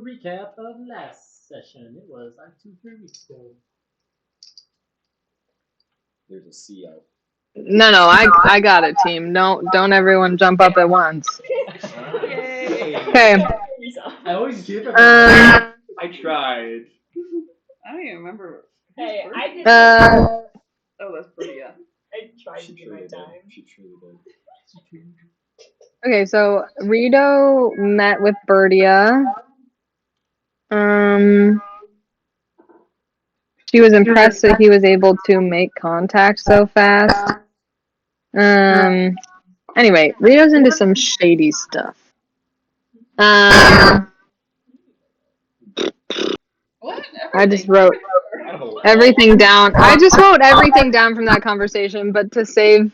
recap of last session. It was like 2, 3 weeks ago. There's a C out. No, I got it, team. Don't everyone jump up at once. Yay. Okay. I always give it. I tried. I don't even remember. Hey, I did. Oh, that's pretty, yeah. I tried She to do my truly did. time. She truly did. Okay, so Rito met with Bertia. She was impressed that he was able to make contact so fast. Anyway, Rito's into some shady stuff. What? I just wrote Out everything down. I just wrote everything down from that conversation, but to save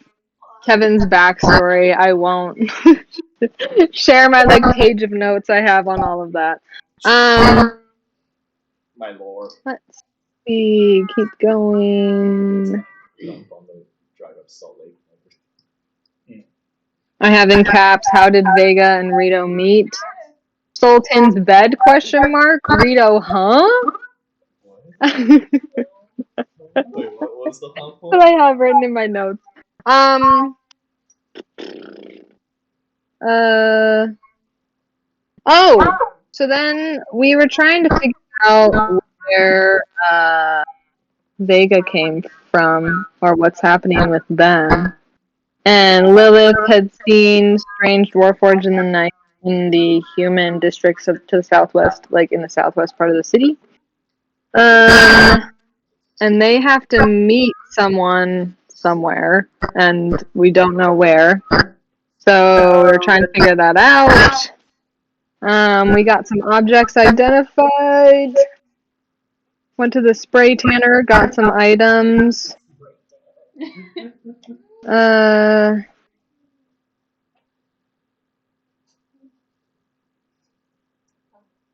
Kevin's backstory, I won't share my page of notes I have on all of that. My lore. Let's see. Keep going. Jump on the drive up Salt Lake. I have in caps. How did Vega and Rito meet? Sultan's bed? Question mark. Rito, huh? What? That's Wait, what was the hump? what I have written in my notes. Oh, so then we were trying to figure out where Vega came from or what's happening with them. And Lilith had seen strange Warforged in the night in the human districts to the southwest, like in the southwest part of the city. And they have to meet someone somewhere, and we don't know where. So we're trying to figure that out. We got some objects identified. Went to the spray tanner, got some items.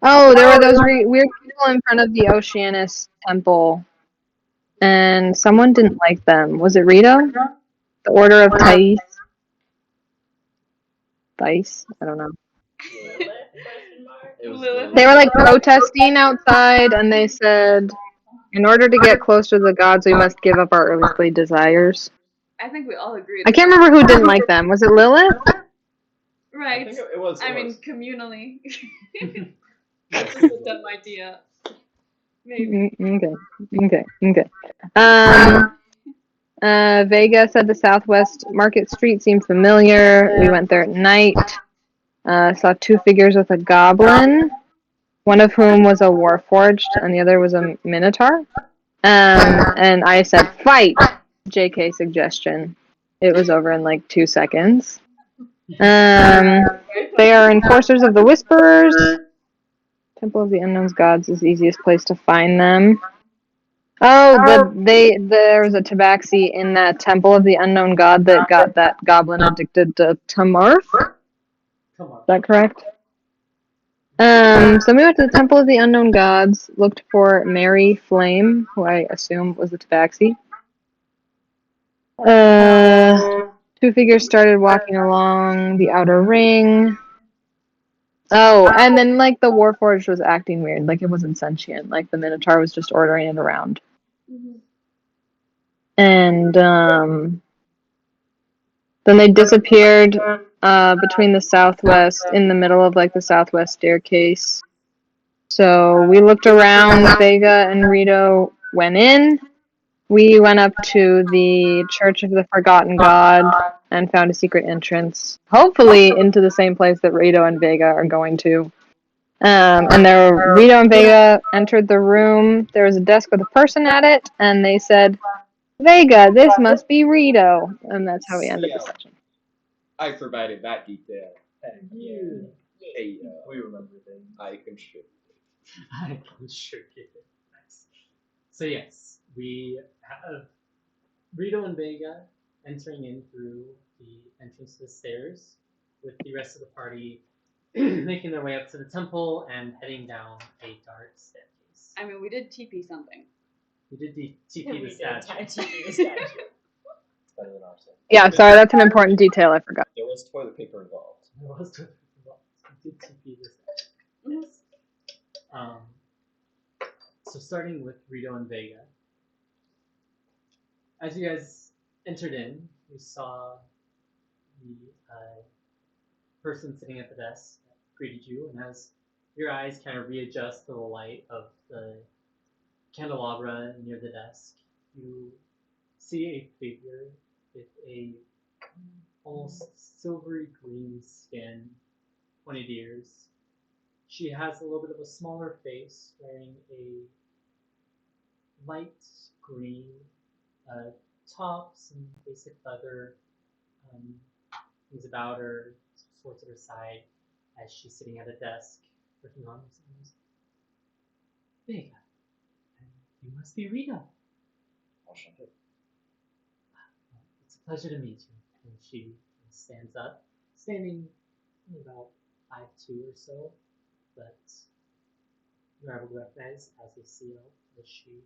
Oh, there were those weird people in front of the Oceanus temple, and someone didn't like them. Was it Rito? The Order of Thais? Thais? I don't know. Lilith. They were protesting outside, and they said, in order to get closer to the gods, we must give up our earthly desires. I think we all agreed. I can't remember who didn't like them. Was it Lilith? Right. I think it was. I mean, communally. Yes. That's a dumb idea. Maybe. Okay. Vega said the Southwest Market Street seemed familiar. We went there at night. Saw two figures with a goblin, one of whom was a Warforged and the other was a Minotaur. And I said, fight! JK suggestion. It was over in 2 seconds. They are enforcers of the Whisperers. Temple of the Unknown Gods is the easiest place to find them. Oh, there was a tabaxi in that Temple of the Unknown God that got that goblin addicted to Tamarth. Is that correct? So we went to the Temple of the Unknown Gods, looked for Mary Flame, who I assume was the tabaxi. Two figures started walking along the outer ring. Oh, and then the Warforged was acting weird, it wasn't sentient, the Minotaur was just ordering it around. Mm-hmm. And then they disappeared between the southwest, in the middle of the southwest staircase. So we looked around. Vega and Rito went in. We went up to the Church of the Forgotten God and found a secret entrance, hopefully into the same place that Rito and Vega are going to. And Rito and Vega entered the room. There was a desk with a person at it, and they said, Vega, this must be Rito. And that's how we ended the session. I provided that detail. Thank you. Hey, we remember things. I contribute. I contributed. Nice. So yes, we have Rito and Vega entering in through the entrance to the stairs, with the rest of the party making their way up to the temple and heading down a dark staircase. I mean, we did TP something. We did TP the statue. Better than ours. Yeah, sorry, that's an important detail I forgot. There was toilet paper involved. There was toilet paper involved. We did TP the statue. Mm-hmm. Yes. Um, so starting with Rito and Vega. As you guys entered in, you saw the person sitting at the desk that greeted you, and as your eyes kind of readjust to the light of the candelabra near the desk, you see a figure with a almost silvery green skin, pointed ears. She has a little bit of a smaller face, wearing a light green top, some basic leather um, things about her, sorts at her side as she's sitting at a desk working on something. Vega, you must be Rita. Enchanté. It's a pleasure to meet you. And she stands up, standing about 5'2" or so, but you're able to recognize as you see her as she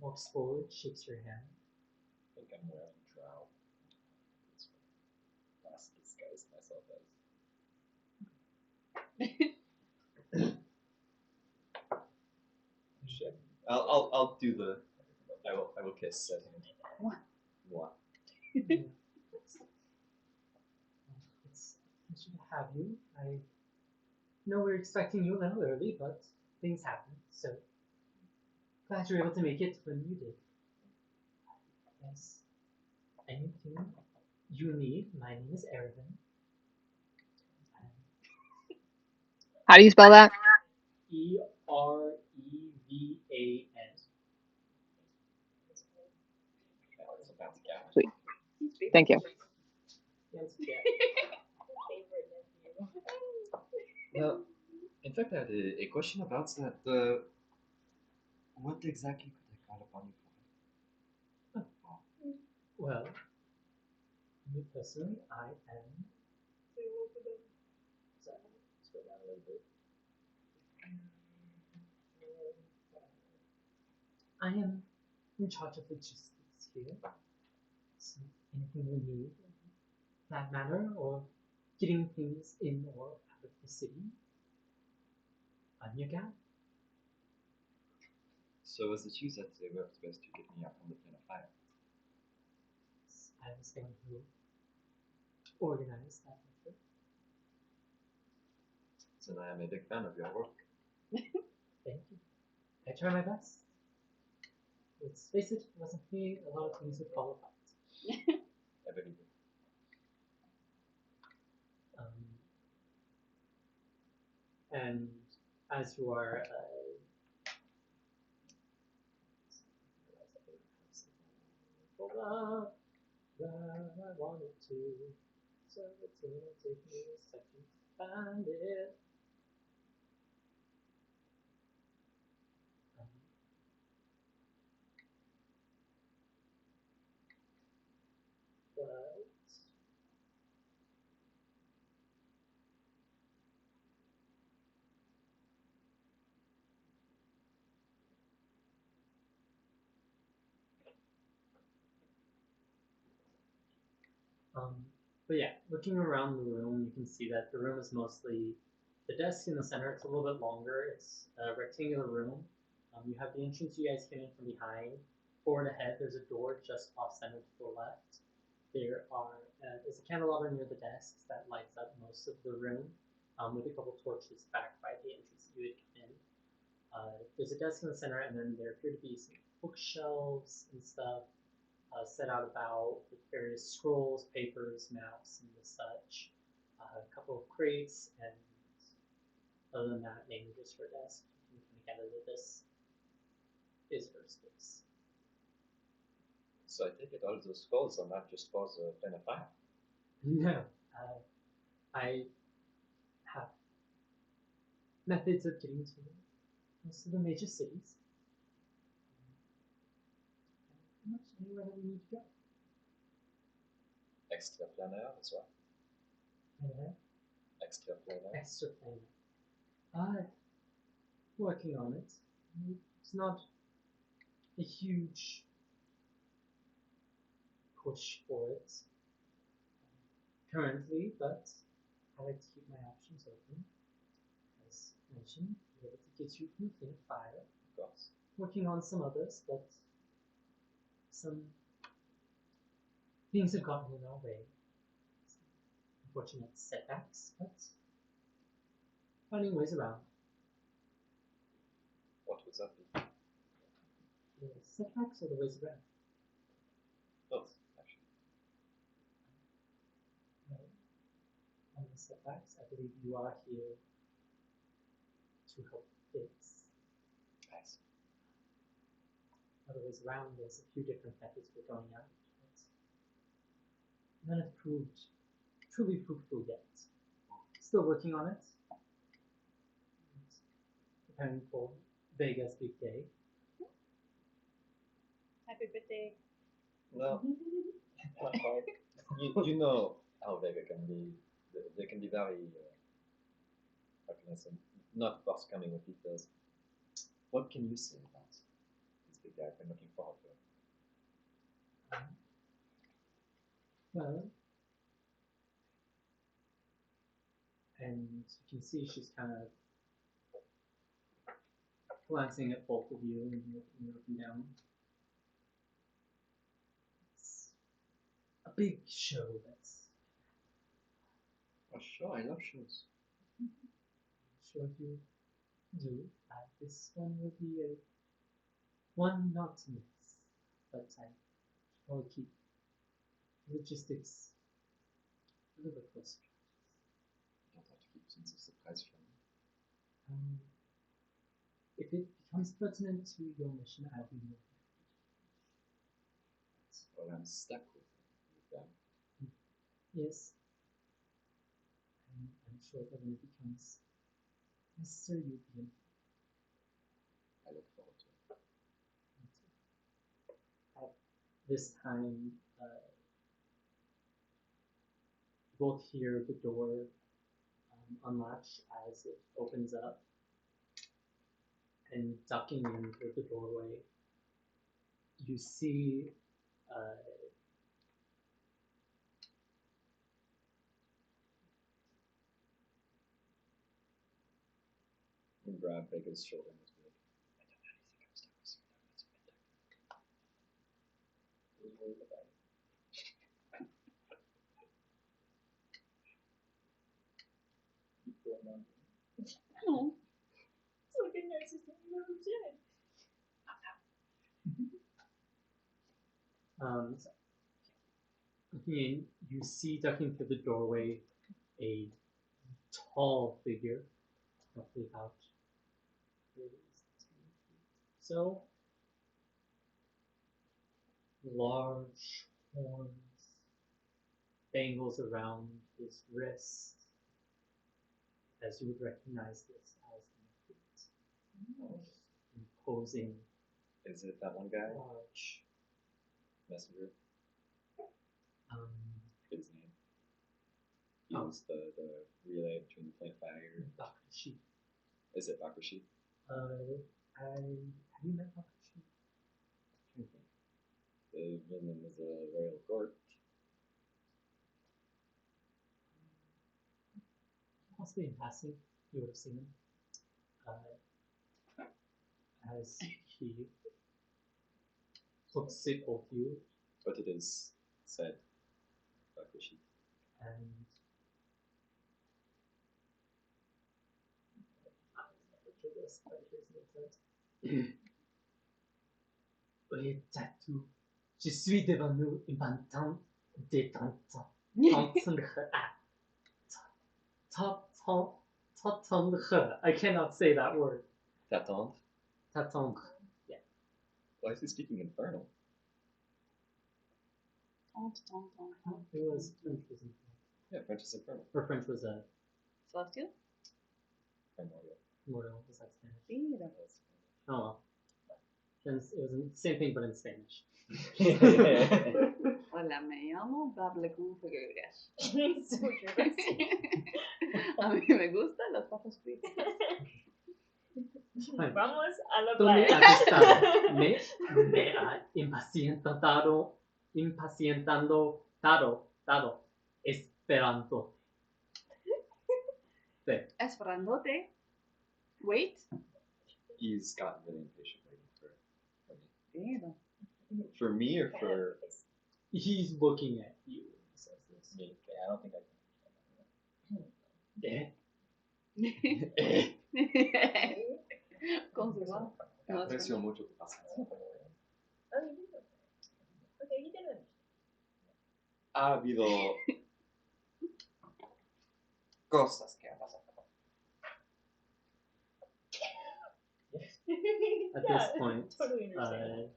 walks forward, shakes your hand. I think I'm wearing drow. That's what I last disguised myself as. Shit. I'll do the. I will kiss at him. What? It's a pleasure to have you. I know we're expecting you a little early, but things happen, so glad you were able to make it when you did. Yes. Anything you need, my name is Ervin. How do you spell that? Erevan. It's a fancy guy. Sweet. Thank you. Yes, yeah. Favorite nephew. Well, in fact, I had a question about that. What exactly could I call upon you for? Well, me personally, I am. Sorry, let's go down a little bit. I am in charge of logistics here. So anything you need, that matter, or getting things in or out of the city, I'm your guy. So as it you said, they worked best to get me up on the plane of fire. I was the one who organized that effort. So I am a big fan of your work. Thank you. I try my best. Let's face it, if it wasn't me, a lot of things would fall apart. I believe it. And as you are hold up, where I wanted to, so it's gonna take me a second to find it. But but yeah, looking around the room, you can see that the room is mostly the desk in the center. It's a little bit longer. It's a rectangular room. You have the entrance you guys came in from behind. Forward ahead, there's a door just off center to the left. There's a candelabra near the desks that lights up most of the room, with a couple torches back by the entrance that you had come in. There's a desk in the center, and then there appear to be some bookshelves and stuff set out about with various scrolls, papers, maps, and the such. A couple of crates, and other than that, mainly just her desk. You can kind of gather that this is her space. So I take it all those scrolls are not just for the plane of fire. No, I have methods of getting to most of the major cities. Pretty much anywhere that we need to go. Extraplanar as well. Anyway, Extraplanar. extra planar. Working on it. It's not a huge push for it currently, but I like to keep my options open. As mentioned, able to get you from the fire. Of course. Working on some others, but some things have gotten in our way. Unfortunate setbacks, but finding ways around. What would that be? The setbacks or the ways around? Both, actually. Well, on the setbacks, I believe you are here to help fix. Nice. Other ways around, there's a few different methods for going out, but none have proved truly fruitful yet. Still working on it. Preparing for Vega's big day. Happy birthday. Well, not quite. You know how Vega can be. They can be very, how can I say, not forthcoming with details. What can you say about this big guy? I've been looking forward to it. Well, and you can see she's kind of glancing at both of you and looking down. It's a big show that's Oh, sure, I love shows. I'm sure you do. This one will be a one not to miss, but I should probably keep logistics a little bit closer. You don't have to keep sense of surprise from me. If it becomes pertinent to your mission, I'll be more than Well, I'm stuck with them. happy. Yes. I'm sure that when it becomes necessary, you'll be in. I look forward to it. At this time, both hear the door unlatch as it opens up, and ducking into the doorway, you see And grab Vega's shoulder and just be like, I don't really think I'm stuck with you. That's a bit technical. Who's worried about it? No. It's like a nicest thing you ever did. so, looking in, you see ducking through the doorway a tall figure, roughly about 10 feet. So large horns, bangles around his wrist, as you would recognize this as an imposing, Is it that one guy? large. Messenger? Um, His name. He was the relay between the flame fire. Bakushi. Is it Bakushi? Have you met Bakushi? I'm trying to think. They've been in the royal court. Possibly in passing, you would have seen him. As he looks at both you, But it is said Bakushi. and Oui, Tatou, je suis devenu maintenant détentant. I cannot say that word. T'attendre? T'attendre. Why is he speaking infernal? It was French, wasn't it? Yeah, French is infernal. Or French was a Celestial? Primordial. Mortal, was that Spanish? Mira. Oh well. Then it was the same thing but in Spanish. Hola, me llamo Bable con figuras. So dramatic. A mí me gustan las papas fritas. Fine. Vamos a la Tony playa. Atestado. Me ha dado, esperando. Esperandote. Wait. He's gotten really impatient waiting for me. Damn. For me or for He's looking at you when he says this. me? Yeah, I don't think ¿Cómo se llama? I aprecio mucho tu paciencia. Okay, he didn't. Ha habido cosas que han pasado. At Yeah, this point, totally understand.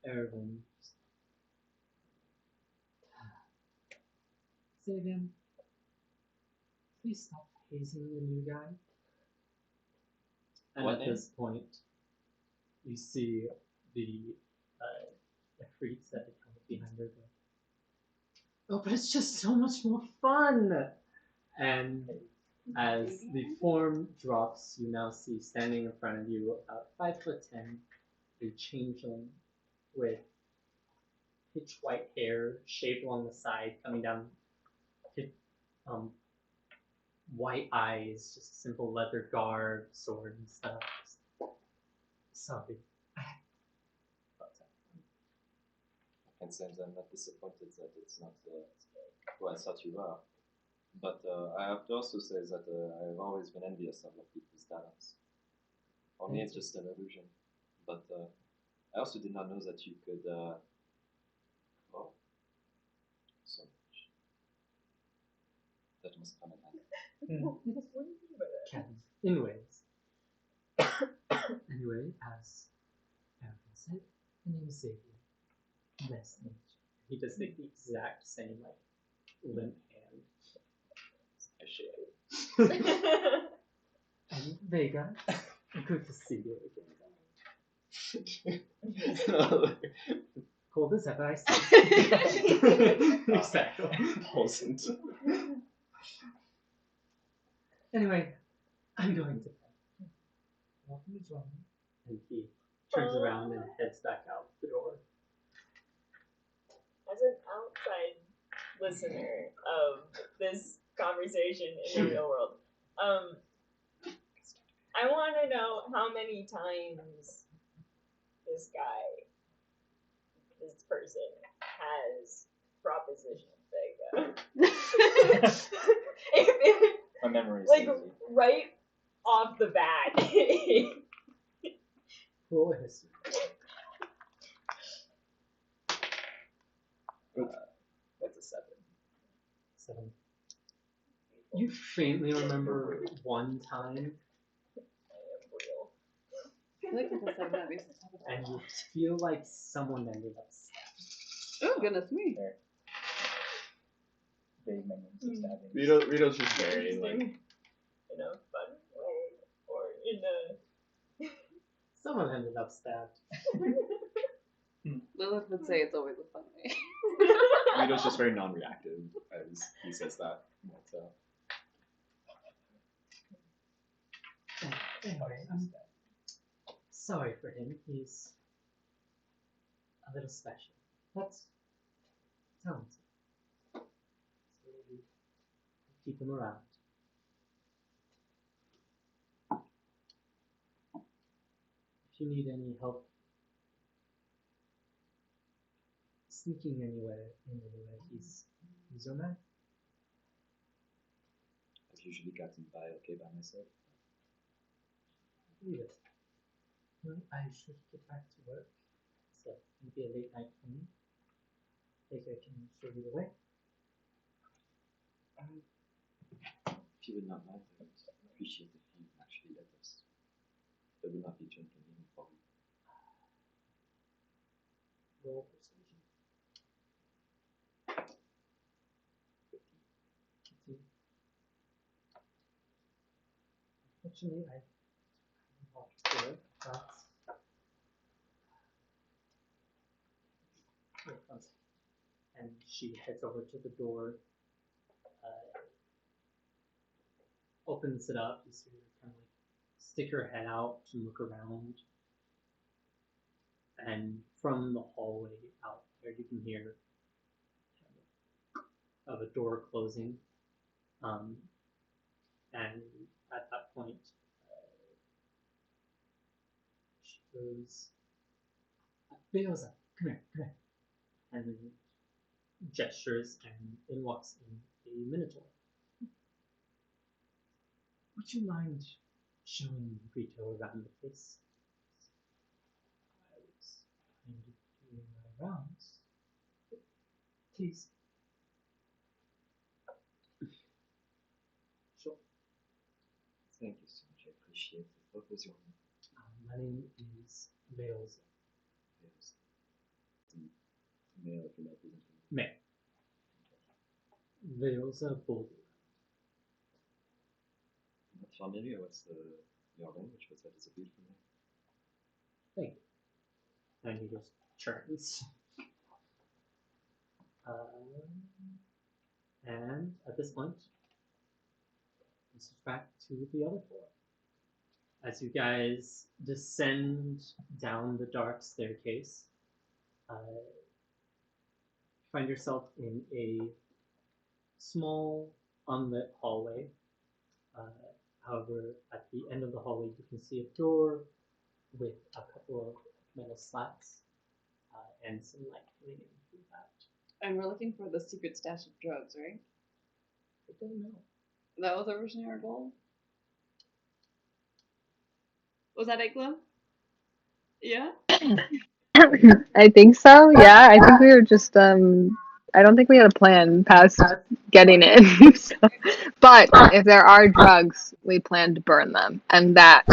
Erwin. Say again. Please stop hazing the new guy. And What at name? this point, you see the freaks that had come behind her go, oh, but it's just so much more fun! And as the form drops, you now see standing in front of you, about 5'10", a changeling with pitch white hair shaved along the side, coming down, white eyes, just simple leather guard, sword and stuff. Sorry. And since I'm not disappointed that it's not who I thought you were. But I have to also say that I've always been envious of people's talents. For me, it's just an illusion. But I also did not know that you could. Oh, so much. That must come in handy. What do you mean by that? Kevin. Anyways. Anyway, as Aaron said, my name is Xavier. Nice to meet you. He does the exact same, like, limp hand. I shake it. And Vega, good to see you again. Cold as ever, I see. Exactly. Wasn't. Anyway, I'm going to bed. Welcome to join me. And he turns around and heads back out the door. As an outside listener of this conversation in the real world, I want to know how many times this guy, this person, has propositioned Vega. If My memory is like easy. right off the bat. Roll a history. That's a 7. 7. You faintly remember one time, I feel like it's a 7 at least. and you feel like someone ended up Oh, goodness me. Vague memories of stabbing. Rito's just very like. In a fun way, or in a someone ended up stabbed. Lilith would say it's always a fun way. Rito's just very non-reactive as he says that. But, Anyway, I'm sorry for him. He's a little special, but talented. So we keep him around. If you need any help sneaking anywhere, he's your man. I've usually gotten by okay by myself. I believe it. Well, I should get back to work. So it'll be a late night for me. Baker can show you the way. If you would not mind, I would appreciate if you actually let us. That would not be too inconvenient for me. Roll persuasion. 15. Unfortunately, I walked through it, but and she heads over to the door, opens it up. You see her kind of like stick her head out and look around, and from the hallway out there, you can hear of a door closing. and at that point, she goes, Veosa, come here, and gestures, and in walks in a minotaur. Would you mind showing Rito around the place? I was kind of doing my rounds. Please. Sure. Thank you so much. I appreciate it. What was your name? My name is Veils. Yes. Male, if you're not using May. Veils Boulder. Not familiar. What's your language? Was that disappeared from me? Thank you. And he just turns. And at this point, this is back to the other floor. As you guys descend down the dark staircase, find yourself in a small, unlit hallway. However, at the end of the hallway, you can see a door with a couple of metal slats and some light coming in through that. And we're looking for the secret stash of drugs, right? I don't know. That was originally our goal. Was that it, Glim? Yeah? I think so. Yeah, I think we were just I don't think we had a plan past getting in. So. But if there are drugs, we plan to burn them, and that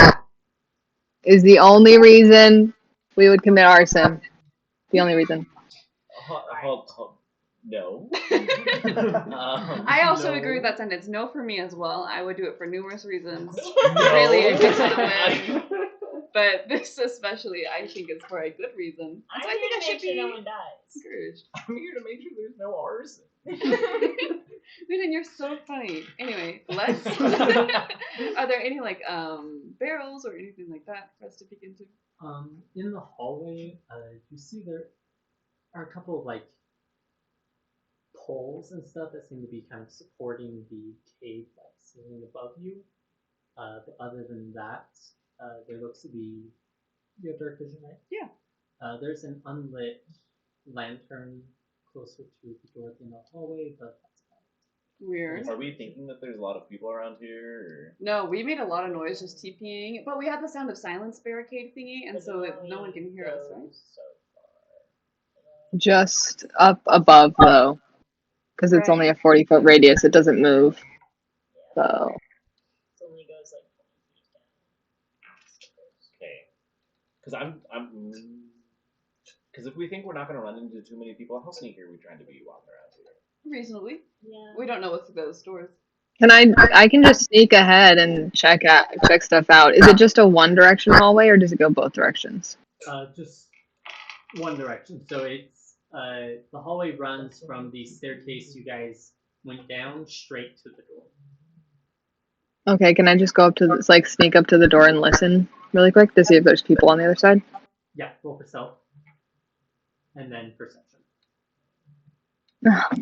is the only reason we would commit arson. The only reason. No. I also No. agree with that sentence. No for me as well. I would do it for numerous reasons. No. Really, if it's gonna win. But this especially, I think, is for a good reason. I'm So I here think to it should make sure be no one dies. encouraged. I'm here to make sure there's no arson. Vision, you're so funny. Anyway, let's. Are there any like barrels or anything like that for us to peek into? In the hallway, you see there are a couple of like poles and stuff that seem to be kind of supporting the cave like ceiling above you. But other than that, there looks to be, you have dark vision, right? Yeah. There's an unlit lantern closer to the door in the hallway, but that's about it. Weird. Are we thinking that there's a lot of people around here? No, we made a lot of noise just TPing, but we had the sound of silence barricade thingy, and so that no one can hear us, right? So Just up above though, because it's Right. only a 40-foot radius. It doesn't move. yeah, So it only goes like 20 feet down. Okay. Because if we think we're not going to run into too many people, how sneaky are we trying to be walking around here? Reasonably. Yeah. We don't know what's through those doors. can I can just sneak ahead and check stuff out. Is it just a one direction hallway or does it go both directions? Just one direction. So it's the hallway runs from the staircase you guys went down straight to the door. Okay, can I just go up to this, like sneak up to the door and listen really quick to see if there's people on the other side? Yeah, roll for stealth. And then perception.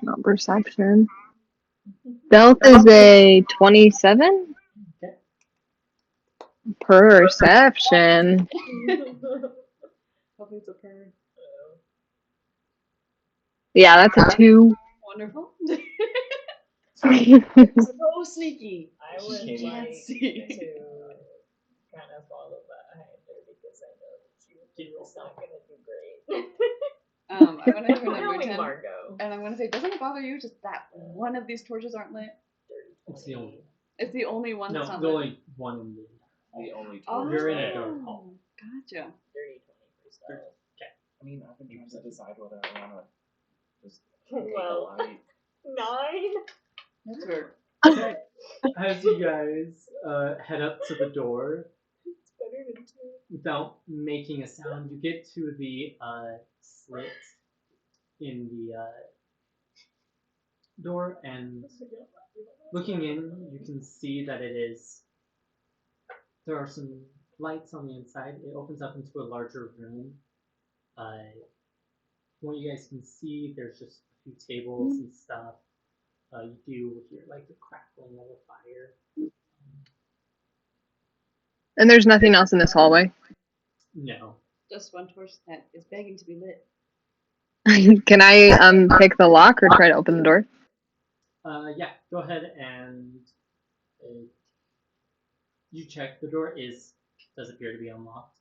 Not perception. Stealth is a 27. Okay. Perception. Hopefully it's a purr. Yeah, that's a 2. Wonderful. So sneaky. I would Can't like see. to kind of follow behind her because I know that she was not going to do great. I'm gonna have a Knowing number 10, Margot. and I'm gonna say, doesn't it bother you just that one of these torches aren't lit? It's the only one. It's the only one that's No, not the lit. only one in the The only Oh, torch You're in there. a dark hall. Gotcha. Dirty 20 for stealth. I mean, I've been trying to decide whether I want to just Well. take a light. 9? That's weird. As you guys head up to the door, It's better than 2. without making a sound, you get to the slit in the door, and looking in, you can see that there are some lights on the inside. It opens up into a larger room. From what you guys can see, there's just a few tables and stuff. You do hear like the crackling of a fire. And there's nothing else in this hallway. No. Just one torch that is begging to be lit. Can I pick the lock or try to open the door? Yeah, go ahead and you check. The door does appear to be unlocked.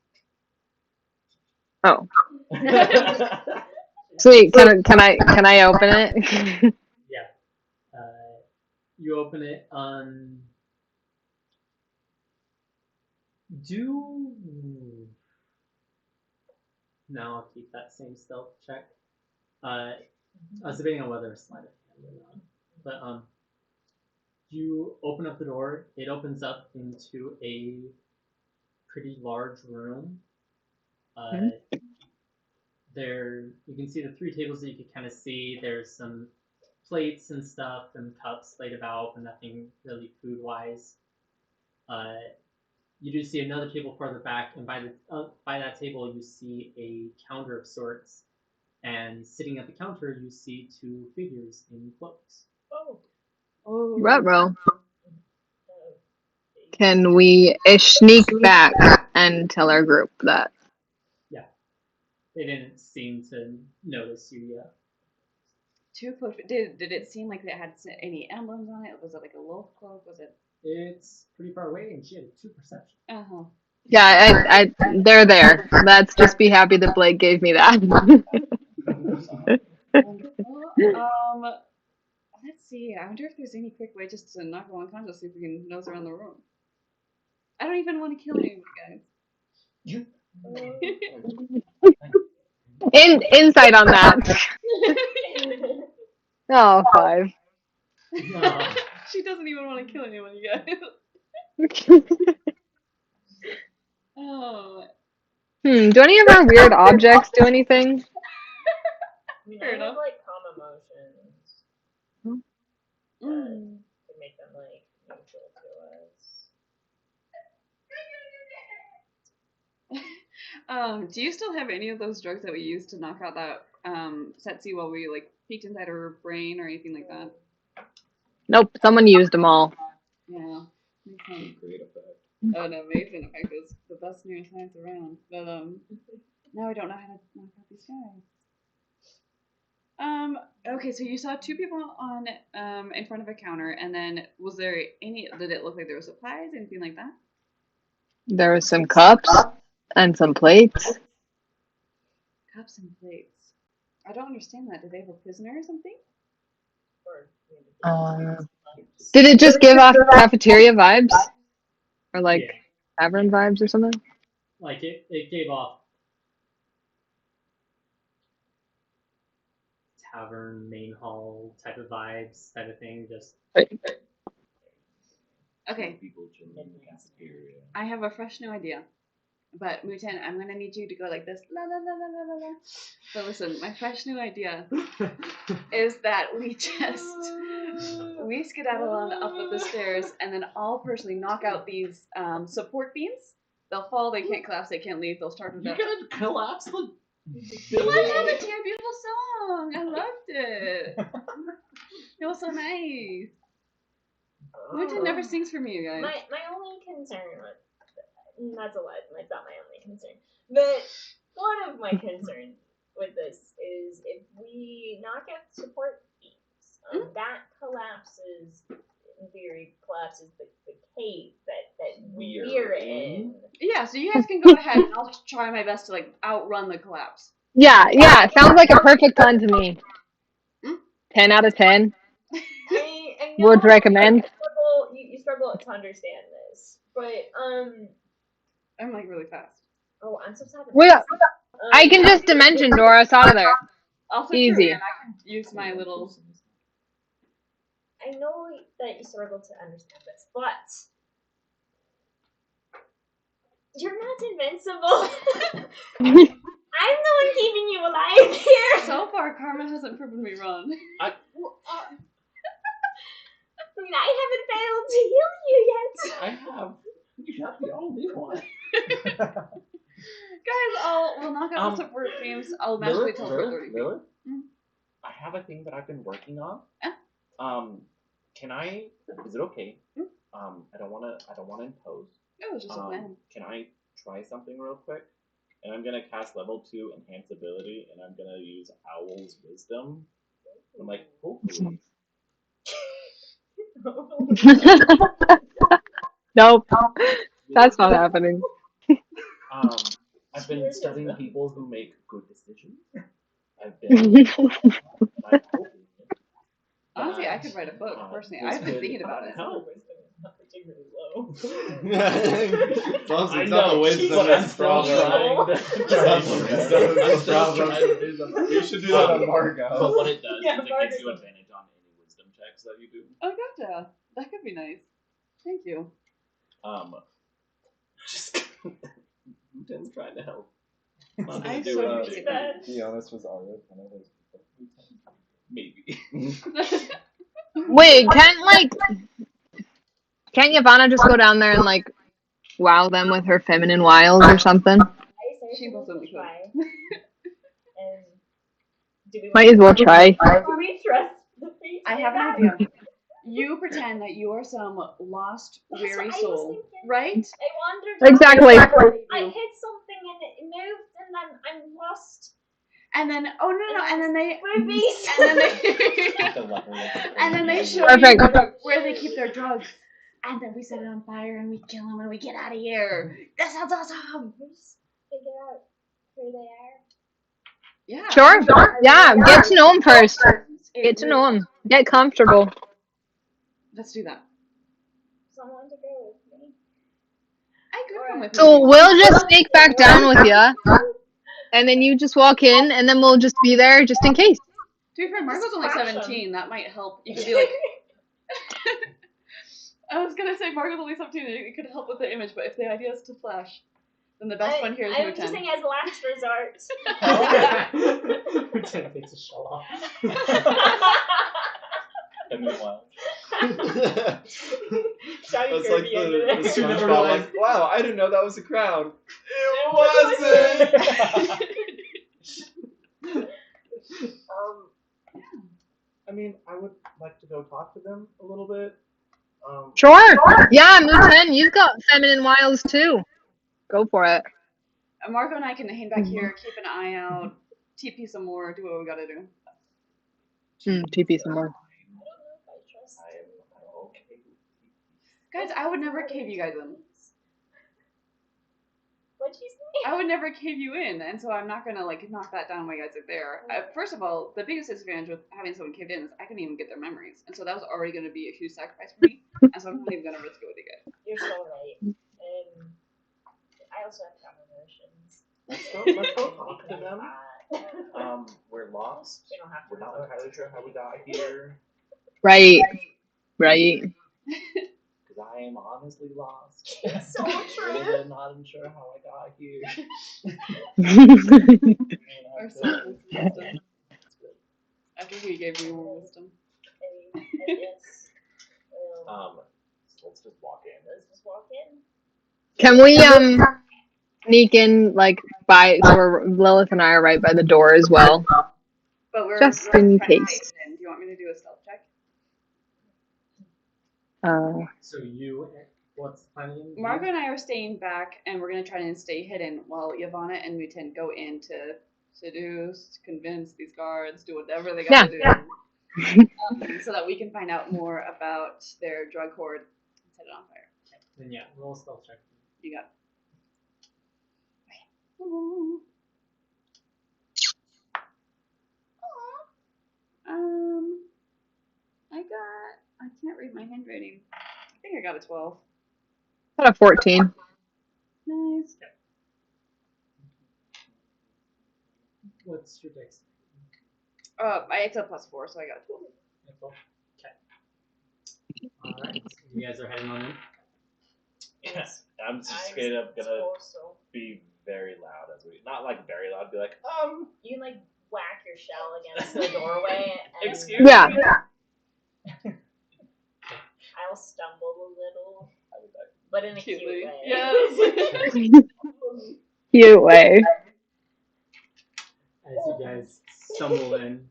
Oh, sweet. Can I open it? Yeah. You open it. Do no, I'll keep that same stealth check. I was debating on whether a sleight of hand or not. But you open up the door. It opens up into a pretty large room. There you can see the 3 tables that you can kind of see. There's some plates and stuff and cups laid about, but nothing really food wise. You do see another table further back, and by that table you see a counter of sorts. And sitting at the counter, you see 2 figures in cloaks. Oh. Oh. Ruh-roh. Can we sneak back and tell our group that? Yeah, they didn't seem to notice you yet. 2 cloaks. Did it seem like it had any emblems on it? Was it like a wolf cloak? Was it? It's pretty far away, and she had a 2 perception. Uh-huh. Yeah, they're there. Let's just be happy that Blake gave me that. Wonderful. Let's see. I wonder if there's any quick way just to knock her unconscious, see if we can nose around the room. I don't even want to kill anybody, guys. Insight on that. Oh, 5. No. She doesn't even want to kill anyone, you guys. Oh. Do any of our weird objects do anything? I mean, Fair I have enough. like calm emotions. Mm. To make them like neutral to us. Do you still have any of those drugs that we used to knock out that Setsi while we like peeked inside her brain or anything like that? Nope, someone used them all. Yeah. Okay. Great effect. Oh, no, amazing effect is the best neuroscience around. But now I don't know how to knock out these guys. Okay, so you saw 2 people on in front of a counter, and then was there any? Did it look like there were supplies, anything like that? There was some cups and some plates. Cups and plates. I don't understand that. Did they have a prisoner or something? Or Did it just give off cafeteria vibes? Or like Yeah. tavern vibes or something? Like it gave off tavern, main hall type of vibes, type of thing. Just Okay, People chilling in the cafeteria. I have a fresh new idea. But Muten, I'm gonna need you to go like this. La la la la la la la. So listen, my fresh new idea is that we skedaddle on up the stairs and then all personally knock out these support beams. They'll fall, they can't collapse, they can't leave, they'll start to death. You're gonna collapse the What happened to your beautiful song? I loved it. It was so nice. Muten never sings for me, you guys. My only concern with that's a lie. That's not my only concern. But one of my concerns with this is if we knock out support beams, that collapses, in theory, collapses the cave that we're in. Yeah, so you guys can go ahead and I'll try my best to like outrun the collapse. Yeah, sounds like a perfect plan to me. 10 out of 10. I know Would recommend. you struggle to understand this, but I'm like really fast. oh, I'm so sad. Well, I can just dimension door us out of there. Also Easy. true, and I can use my little. I know that you struggle to understand this, but you're not invincible. I'm the one keeping you alive here. So far, Karma hasn't proven me wrong. I mean, I haven't failed to heal you yet. I have. You're not the only one. Guys, we'll knock out the support beams. I'll magically teleport 30 feet. Lilith? I have a thing that I've been working on. Yeah. Can I? Is it okay? I don't wanna impose. It was just a plan. Can I try something real quick? And I'm gonna cast level 2 enhance ability, and I'm gonna use Owl's Wisdom. I'm like, hopefully. Nope. That's not happening. I've been studying people who make good decisions. I've been. I'm hoping. Honestly, I could write a book personally. I've been thinking about it. Help. Not particularly low. I It's know, not the it's wisdom, but I'm it's still problem. trying to. I'm still trying. You should do that on Margo. But what it does Yeah, is it gives you Margo's- advantage on any wisdom checks that you do. Oh, gotcha. That could be nice. Thank you. Just Luten's trying to help. Not gonna I do so anything. appreciate that. To be honest, was Arya one of those people? Maybe. Wait, can't Yavanna just go down there and like wow them with her feminine wiles or something? I say She we'll wasn't try. And do we Might as well try. Do we trust the fate? I have an idea. You pretend that you are some lost, That's weary what I was soul, thinking. right? I wandered. Exactly. I hit something and it moved, and then I'm lost. And then, oh no, and then they, Movies. and then they show Perfect. you where they keep their drugs, and then we set it on fire and we kill them and we get out of here. That sounds awesome. We just figure out who they are. Yeah. Sure. Yeah, get to know them first. Get to know them. Get comfortable. Let's do that. Someone to go with me. I could come with So you. we'll just sneak back down with you, and then you just walk in, and then we'll just be there just in case. To be fair, Marco's only Distraction. 17. That might help. You could be like, I was gonna say Marco's only 17. It could help with the image, but if the idea is to flash, then the best one here is I'm Newton. using as last resort. Pretend takes a shell off. And meanwhile. Shiny That's like Kirby under there. the SpongeBob, like, wow, I didn't know that was a crown. It wasn't! I mean, I would like to go talk to them a little bit. Sure. Yeah, Muten, you've got feminine wiles too. Go for it. Marco and I can hang back here, keep an eye out, TP some more, do what we gotta do. TP some more. I don't know if I trust. I'm okay. Guys, I would never cave you guys in. What'd you say? I would never cave you in, and so I'm not gonna like knock that down while you guys are there. First of all, the biggest disadvantage with having someone caved in is I couldn't even get their memories, and so that was already gonna be a huge sacrifice for me, and so I'm not even gonna risk it with you guys. You're so right. And I also have strong emotions. Let's go talk to them. We're lost. We don't have to. We're not entirely sure how we got here. Right. Because I am honestly lost. It's so true. I'm not sure how I got here. Our soul is wisdom. I think we gave you more wisdom. I mean, yes. So let's just walk in. Let's just walk in. Can we sneak in like by so Lilith and I are right by the door as well. But we're Just we're in trying to case. get in. Do you want me to do a stealth check? So what's the plan again? Marco and I are staying back, and we're gonna try and stay hidden while Yavanna and Mutin go in to seduce, convince these guards, do whatever they gotta do, so that we can find out more about their drug hoard and set it on fire. Then yeah, roll stealth check. You got it. I can't read my handwriting. I think I got a 12. Got a 14. Nice. What's your dex? I it's a +4, so I got a 12. Okay. Alright, you guys are heading on in. Yes. I'm just straight up gonna be very loud as we, not like very loud, be like, You can like whack your shell against the doorway. And excuse me. Yeah. I'll stumble a little, but in a cute Cutely. way. Yes. Cute way. As you guys stumble in,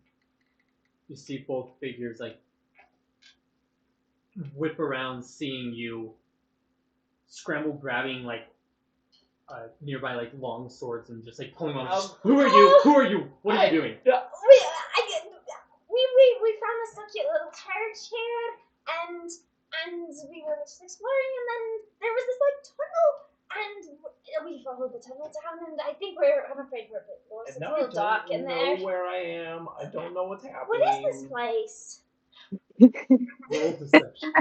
you see both figures like whip around, seeing you scramble, grabbing like nearby like long swords and just like pulling on. Who are you? Who are you? What are you doing? We found this so cute little church here, and we were just exploring, and then there was this like tunnel, and we followed the tunnel down, and I'm afraid we're a bit lost. It's a And now I little dark don't in know there. where I am. I don't know what's happening. What is this place? Roll deception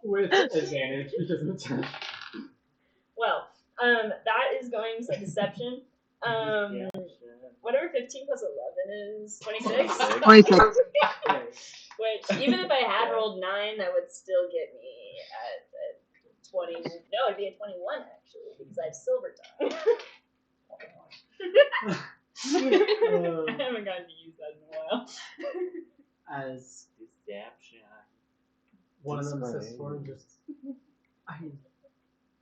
with advantage because of the time. Well, that is going to deception. Yeah. Whatever 15 plus 11 is 26. 26. Which, even if I had rolled 9, that would still get me at 20. No, it'd be a 21 actually, because I have silver tongue. I haven't gotten to use that in a while. As Deception. one of them says Display. for him, just I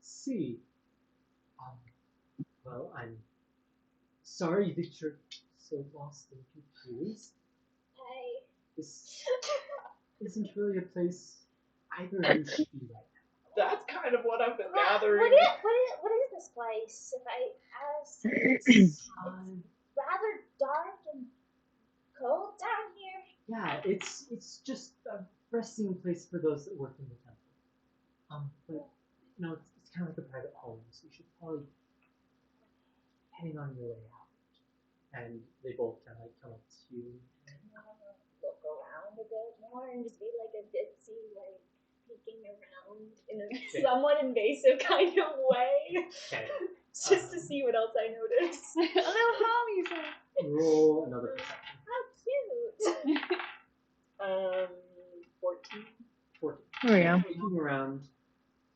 see. Well, I'm sorry that you're so lost and confused. This isn't really a place either of you should be right now. That's kind of what I've been What gathering. is this place? If I ask, it's rather dark and cold down here. Yeah, it's just a resting place for those that work in the temple. But you know, it's kind of like a private home, so you should probably heading on your way out. And they both kind of like come up to you. Look around a bit more and just be like a ditzy, like peeking around in a somewhat invasive kind of way. Okay. Just to see what else I notice. A little homie, so. Roll another perception. How cute. 14. 14. There we go. Looking around,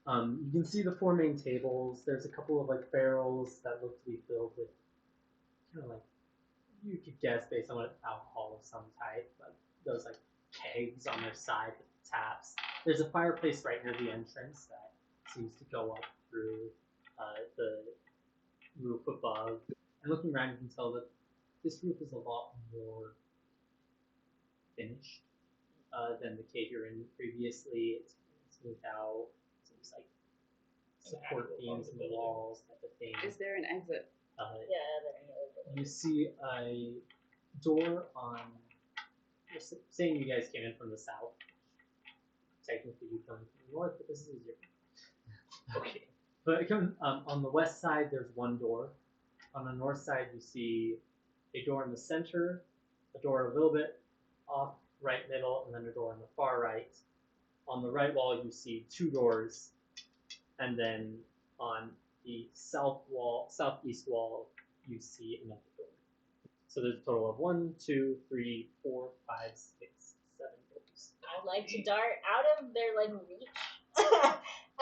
you can see the four main tables. There's a couple of like barrels that look to be filled with kind of like, you could guess based on what alcohol of some type, like those like kegs on their side with taps. There's a fireplace right near the entrance that seems to go up through the roof above. And looking around, you can tell that this roof is a lot more finished than the cave you're in previously. It's smoothed out. Seems like support beams in the walls, type of thing. Is there an exit? You see a door on. Saying you guys came in from the south. Technically, you come from the north, but this is easier. Okay. But on the west side, there's one door. On the north side, you see a door in the center, a door a little bit off right middle, and then a door on the far right. On the right wall, you see two doors, and then on the southeast wall, you see another door. So there's a total of 1, 2, 3, 4, 5, 6, 7 doors. I'd like to dart out of their like reach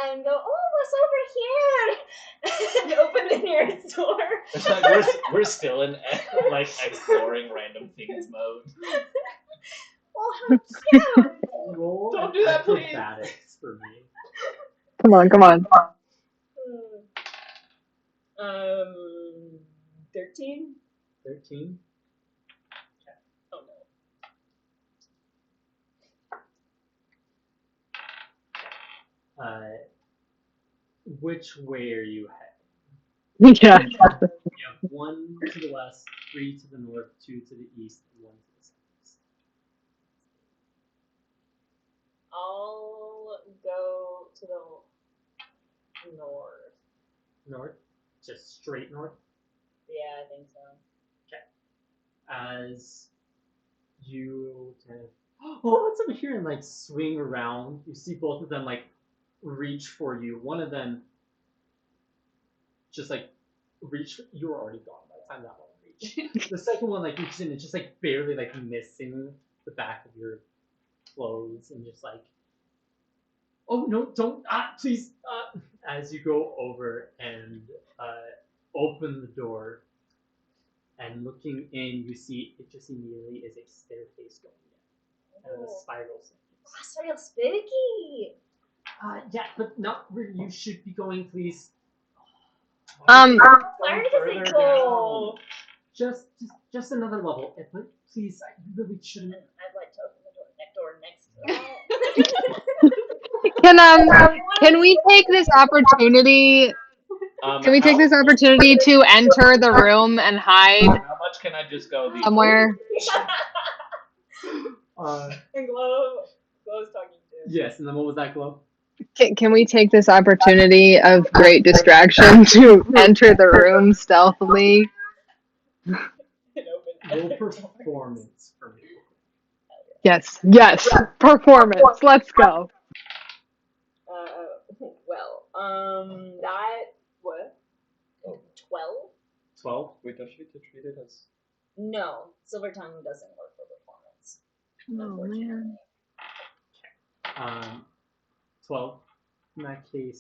and go, oh, what's over here? And open the nearest door. It's like we're still in like exploring random things mode. Oh, how cute! Roll Don't do that, please. acrobatics for me. Come on, come on. 13. 13. Oh no. Which way are you heading? Yeah. You have 1 to the west, 3 to the north, 2 to the east, and 1 to the southeast. I'll go to the north. North? Just straight north? Yeah, I think so. As you kind of, oh, what's over here, and like swing around, you see both of them like reach for you. One of them just like reach. You were already gone by the time that one reached. The second one like reaches in and just like barely like missing the back of your clothes and just like, oh no, don't please as you go over and open the door. And looking in, you see it just immediately is a staircase going in. And a spiral staircase. That's real spooky. Yeah, but not where you should be going, please. Sorry to say Further cool. Just another level. But please, I really shouldn't. I'd like to open the door next door next to Can we take this opportunity? Can we take this opportunity to enter the room and hide How much can I just go the somewhere? And Glow's talking to. Yes, and then what was that, Glow? Can we take this opportunity of great distraction to enter the room stealthily? And open Roll other doors. performance for me. Yes, performance. Let's go. Well, that what? Oh. 12? 12. Wait, don't you get to treat it as? No, Silver Tongue doesn't work for performance. Oh man. 12. In that case,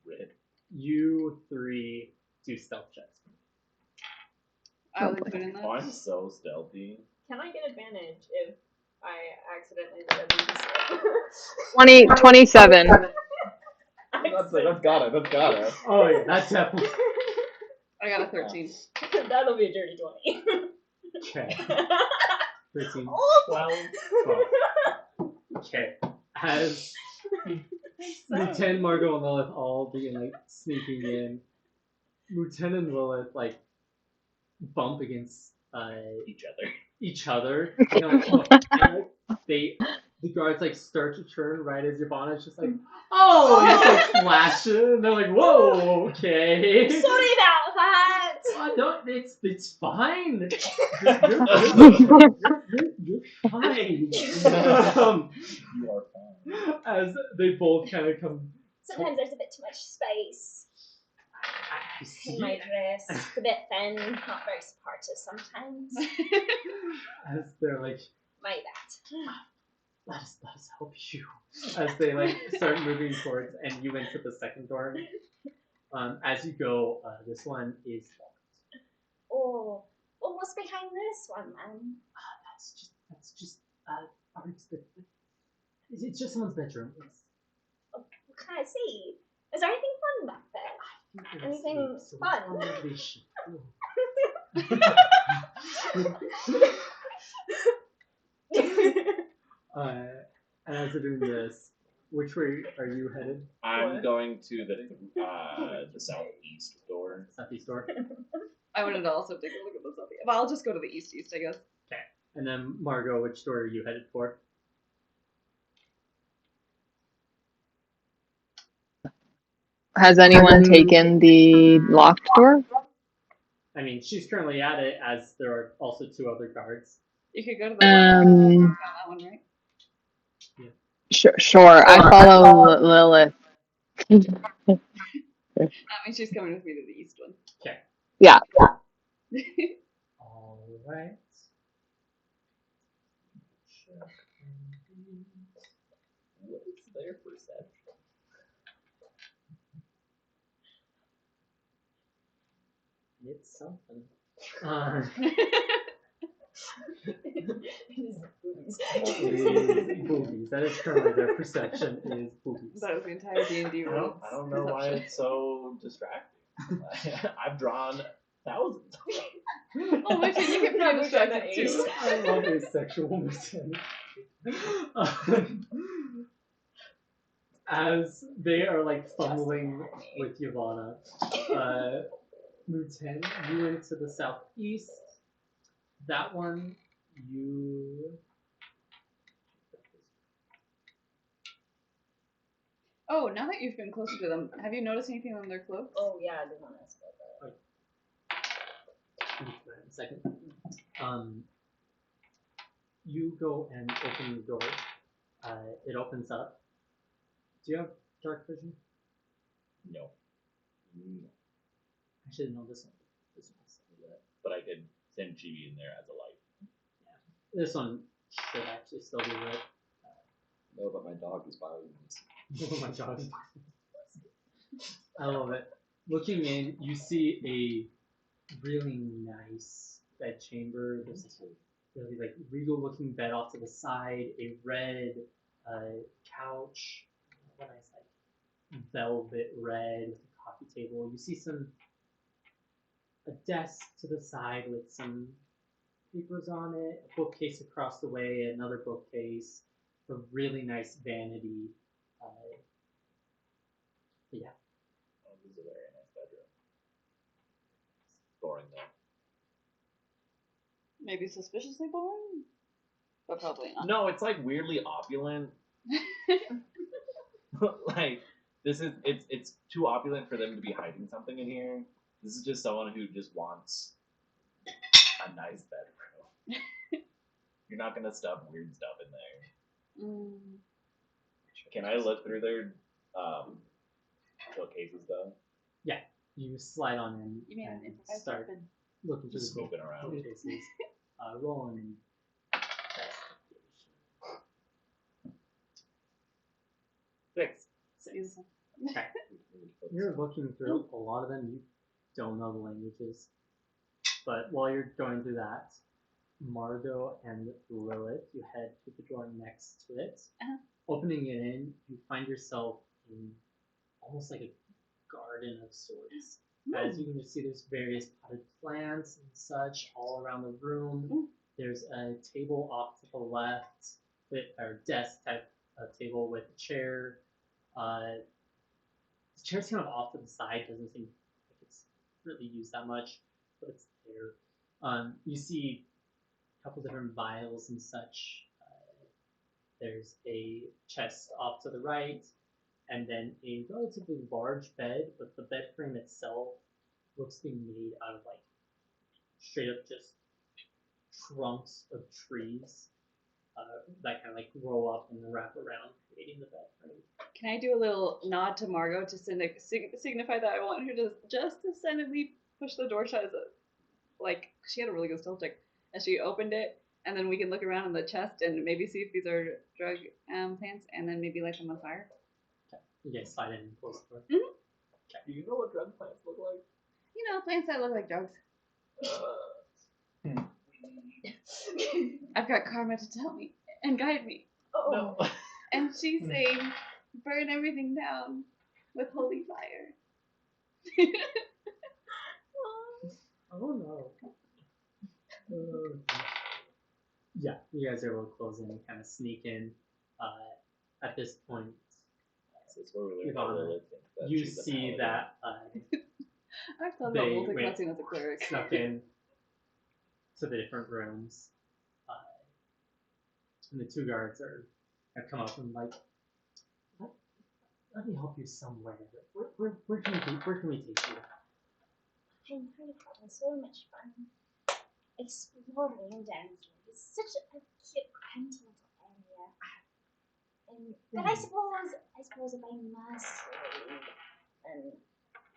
Red. you three do stealth checks. I was doing that. I'm so stealthy. Can I get advantage if I accidentally did a 27. That's gotta. Oh yeah, that's definitely. I got a 13. That'll be a dirty 20. Okay. 13. Oh, 12. Okay. As Lieutenant Margot and Lilith all begin like sneaking in, Lieutenant Lilith like bump against each other. You know, and, like, the guards like start to turn right as Ivana's just like, oh, and it's like flashing, and they're like, whoa, okay. Sorry about that. No, it's fine. You're fine. You are fine. As they both kind of come. Sometimes there's a bit too much space I see. in my dress. It's a bit thin, not very supportive sometimes. As they're like, My bad. let us help you. As they like start moving towards, and you enter the second door. As you go, this one is locked. Oh, well, what's behind this one, man? That's just it's just someone's bedroom. What can I see? Is there anything fun back there? Anything And as they're doing this, which way are you headed? I'm going to the southeast door. Southeast door. I wanted to also take a look at the southeast. Well, I'll just go to the east, I guess. Okay. And then Margot, which door are you headed for? Has anyone taken the locked door? I mean, she's currently at it, as there are also two other guards. You could go to the one. Um, That one, right? sure. I follow Lilith. I mean, she's coming with me to the east one. Okay. Yeah. All right. What is their perception? It's something. Boobies. That is currently their perception is boobies. That was the entire D&D rule. I don't know why it's so distracting. I've drawn thousands. Oh, my God, you get pretty distracted too. I love asexual Lieutenant. As they are like fumbling with Yavanna, Lieutenant, you went to the southeast. That one, you. Oh, now that you've been closer to them, have you noticed anything on their clothes? Oh, yeah, I did want to ask about that. In a second. You go and open the door. It opens up. Do you have dark vision? No. Actually, no. This one. But I could send Chibi in there as a light. This one should actually still be lit. No, but my dog is bothering me. Oh my god. I love it. Looking in, you see a really nice bed chamber. There's this really like regal looking bed off to the side, a red couch, what nice like velvet red with a coffee table. You see a desk to the side with some papers on it, a bookcase across the way, another bookcase, a really nice vanity. Yeah. Oh, this is a very nice bedroom. Boring though. Maybe suspiciously boring, but probably not. No, it's like weirdly opulent. Like this is it's too opulent for them to be hiding something in here. This is just someone who just wants a nice bedroom. You're not gonna stuff weird stuff in there. Can I look through their bookcases though? You slide on in You mean and it's like start open. looking through Just the snooping around. bookcases. Roll an investigation. 6. Beautiful. Okay. You're looking through a lot of them. You don't know the languages, but while you're going through that, Margot and Lilith, you head to the door next to it. Uh-huh. Opening it in, you find yourself in almost like a garden of sorts. As you can just see, there's various potted plants and such all around the room. There's a table off to the left, or desk type table with a chair. The chair's kind of off to the side, doesn't seem like it's really used that much, but it's there. You see a couple different vials and such. There's a chest off to the right, and then a relatively large bed, but the bed frame itself looks to be made out of like straight up just trunks of trees that kind of like roll up and wrap around, creating the bed frame. Can I do a little nod to Margot to signify that I want her to just silently push the door shut? Like, she had a really good stealth check as she opened it, and then we can look around in the chest and maybe see if these are drug plants, and then maybe light them on fire. Okay. You guys slide in and close the door. Do you know what drug plants look like? You know, plants that look like drugs. I've got Karma to tell me and guide me. Oh, No. And she's saying, burn everything down with holy fire. Oh no. Yeah, you guys are able to close in and kind of sneak in. At this point, That's where we learned Ivana, how Lilith thinks that you she's a see paladin. that I've thought They about multi went classing as a cleric. snuck in to the different rooms, and the two guards have come up and like, let me help you somewhere. Where can we take you? I'm having so much fun exploring down here. It's such a cute, quaint little area. But I suppose if I must leave, and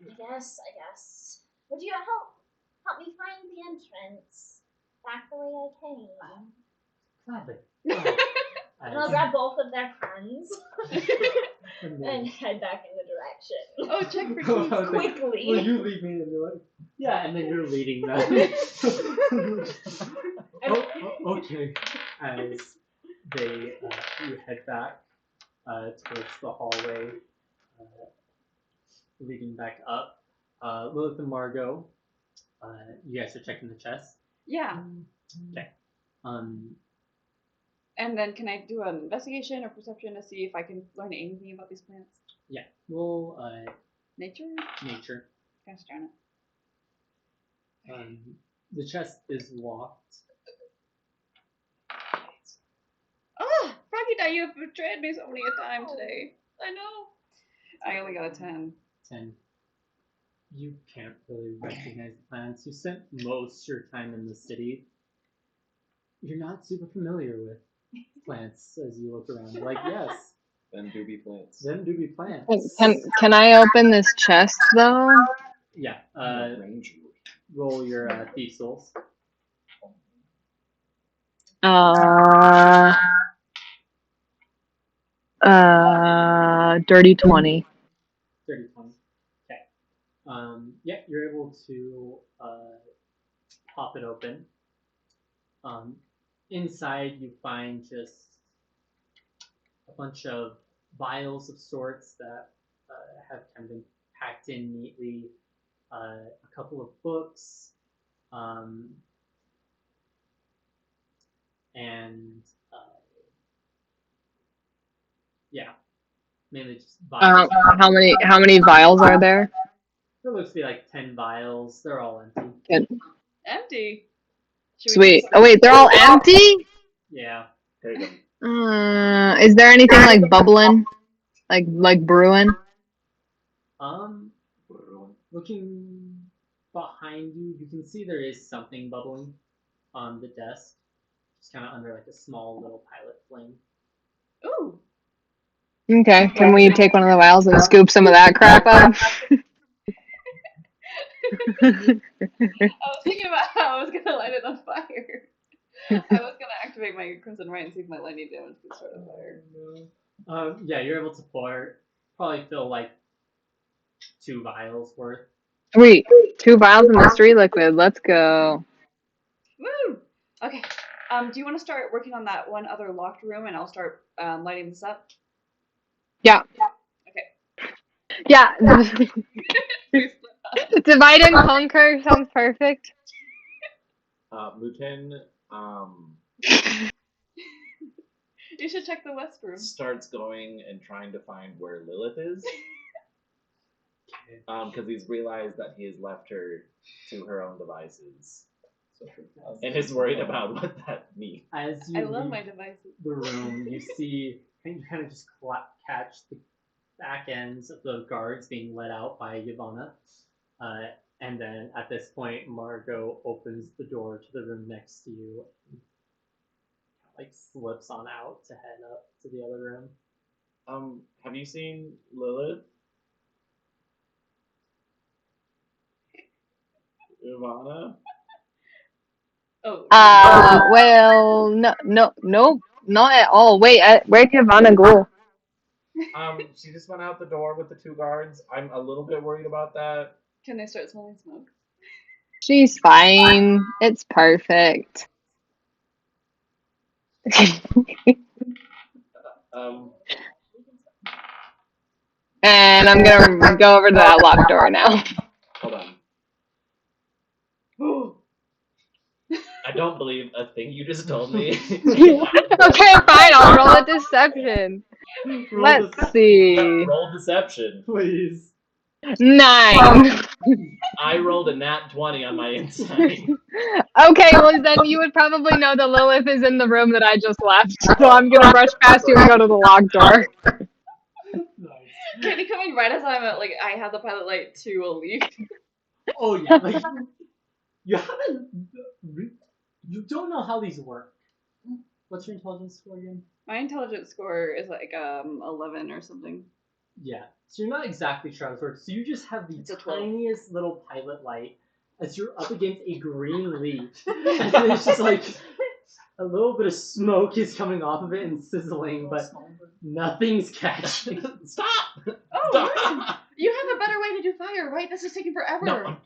I guess, would you help me find the entrance back the way I came? Gladly. And I'll grab both of their hands And and head back in the direction. Oh, check for Go keys. out there. Quickly. Will you leave me? And they're like, yeah, and then you're leading them. Okay. As they you head back towards the hallway, leading back up. Lilith and Margot, you guys are checking the chest. Yeah. Okay. And then can I do an investigation or perception to see if I can learn anything about these plants? Yeah. Roll Nature? nature. Gosh darn it. The chest is locked. Oh, Froggy, you have betrayed me so many a time today. I know. I only got a 10. 10. You can't really recognize the plants. You spent most of your time in the city. You're not super familiar with plants as you look around. Like, yes, Them do be plants. them do be plants. Can I open this chest though? Yeah. Ranger. Roll your thief souls. Dirty 20. 30 20. Okay. Yeah, you're able to pop it open. Inside, you find just a bunch of vials of sorts that have kind of been packed in neatly. A couple of books, and yeah, mainly just vials. How many vials are there? There looks to be like 10 vials. They're all empty. Good. Empty. Should we Sweet. just Oh wait, they're all empty? Yeah. There you go. Is there anything like bubbling? Like brewing? Looking behind you, you can see there is something bubbling on the desk, just kind of under like a small little pilot flame. Ooh. Okay. Can we take one of the vials and scoop some of that crap up? I was thinking about how I was gonna light it on fire. I was gonna activate my Crimson Right and see if my lightning damage could start a fire. Yeah, you're able to pour, probably fill like 2 vials worth. Sweet. 2 vials of mystery liquid. Let's go. Woo! Okay. Do you want to start working on that one other locked room, and I'll start lighting this up? Yeah. Okay. Yeah. We split up. Divide and conquer sounds perfect. Muten You should check the west room. starts going and trying to find where Lilith is. Because he's realized that he has left her to her own devices. And is worried about what that means. As I you love leave my devices. the room, you see, and you kind of just catch the back ends of the guards being let out by Yvonne. And then at this point, Margot opens the door to the room next to you, and like slips on out to head up to the other room. Have you seen Lilith? Ivana? Oh. Well, nope, not at all. Wait, where'd Ivana go? She just went out the door with the 2 guards. I'm a little bit worried about that. Can they start smelling smoke? She's fine. It's perfect. And I'm gonna go over to that locked door now. Hold on. Ooh. I don't believe a thing you just told me. Okay, fine. I'll roll a deception. Let's see. Roll deception. Please. 9. I rolled a nat 20 on my insight. Okay, well then you would probably know that Lilith is in the room that I just left. So I'm gonna brush past you and go to the locked door. Nice. Can you come in right as I'm like I have the pilot light to a leaf? Oh yeah, like you haven't, you don't know how these work. What's your intelligence score again? My intelligence score is like 11 or something. Yeah, so you're not exactly sure how this works. So you just have the It's a 12. tiniest little pilot light as you're up against a green leaf, and then it's just like a little bit of smoke is coming off of it and sizzling, but nothing's catching. Stop! Oh, Stop! you have a better way to do fire, right? This is taking forever. No,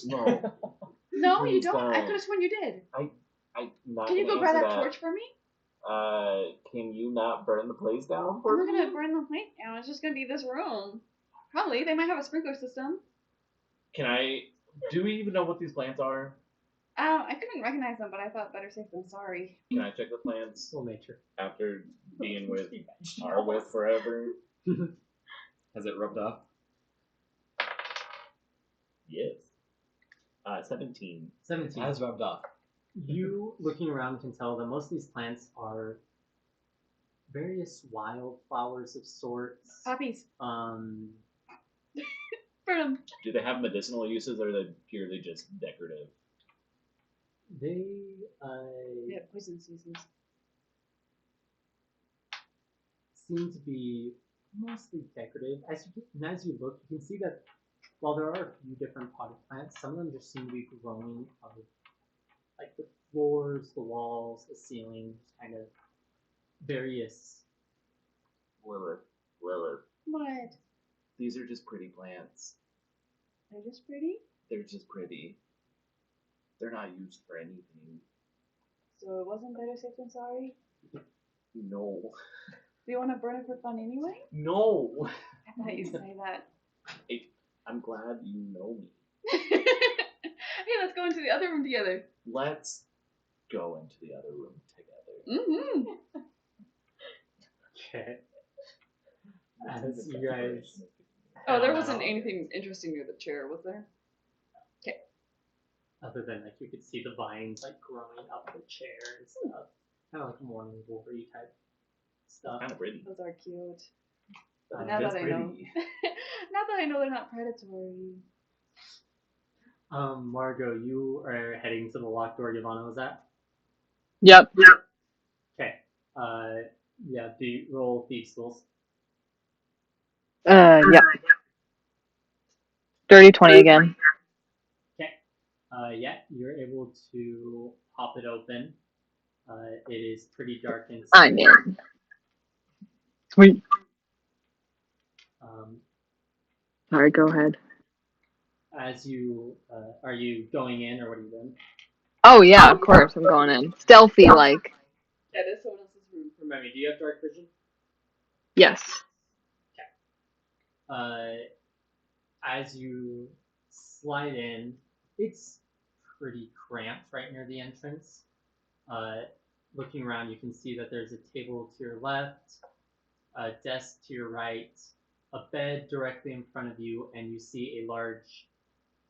no. No, you Please don't. I don't. could have sworn you did. I'm not Can you gonna go grab answer that torch for me? Can you not burn the place down I'm for not me? gonna burn the plate down. It's just gonna be this room. Probably. They might have a sprinkler system. Do we even know what these plants are? I couldn't recognize them, but I thought better safe than sorry. Can I check the plants Still nature. after being with Arwith forever? Has it rubbed off? Yes. 17. 17. Has rubbed off. You, looking around, can tell that most of these plants are various wildflowers of sorts. Poppies. Um, Burn them. Do they have medicinal uses or are they purely just decorative? they, Yeah, poisonous uses. seem to be mostly decorative. As you look, you can see that while there are a few different potted plants, some of them just seem to be growing out of like the floors, the walls, the ceiling, just kind of various. Lilith. What? These are just pretty plants. They're just pretty? They're just pretty. They're not used for anything. So it wasn't better safe than sorry? No. Do you want to burn it for fun anyway? No. I thought you'd say that. I'm glad you know me. Hey, let's go into the other room together. Let's go into the other room together. Mm-hmm. Okay. As you guys. Oh, there head wasn't out, anything interesting near the chair, was there? other than like you could see the vines like growing up the chair and stuff, kind of like morning glory type stuff. Kind of pretty. Those are cute. Uh, Now Just that I know. pretty. Now that I know they're not predatory. Margot, you are heading to the locked door Yvonne was at. Yep. Okay. Yeah. Do you roll thieves tools? Yep. Dirty 20 again. Okay. Yeah, you're able to pop it open. It is pretty dark inside. I'm in. Sweet. Um, Sorry, go ahead. as you are you going in or what are you doing? Oh yeah, of course I'm going in. Stealthy like. That is someone else's room. Remind me, do you have dark vision? Yes. As you slide in, it's pretty cramped right near the entrance. Looking around, you can see that there's a table to your left, a desk to your right, a bed directly in front of you, and you see a large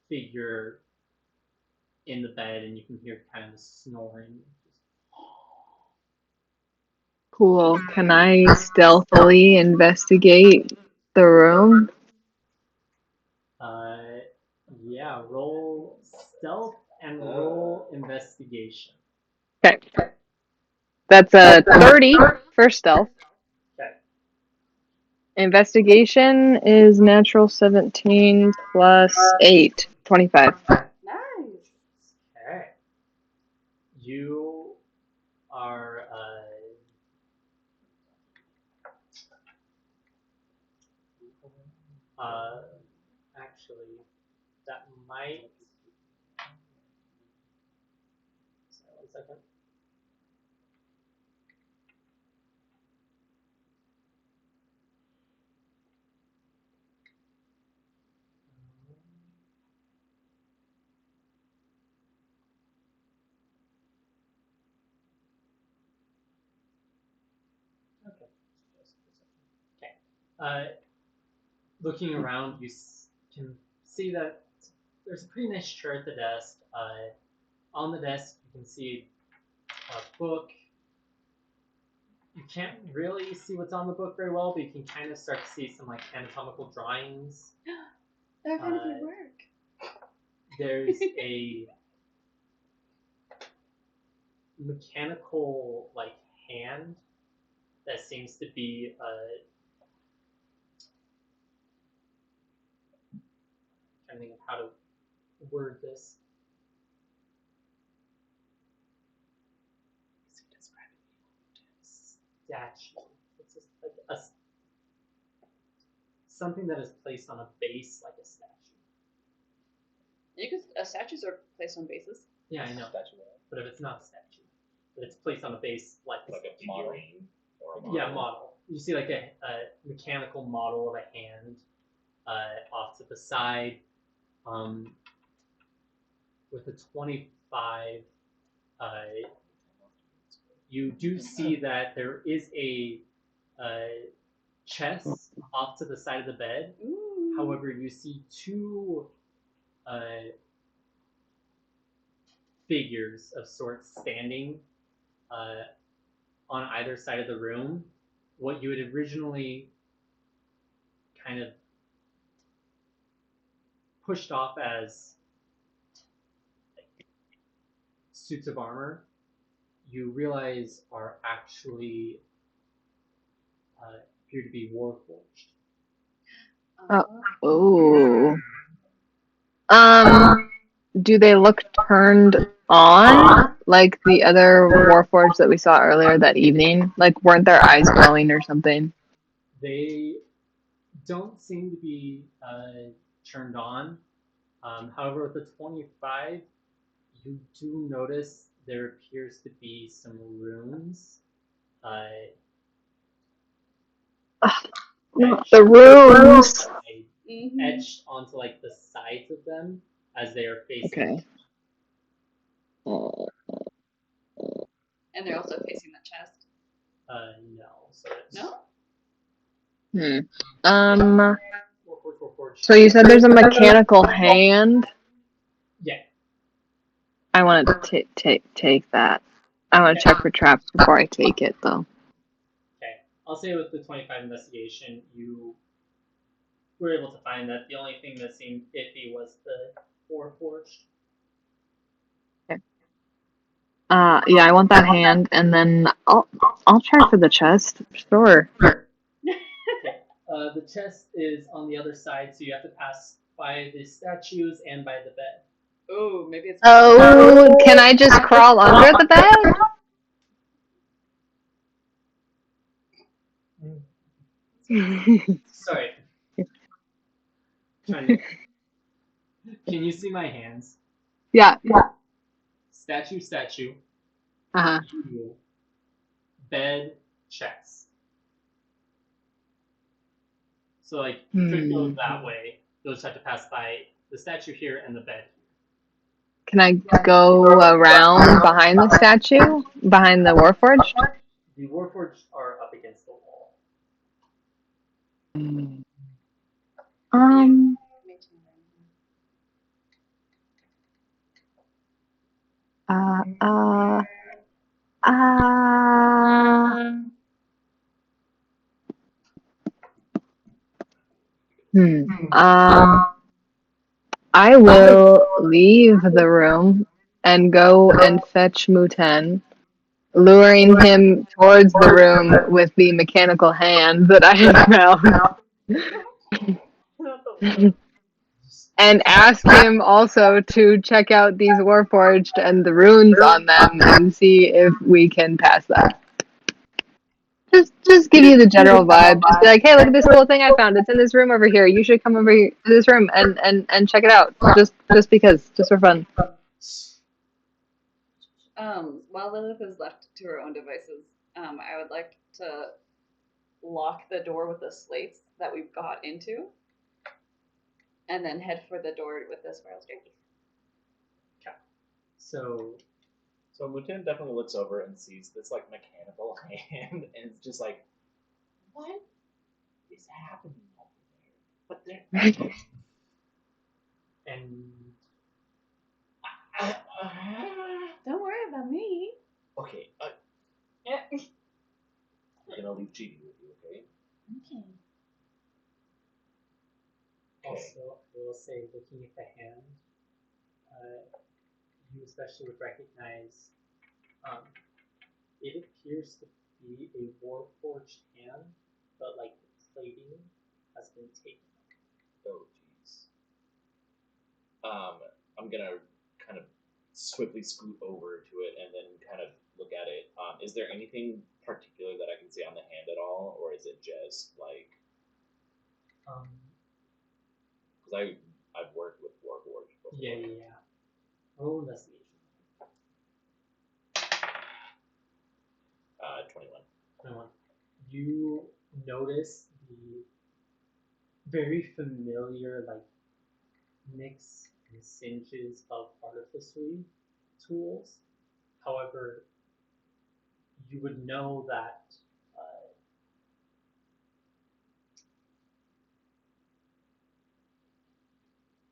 figure in the bed, and you can hear kind of the snoring. Cool. Can I stealthily investigate the room? Yeah, roll stealth and roll investigation. Okay. That's a 30 for stealth. Okay. Investigation is natural 17 plus 8. 25. Nice. Okay. You are actually that might. Sorry, 1 second. Okay. Okay. Looking around, you can see that there's a pretty nice chair at the desk. On the desk, you can see a book. You can't really see what's on the book very well, but you can kind of start to see some like anatomical drawings. That kind of good work. There's a mechanical like hand that seems to be trying to think of how to word this. Statue. It's just like something that is placed on a base like a statue. You could statues are placed on bases. Yeah, I know. But if it's not a statue, but it's placed on a base like a model. figurine. Or a model. Yeah, model. You see like a mechanical model of a hand off to the side, with a 25. You do see that there is a chest off to the side of the bed. Ooh. However, you see two figures of sorts standing on either side of the room. What you had originally kind of pushed off as suits of armor, you realize are actually appear to be warforged. Oh. Do they look turned on like the other Warforged that we saw earlier that evening? Like, weren't their eyes glowing or something? They don't seem to be turned on. However, with the 25, you do notice there appears to be some runes The runes. etched onto like the sides of them as they are facing. Okay. And they're also facing the chest. No. So it's No? So you said there's a mechanical hand. Yeah. I want to take that. I want to check for traps before I take it, though. Okay. I'll say with the 25 investigation, you were able to find that the only thing that seemed iffy was the Warforged. Yeah, I want that hand, and then I'll check for the chest. Sure. Okay. The chest is on the other side, so you have to pass by the statues and by the bed. Oh, maybe it's. Oh, can I just crawl under the bed? Sorry. Can you see my hands? Yeah. Statue, Uh-huh. you, bed, chest. So like could go that way. You'll just have to pass by the statue here and the bed. Can I go around behind the statue? Behind the Warforged? The Warforged are up against the wall. Um. Uh. I will leave the room and go and fetch Muten, luring him towards the room with the mechanical hand that I had found. Not the And ask him also to check out these Warforged and the runes on them and see if we can pass that. Just give you the general vibe. Just be like, hey, look at this cool thing I found. It's in this room over here. You should come over here to this room and check it out. Just because, just for fun. While Lilith is left to her own devices, I would like to lock the door with the slates that we've got into, and then head for the door with the spiral staircase. So Muten definitely looks over and sees this like mechanical hand, and it's just like, what is happening over there? But there. and Don't worry about me. Okay. I'm gonna leave cheating with you, okay? Okay. also I will say, looking at the hand, you especially would recognize it appears to be a Warforged hand, but like the plating has been taken. Oh, jeez. I'm gonna kind of swiftly scoot over to it and then kind of look at it. Is there anything particular that I can see on the hand at all, or is it just like? Because I've worked with Warforged before. Yeah. Roll investigation. 21. 21. You notice the very familiar like mix and singes of artificery tools. However, you would know that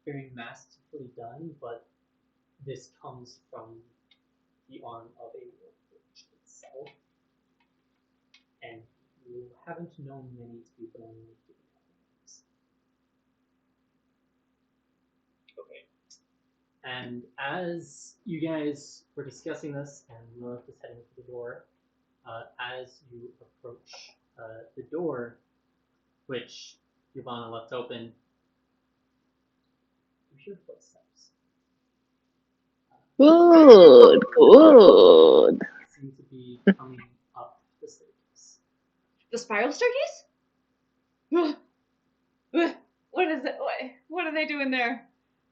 very masterfully done, but this comes from the arm of a warforged itself, and you haven't known many to be willing to do that. Okay. And as you guys were discussing this, and Lilith is heading to the door, as you approach the door, which Yvonne left open, you hear footsteps. Good. Seem to be coming up the staircase. The spiral staircase? What is it? What are they doing there?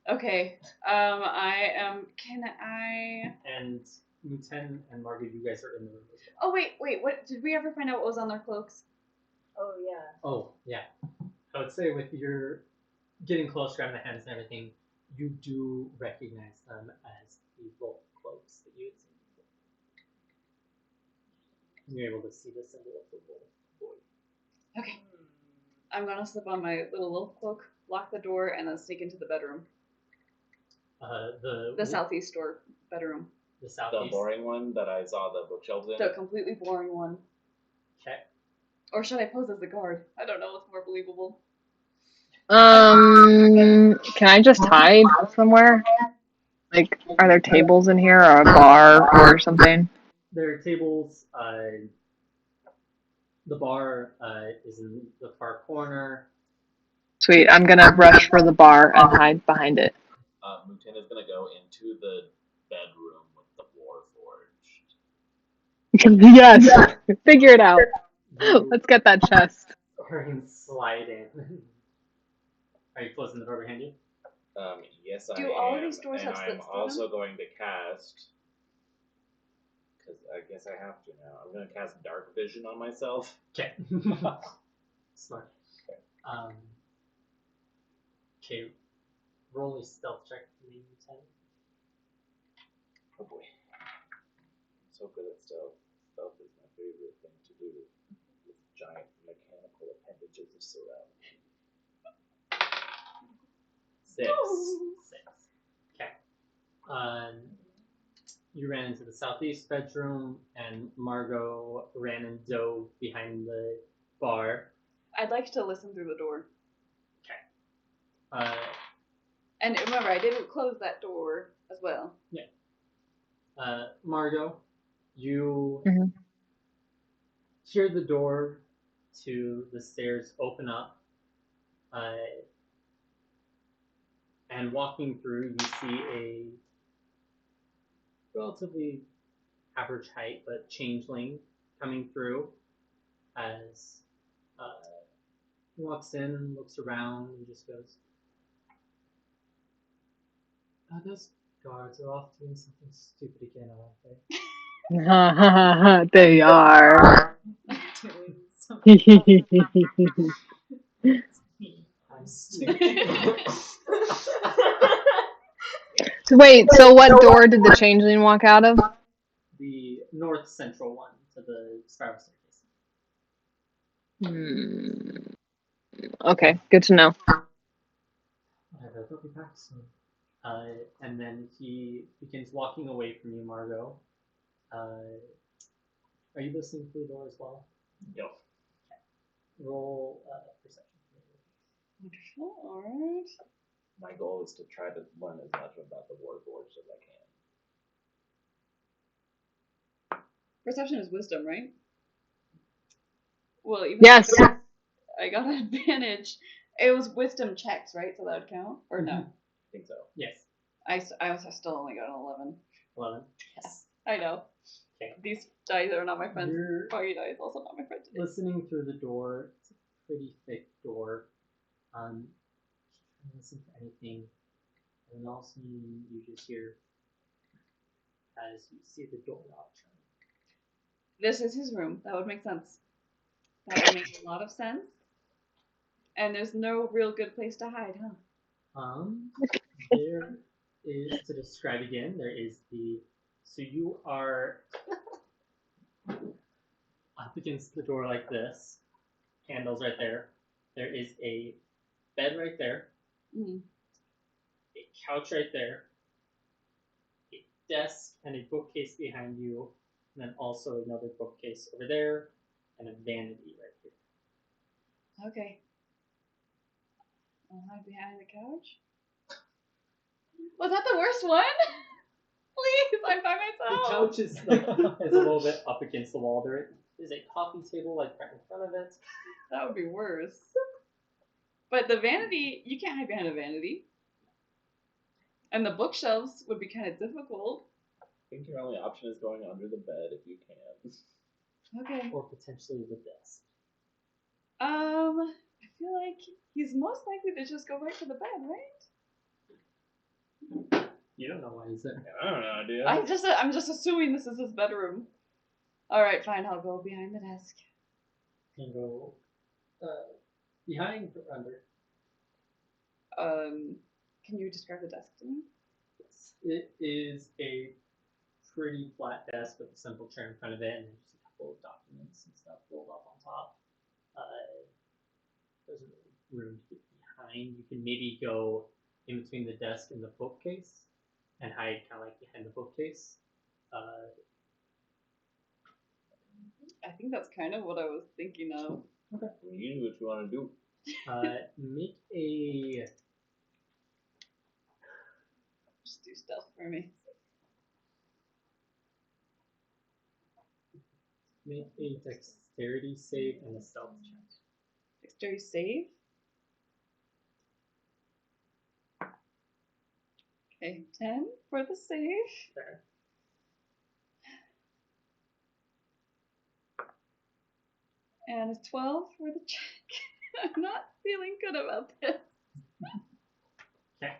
Okay. I am. Can I? And Muten and Margaret, you guys are in the room as well. Oh wait. What did we ever find out what was on their cloaks? Oh yeah. Oh, yeah. I would say with your getting close, grabbing the hands and everything, you do recognize them as the wolf cloaks that you had seen You're able to see the symbol of the wolf. Okay. I'm gonna slip on my little wolf cloak, lock the door, and then sneak into the bedroom. The southeast door bedroom. The The southeast. boring one that I saw the bookshelves in. The completely boring one. Okay. Or should I pose as the guard? I don't know what's more believable. Can I just hide somewhere? Like, are there tables in here or a bar or something? There are tables. The bar is in the far corner. Sweet. I'm gonna rush for the bar and hide behind it. Mutin is gonna go into the bedroom with the war forged. Yes. Figure it out. You Let's get that chest. are slide in. Are you closing the door behind you? Yes, I Do am. all of these doors and have I'm slits through also going to cast. Because I guess I have to now. I'm going to cast Dark Vision on myself. Okay. Smart. Okay. Roll a stealth check for me, 10. Oh boy. I'm so good at stealth. Stealth is my favorite thing to do. With giant mechanical appendages of surround. 6. 6. Okay. You ran into the southeast bedroom, and Margot ran and dove behind the bar. I'd like to listen through the door. And remember, I didn't close that door as well. Margot, you Mhm. hear the door to the stairs open up, and walking through, you see a relatively average height but changeling coming through as he walks in, looks around, and just goes, those guards are off doing something stupid again, aren't they? They are. I'm stupid. Wait, so what door did the changeling walk out of? The north central one to the spiral staircase. Okay, good to know. Whatever, they'll be back soon. And then he begins walking away from you, Margot. Are you listening to the door as well? Yep. Roll perception. Wonderful. Alright. My goal is to try to learn as much about the war forged as I can. Perception is wisdom, right? Well, even Yes. though I got an advantage. It was wisdom checks, right? So that would count? Or no? I think so. Yes. I still only got an 11. 11. Yes. I know. Okay. These dice are not my friends. You're Foggy dice also not my friend today. listening through the door. It's a pretty thick door. Trying to listen for anything. And also you just hear as you see the doorknob turn. This is his room. That would make sense. That would make a lot of sense. And there's no real good place to hide, huh? There is, to describe again, there is so you are up against the door like this, candles right there. There is a bed right there, Mm. a couch right there, a desk and a bookcase behind you, and then also another bookcase over there, and a vanity right here. Okay. I'll hide behind the couch. Was that the worst one? Please, I'm by The myself. couch is is a little bit up against the wall. There is a coffee table like right in front of it. That would be worse. But the vanity, you can't hide behind a vanity. And the bookshelves would be kind of difficult. I think your only option is going under the bed if you can. Okay. Or potentially the desk. I feel like he's most likely to just go right to the bed, right? You don't know why he's there. I don't know, dude. I'm just assuming this is his bedroom. All right, fine. I'll go behind the desk. You can go behind or under. Can you describe the desk to me? Yes. It is a pretty flat desk with a simple chair in front of it, and just a full of documents and stuff rolled up on top. There's a room to get behind. You can maybe go in between the desk and the bookcase and hide kind of like behind the bookcase. I think that's kind of what I was thinking of. You do what you want to do. Make a Just do stealth for me. dexterity save and a stealth check. Dexterity save. Okay, 10 for the save. There. And a 12 for the check. I'm not feeling good about this. Okay.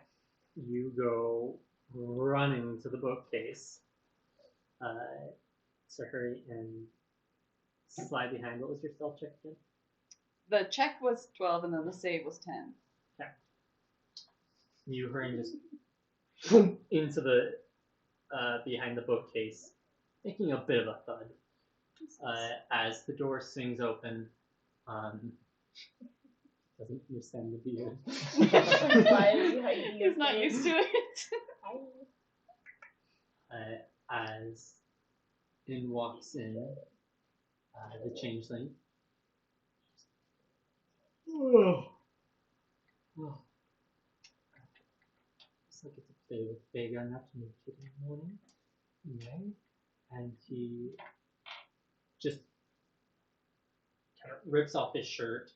You go running to the bookcase. So hurry and slide behind. What was your stealth check again? The check was 12 and then the save was 10. Okay. You hurry and just into the behind the bookcase, making a bit of a thud. As the door swings open, doesn't understand the beard. He's not used to it. As in walks in the changeling. Looks like it's a play with Vega, not to make it in the morning. Anyway, and he just kind of rips off his shirt,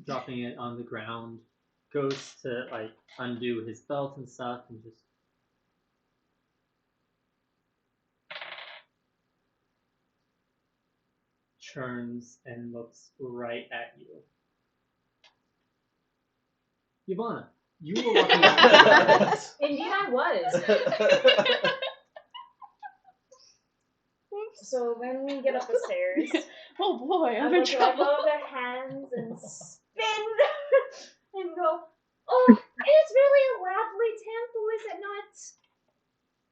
dropping it on the ground, goes to like undo his belt and stuff, and just turns and looks right at you. Ivana, you were walking out. Indeed, I was. So when we get up the stairs, Oh boy, I'm I in look trouble. above their hands and spin and go, oh, it's really a lovely temple, is it not?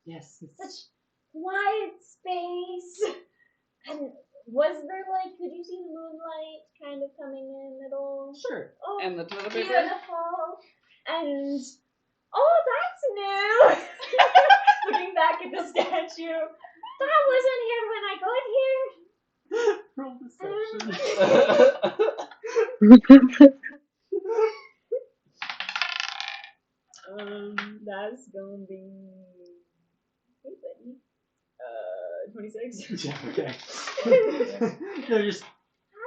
Yes, it's Such quiet space. And was there like, could you see the moonlight kind of coming in at all? sure. Oh, And the toilet paper? beautiful. And, oh, that's new. Looking back at the statue. That wasn't here when I got here. Roll deception. That's gonna be 26. Yeah, okay. They're just,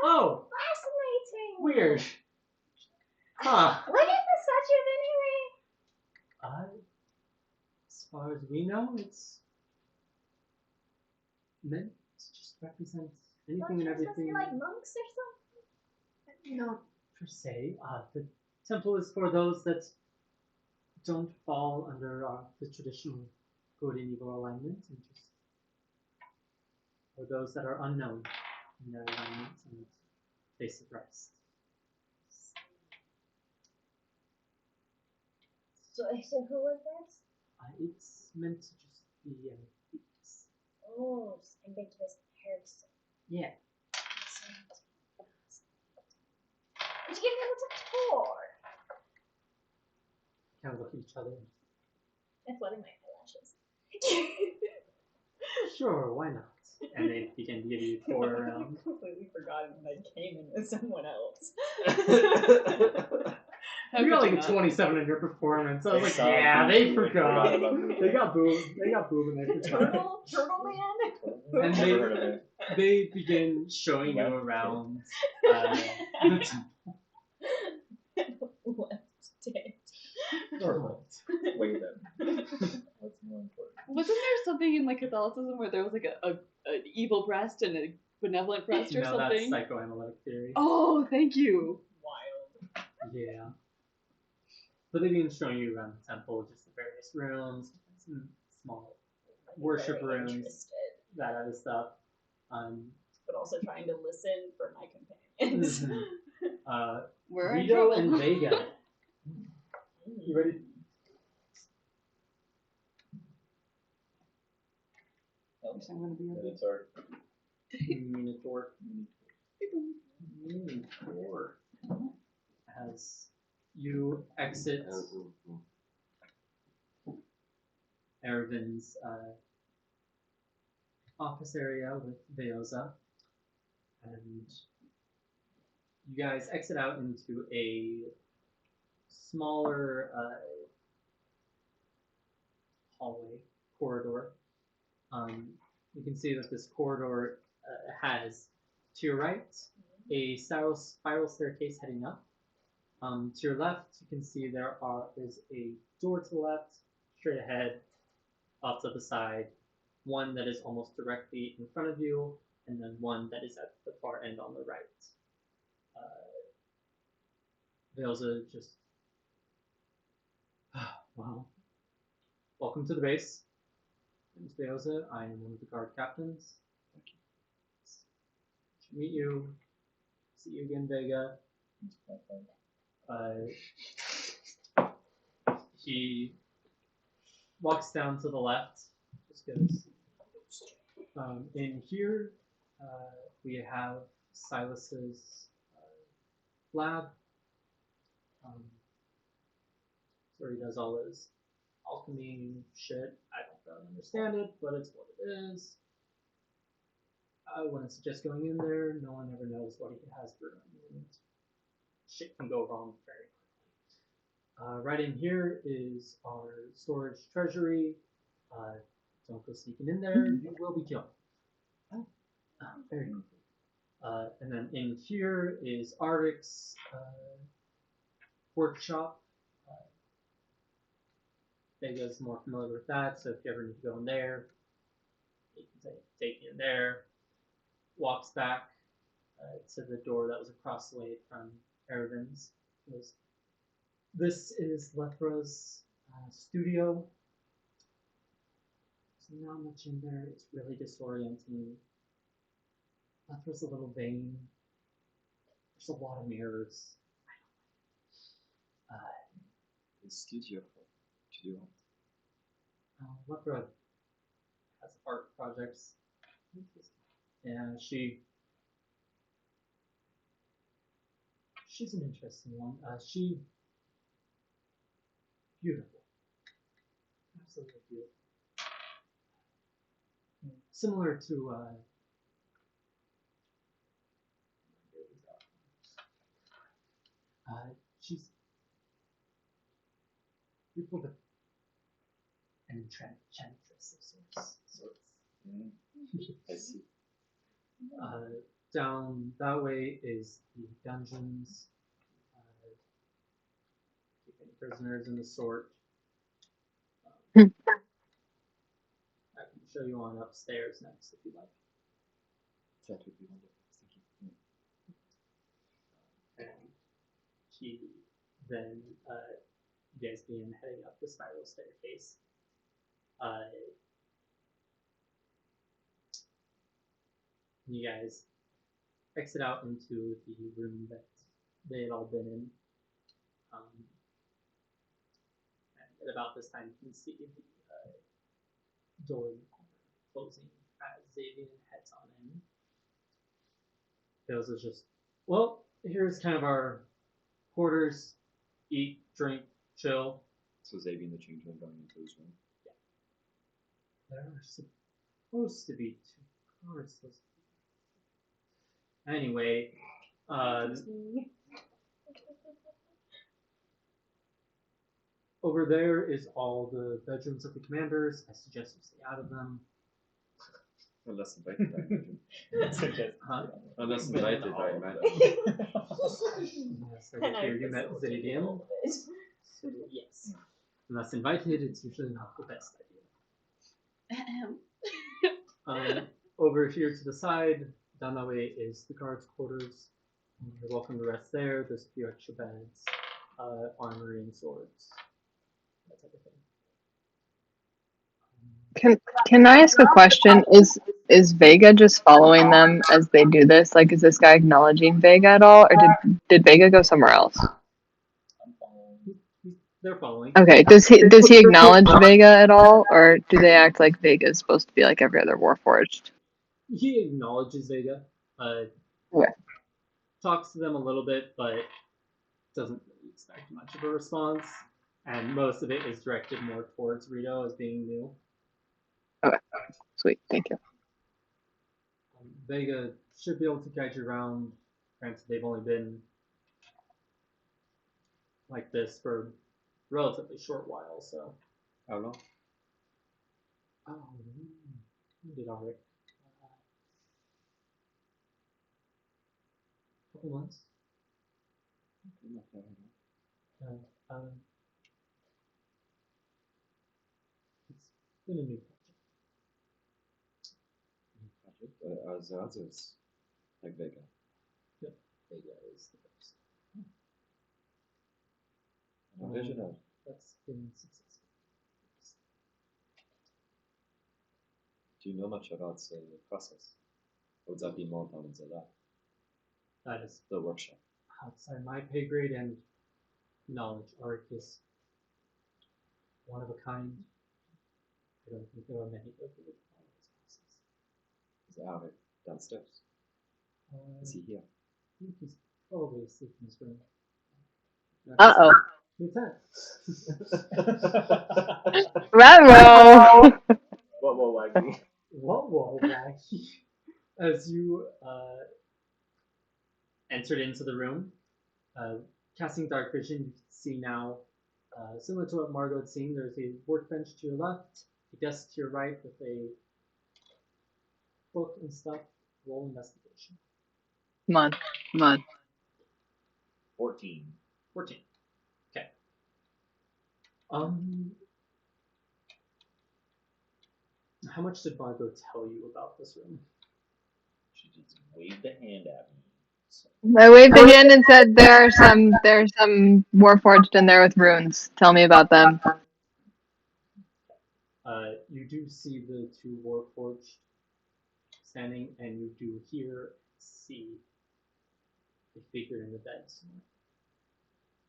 oh, Fascinating. weird. Huh. What is the statue anyway? As far as we know, it's meant to just represent anything and Not supposed to everything. be like monks or something? Not per se. The temple is for those that don't fall under the traditional good and evil alignment, and just for those that are unknown in their alignment and place of rest. So who was this? It's meant to just be a piece. Oh, just ambiguous person. Yeah. Would you give me a little tour? Kind of look at each other. I'm flooding my eyelashes. Sure, why not? And they begin to give you a tour around. I completely forgotten that I came in with someone else. You got like a 27 in your performance. I was like, yeah, they forgot. They got boob. They got boob in there. Turtle man? And Never heard of it. they begin showing you around the temple. Left dead. Wait then. What's more important? Wasn't there something in like Catholicism where there was like an evil breast and a benevolent breast or No, that's something? psychoanalytic theory. Oh, thank you. Wild. Yeah. But they begin showing you around the temple, just the various rooms, some small worship Very rooms, interested, that other stuff. but also trying to listen for my companions. We're in Rito trouble. and Vega. You ready? Wish I'm gonna be a Minotaur. Minotaur. Minotaur. As you exit Ervin's office area with Veoza, and you guys exit out into a smaller hallway corridor. You can see that this corridor has, to your right, a spiral staircase heading up. To your left, you can see there's a door to the left, straight ahead, off to the side, one that is almost directly in front of you, and then one that is at the far end on the right. Veilza just, well, welcome to the base. My name's Veilza. I am one of the guard captains. Thank you. Nice to meet you. See you again, Vega. He walks down to the left, just goes. In here, we have Silas's lab. Where he does all his alchemy shit. I don't really understand it, but it's what it is. I wouldn't suggest going in there. No one ever knows what he has brewing. Shit can go wrong very quickly. Right in here is our storage treasury. Don't go sneaking in there. You will be killed. Very quickly. And then in here is Aric's workshop. Vega's more familiar with that, so if you ever need to go in there, you can take you in there. Walks back to the door that was across the way from Ervin's. This is Lepra's studio. There's not much in there. It's really disorienting. Lepra's a little vain. There's a lot of mirrors. The studio to do. Lepra has art projects. And she's an interesting one. Beautiful. Absolutely beautiful. Similar to she's beautiful, but an enchantress of sorts. I see. Down that way is the dungeons. Keeping prisoners in the sort. I can show you on upstairs next if you like. That would be wonderful. Thank you. And he then, you guys being heading up the spiral staircase. You guys exit out into the room that they had all been in. And at about this time, you can see the door in the corner closing as Xavier heads on in. Tails is just, well, here's kind of our quarters. Eat, drink, chill. So Xavier and the changeling going into his room. Yeah. There are supposed to be two guards. Anyway, over there is all the bedrooms of the commanders. I suggest you stay out of them. Unless invited, I imagine. Unless invited, I imagine. Yes, I hear you met Xavier. So, yes. Unless invited, it's usually not the best idea. Over here to the side, down that way is the guards' quarters. You're welcome to rest there. There's a few extra beds, armory and swords, that type of thing. Can I ask a question? Is Vega just following them as they do this? Like, is this guy acknowledging Vega at all, or did Vega go somewhere else? I'm following. They're following. Okay. Does he acknowledge Vega at all, or do they act like Vega is supposed to be like every other Warforged? He acknowledges Vega. Okay. Talks to them a little bit, but doesn't really expect much of a response. And most of it is directed more towards Rito as being new. Okay. Sweet. Thank you. Vega should be able to guide you around. Granted, they've only been like this for a relatively short while, so. How long? Oh, we did already. Couple months. Not very long. It's been a new project. Are the others like Vega? Yep, Vega is the first. Original. That's been successful. Do you know much about the process? Would that be more down in the lab, That is the workshop? outside my pay grade and knowledge. Arc is one of a kind. I don't think there are many that would follow this process. Is Alec downstairs? Is he here? I think he's probably asleep in his room. Uh-oh. Lieutenant. Remo! Whoa, Waggy. Whoa, Wacky. As you entered into the room, casting dark vision, you can see now, similar to what Margot had seen, there's a workbench to your left, a desk to your right with a book and stuff. Roll investigation. Come on. Come on. 14. 14. Okay. How much did Margot tell you about this room? She just waved a hand at me. So, I waved a hand and said, there's some Warforged in there with runes. Tell me about them. You do see the two Warforged standing, and you do see a figure in the bed somewhere.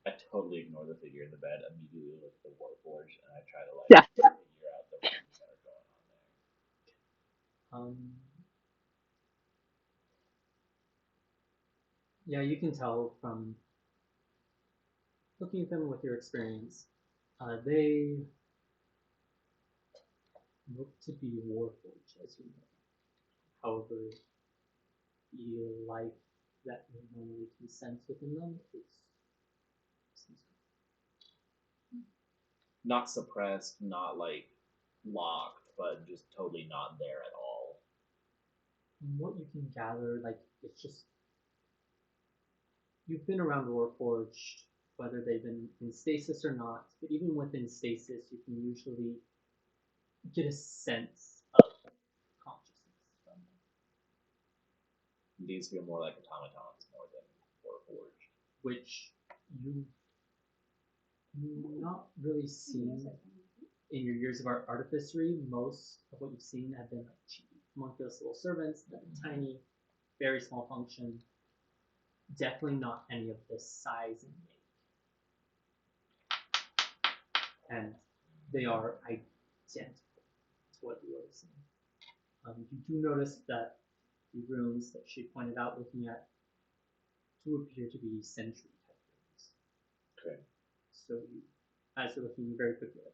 I totally ignore the figure in the bed, immediately look at the Warforged, and I try to Yeah. figure out the runes that are going on there. Yeah, you can tell from looking at them with your experience. They look to be Warforged, as you know. However, the life that you normally can sense within them is Not suppressed, not like locked, but just totally not there at all. from what you can gather, like it's just you've been around Warforged, whether they've been in stasis or not, but even within stasis, you can usually get a sense of consciousness from them. These feel more like automatons more than Warforged. Which you've not really seen in your years of artificery. Most of what you've seen have been like cheap, homunculus little servants that are tiny, very small function. Definitely not any of this size and make. And they are identical to what you would have seen. You do notice that the runes that she pointed out looking at do appear to be sentry type runes. Okay. So you, as you're looking very quickly at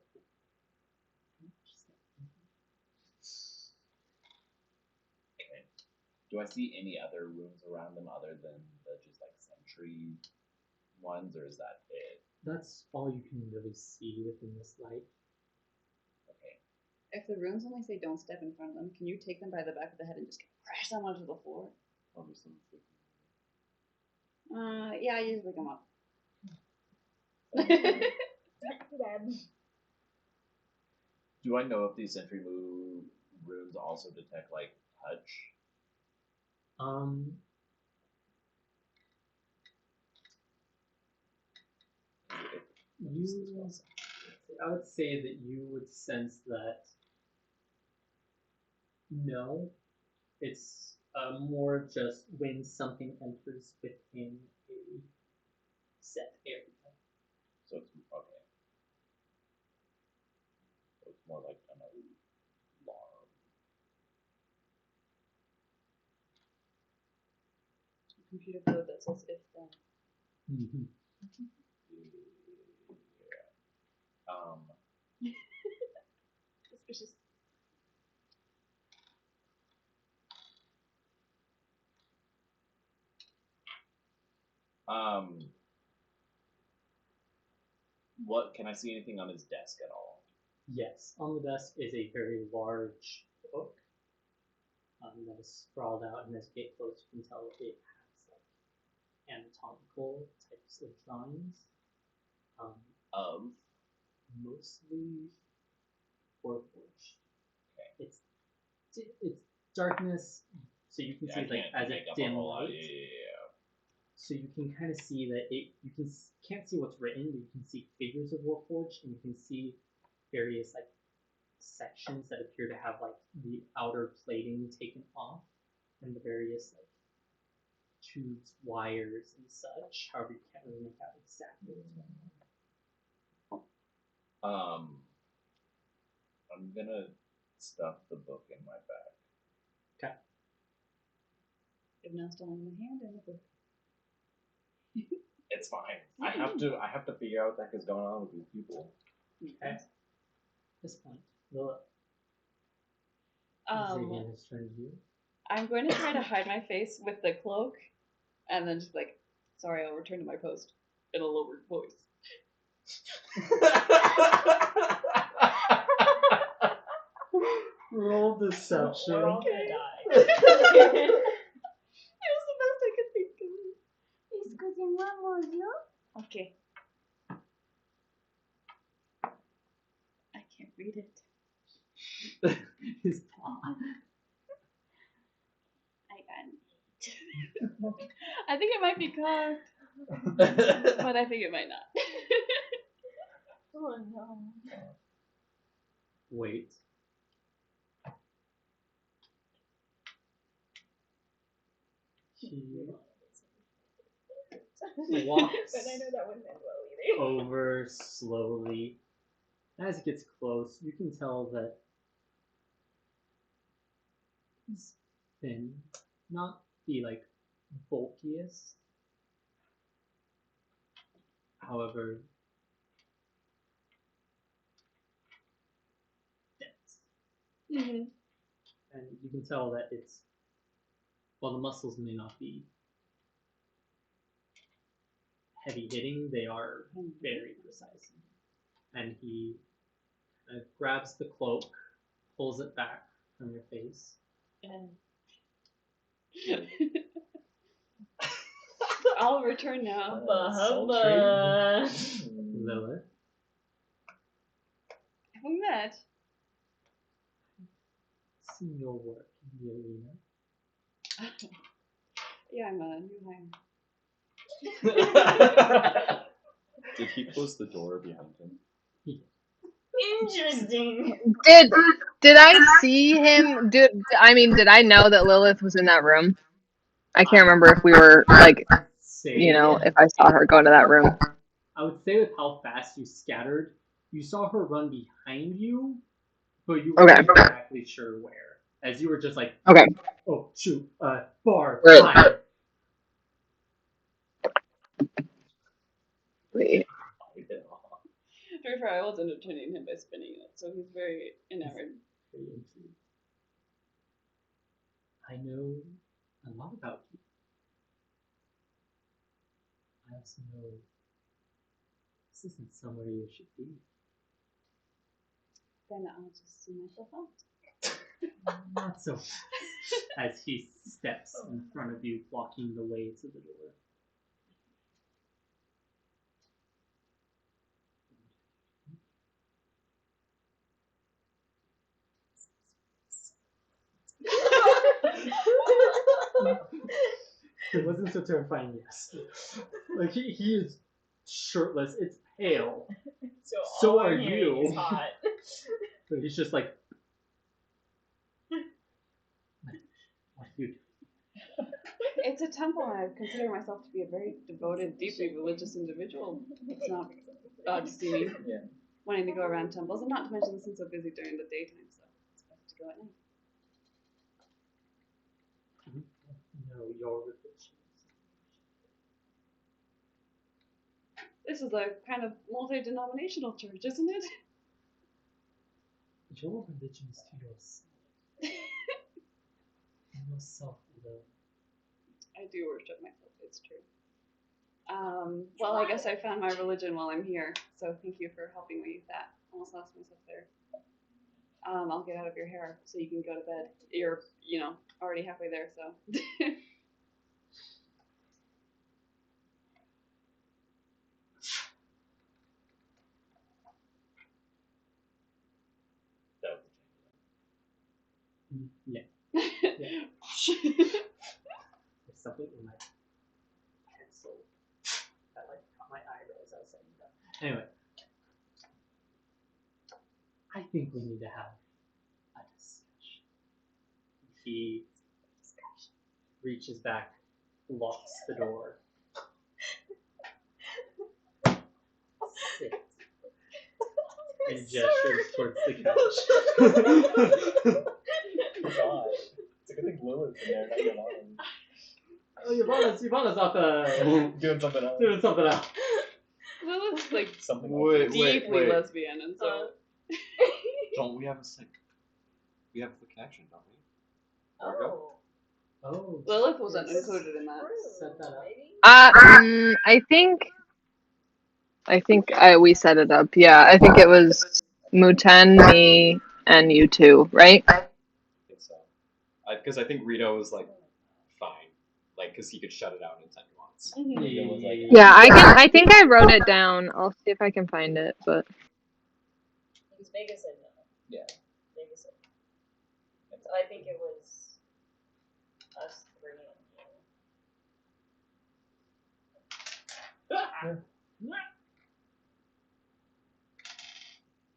Okay. Do I see any other runes around them other than the just like sentry ones, or is that it? that's all you can really see within this light. Okay. If the runes only say don't step in front of them, can you take them by the back of the head and just crash them onto the floor? Obviously. Yeah, I usually come up. Not too bad. Do I know if these sentry runes also detect like touch? I would say that you would sense that no, it's more just when something enters within a set area. So it's okay. more like an alarm. Computer code that says if then. Mhm. Yeah. Suspicious. What can I see anything on his desk at all? Yes, on the desk is a very large book that is sprawled out, and as you get close, you can tell it has like anatomical types of drawings. Um, Of mostly Warforged. Okay. It's darkness, so you can yeah, see I like can't as a make up dim a whole lot. light. Yeah. So you can kind of see that can't see what's written, but you can see figures of Warforged, and you can see various like sections that appear to have like the outer plating taken off, and the various like tubes, wires, and such. However, you can't really make out exactly what's going on. I'm gonna stuff the book in my bag. Okay. If now still in my hand and the book. It's fine. I have to figure out what the heck is going on with these people. Okay. At this point, Lilith, Um, has turned to you. I'm going to try to hide my face with the cloak, and then just like, sorry, I'll return to my post in a lowered voice. Roll deception. We're all gonna die. It was the best I could think of. It's because your mom was, no? Okay. I can't read it. His paw. I got it. I think it might be cocked, but I think it might not. Oh no. Wait. He walks But I know that wouldn't end well either. over slowly. As it gets close, you can tell that he's thin, not the like bulkiest. However, dense. Mm-hmm. And you can tell that it's, while the muscles may not be heavy hitting, they are very precise. And he grabs the cloak, pulls it back from your face. I'll return now. Hubba sultry. hubba. Lilith, Have we met? seen your work in the arena. Yeah, I'm a new hire. Did he close the door behind him? Interesting. Did I see him? Did I know that Lilith was in that room? I can't remember if we were like, if I saw her go into that room. I would say with how fast you scattered, you saw her run behind you, but you weren't Okay. exactly sure where. As you were just like, Okay. oh shoot, bar, Right. hide. Wait. To be fair, I was entertaining him by spinning it, so he's very enamored. Very intrigued. I know a lot about you. I also know this isn't somewhere you should be. Then I'll just see myself out. Not so fast. As he steps in front of you, blocking the way to the door. It wasn't so terrifying, yes. Like he is shirtless, it's pale. So all are I'm hearing you. is hot. But he's just like, what do you do? It's a temple, and I consider myself to be a very devoted, deeply religious individual. It's not odd to see me Yeah. wanting to go around temples, and not to mention this is so busy during the daytime, so it's best to go at night. No, your religion. This is a kind of multi-denominational church, isn't it? Your religion is to yourself. Yourself alone. I do worship myself, it's true. Well, I guess I found my religion while I'm here, so thank you for helping me with that. Almost lost myself there. I'll get out of your hair so you can go to bed. You're, already halfway there, so. That was Yeah. There's something in my pencil that caught my eyebrows as I was saying that. Anyway. I think we need to have a discussion. He reaches back, locks the door. Sit. And gestures towards the couch. God. It's a good thing Lilith's in there, not Yvonne. Oh, Yvonne's out the Doing something else. doing something else. Lilith's like Something Wait, deeply lesbian, and so. Don't we have a sec? We have the connection, don't we? Oh. Oh, Lilith wasn't included in that. set that up. I think we set it up. Yeah, I think it was Muten, me, and you two, right? I think so. Because I think Rito was like fine, like because he could shut it out anytime he wants. Rito was like, Yeah, I think I wrote it down. I'll see if I can find it, but Because Vegas said no. Yeah. Vegas said no. So I think it was us three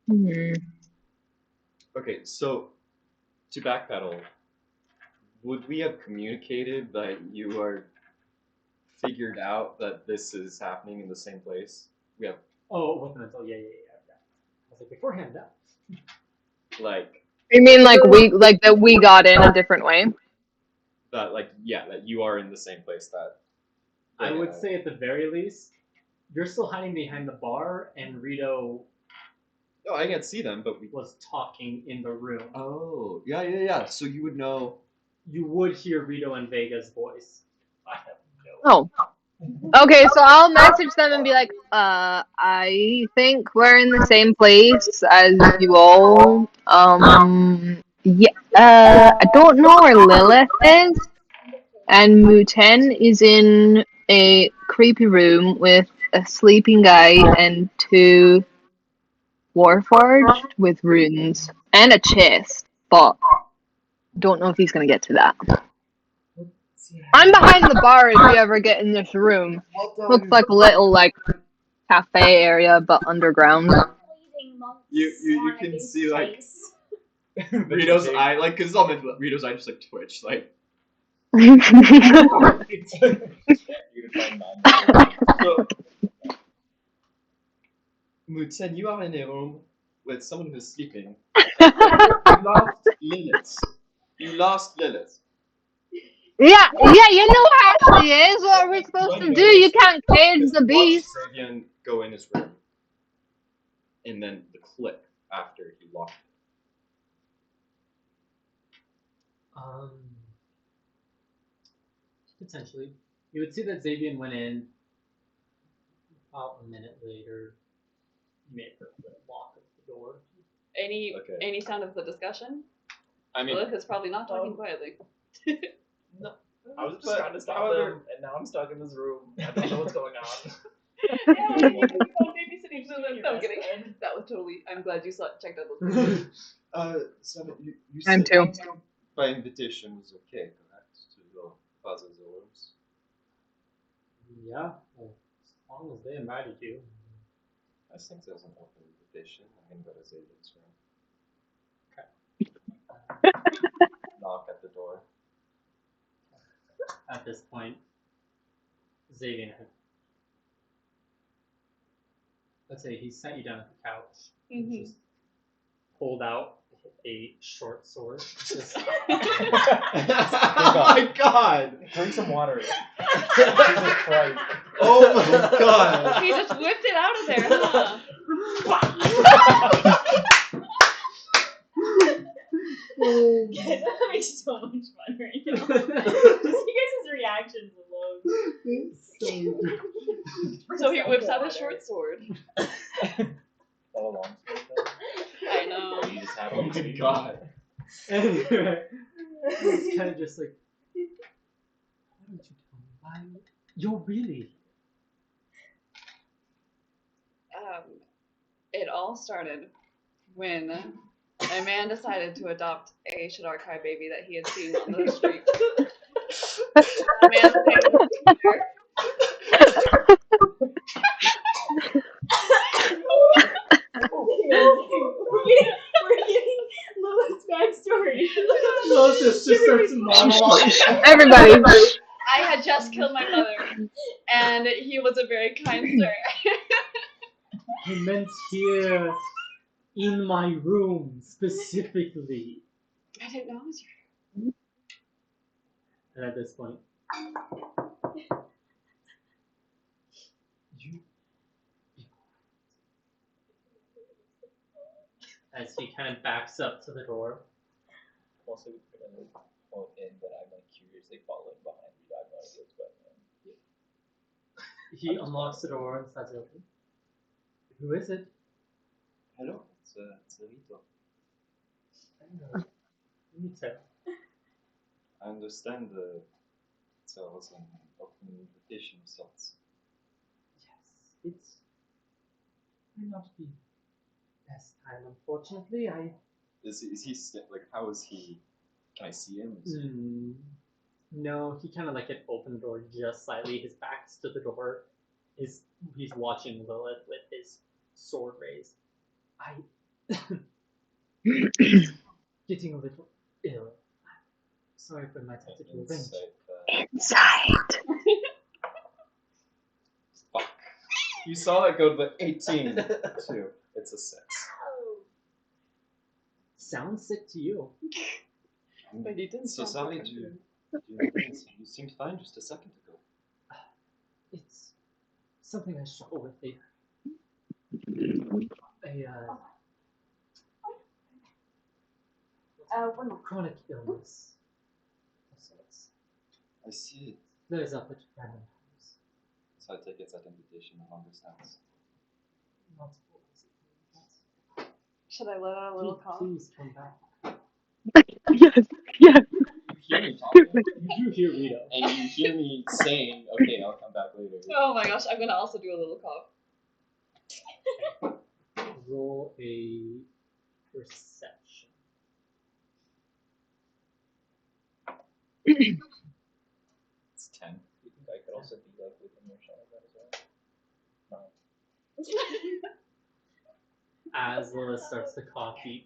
and you. Okay, so to backpedal, would we have communicated that you are figured out that this is happening in the same place? We have Oh, it wasn't until yeah. I was like beforehand, no. like you mean like that we got in a different way? that, like that you are in the same place that. I would say at the very least, you're still hiding behind the bar, and Rito No, I can't see them, but we. was talking in the room. Oh, yeah. So you would know. You would hear Rito and Vega's voice. I have no. Oh. Okay, so I'll message them and be like, I think we're in the same place as you all. Yeah, I don't know where Lilith is, and Muten is in a creepy room with a sleeping guy and two warforged with runes and a chest, but don't know if he's gonna get to that. I'm behind the bar if you ever get in this room. Looks like a little cafe area, but underground. You can see like Rito's eye, like because all the Rito's eye just like twitch, like. You find So, Muten, you are in a room with someone who's sleeping. You lost Lilith. Yeah, you know how she is. What are we supposed to do? You can't cage the beast. Watch Savian go in his room, and then the click after he locked it. Potentially. You would see that Xavian went in about a minute later. You may have heard the lock of the door. Any sound of the discussion? I mean, Lilith is probably not talking quietly. No. I was just trying to stop them, and now I'm stuck in this room. I don't know what's going on. Babysitting for them. No, I'm kidding. That was totally. I'm glad you checked out those. so you I'm said too. by invitation was okay, correct? To your father's rooms. Yeah, well, as long as they invited you. I think there's an open invitation. I'm gonna go to Xavian's room. Knock at the door. At this point, Xavian let's say he sat you down at the couch, Mhm. just pulled out a short sword. Just, Oh my god! Drink some water. Jesus Oh Christ. my god! He just whipped it out of there, huh? Guys, that makes so much fun right now. Just you guys' reactions alone. So he whips out his short sword. All along. I know. You just have Oh my god. anyway, it's kind of just like, why don't you tell me why you're really? It all started when a man decided to adopt a Shidarkai baby that he had seen on the street. That man's name was Peter. We're getting Lilith's backstory. Lilith just starts monologuing. Everybody. I had just killed my mother, and he was a very kind sir. I meant here in my room specifically. I didn't know it was your. And at this point, you be quiet. As he kind of backs up to the door. Also, gonna phone in, but I'm like curiously following behind you. I have no idea what's going on. He unlocks the door and starts open. Who is it? Hello, it's Rito. Rita. I understand there was an open invitation of sorts. Yes, it's may not be best time, unfortunately. Is he like? How is he? Can I see him? No, he kind of like had opened the door just slightly. His back's to the door. He's watching Lilith with his sword raised. Getting a little ill. Sorry for my tactical range. Inside. Fuck. You saw that go to the 18 too. It's a 6. Sounds sick to you. But he didn't So sound sorry, like you seemed fine just a second ago. It's something I struggle with. Chronic illness of sorts. I see. Flares up at random times. So I take it's that invitation of understands. Not always. Should I let out a little cough? Please come back. Yes. Yes. You hear me talking, You do hear Rito. and you hear me saying, "Okay, I'll come back later." Oh my gosh, I'm gonna also do a little cough. Roll a perception. It's 10. You think I could also be like within your shot of that as well? As Lilith starts to cough, you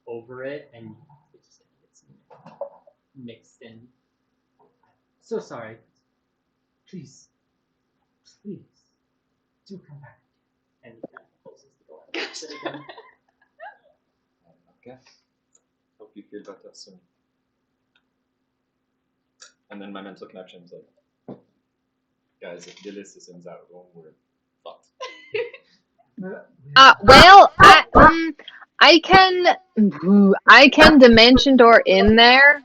over it, and it just kind of gets mixed in. So sorry. Please, do come back. And he kind of closes the door and locks it again. Okay. Hope you feel better soon. And then my mental connection is like, guys, if Dillis is in that room, we're fucked. Well, I can dimension door in there.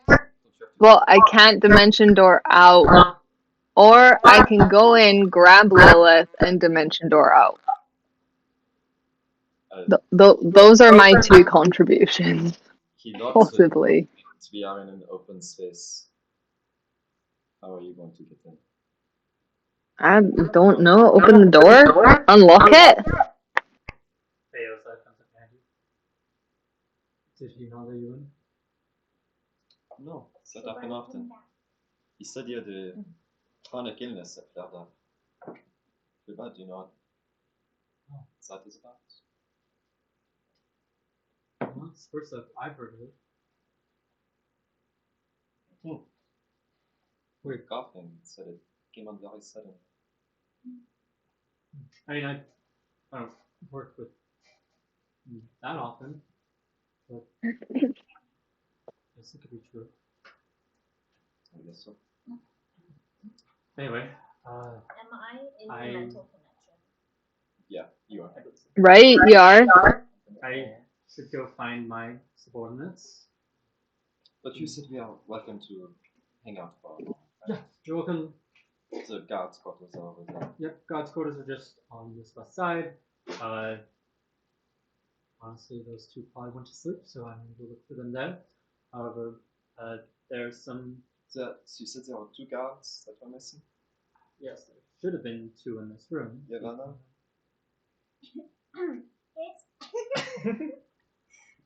Well, I can't dimension door out. Or I can go in, grab Lilith, and dimension door out. Those are my two contributions. He locks Possibly. it. We are in an open space. How are you going to get in? I don't know. Open the door? Unlock it? Theosa comes up behind you. Did he know that you in? No, that happened often. He said you had a chronic illness at Florida. Too bad, you know what that is about? Well, it's the first I've heard of it. We're coughing, said it came on very sudden. I mean, I don't work with that often, but I guess it could be true. I guess so. Anyway, Am I in I- the mental connection? Yeah, you are. Right, you are. I should go find my subordinates. But you said we are welcome to hang out for a while. Yeah, you're welcome. The guards quarters are over there. Yep, God's quarters are just on this west side. Honestly, those two probably went to sleep, so I'm going to look for them there. However, there's some. You said there are 2 guards that were missing? Yes, there should have been 2 in this room. Yavanna? Yes.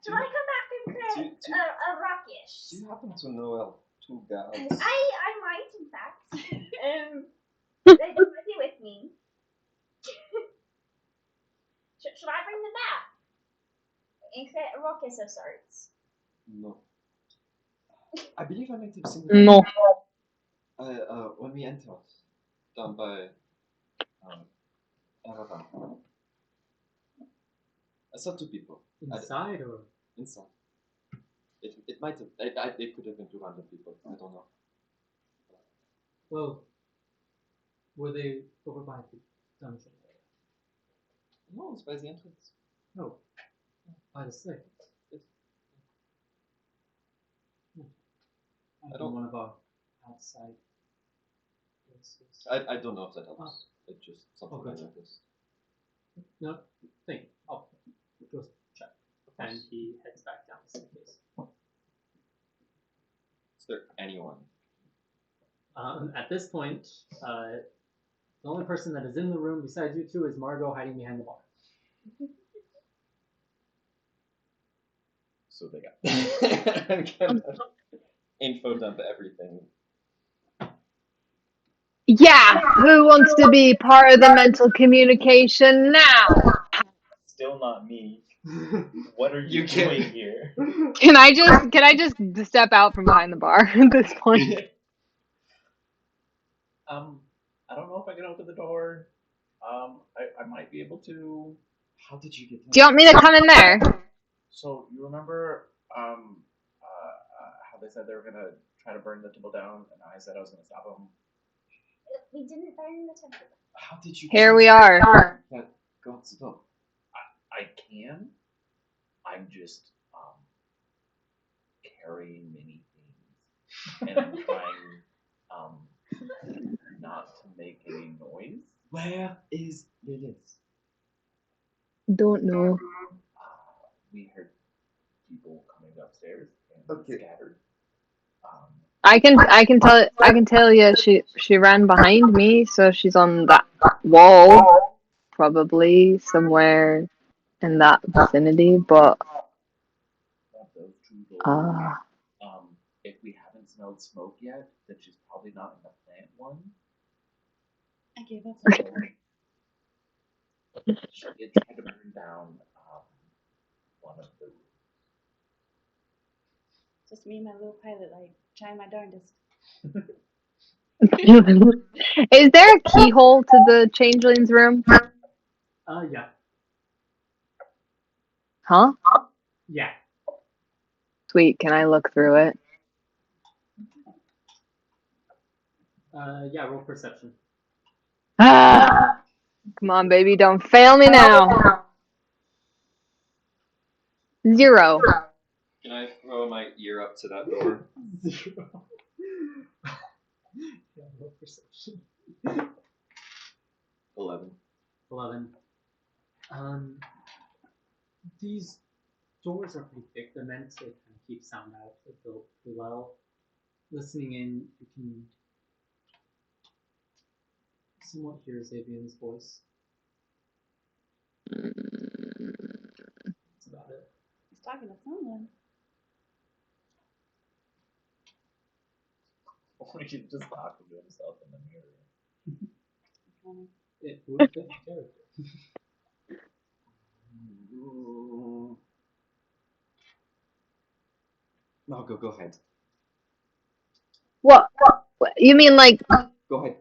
Do I come back and create a ruckus? Do you happen to know our 2 guards? I might, in fact. They might be with me. Should I bring them back? And create a ruckus of sorts? No. I believe I might have seen them. No. When we entered, down by Aravan. I saw 2 people. Inside or? Inside. It might have. It could have been 200 people. I don't know. Well, were they over by the dungeon? No, it's by the entrance. No, by the slate. I don't- One of our outside places. I don't know if that helps. It's just something I Okay. noticed. No, think. I'll just check. And he heads back down the staircase. Is there anyone? At this point, the only person that is in the room besides you two is Margot hiding behind the bar. So they got. I'm gonna info dump everything. Yeah, who wants to be part of the mental communication now? Still not me. What are you You can't- doing here? Can I just step out from behind the bar at this point? I don't know if I can open the door. I might be able to. How did you get in? Do you want me to come in there? So you remember how they said they were gonna try to burn the temple down, and I said I was gonna stop them. We didn't burn the temple. How did you? Here we are. That God's will. I can. I'm just carrying many things, and I'm trying not to make any noise. Where is Lilith? Don't know. We heard people coming upstairs and Okay. scattered. I can tell you she ran behind me, so she's on that wall, probably somewhere in that vicinity. But Of those 2 doors. uh, If we haven't smelled smoke yet, then she's probably not in the plant one. I gave up. She did try to burn down one of the rooms. Just me and my little pilot light, trying my darndest. is there a keyhole to the changeling's room? Yeah. Huh? Yeah. Sweet. Can I look through it? Yeah, roll perception. Ah, come on, baby, don't fail me now. 0. Can I throw my ear up to that door? 0. Yeah, roll perception. 11. 11. These doors are pretty thick. They're meant to kind of keep sound out. They're built pretty well. Listening in, you can somewhat hear Xavier's voice. That's about it. He's talking to someone. Or he's just talking to himself in the mirror. It would fit the character. No, go ahead. What? You mean like? Go ahead.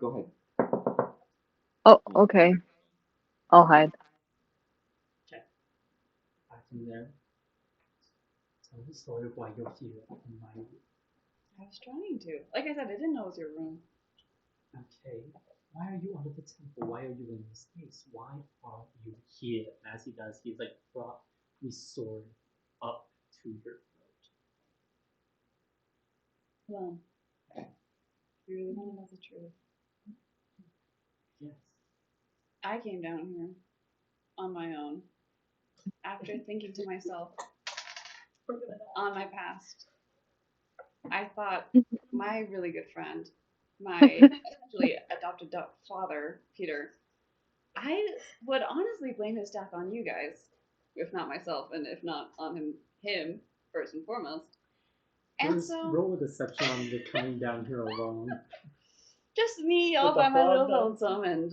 Oh, okay. I'll hide. Back in there. Tell the story of why you're here in my room. I was trying to. Like I said, I didn't know it was your room. Okay. Why are you under the temple? Why are you in this place? Why are you here? And as he does, he's like brought his sword up to your throat. Well, you really want to know the truth. Yes. I came down here on my own after thinking to myself on my past. I thought my really good friend, my essentially adopted father, Peter, I would honestly blame his death on you guys, if not myself, and if not on him first and foremost. And so, roll a deception on the coming down here alone. just me all With the by my little frog lonesome, and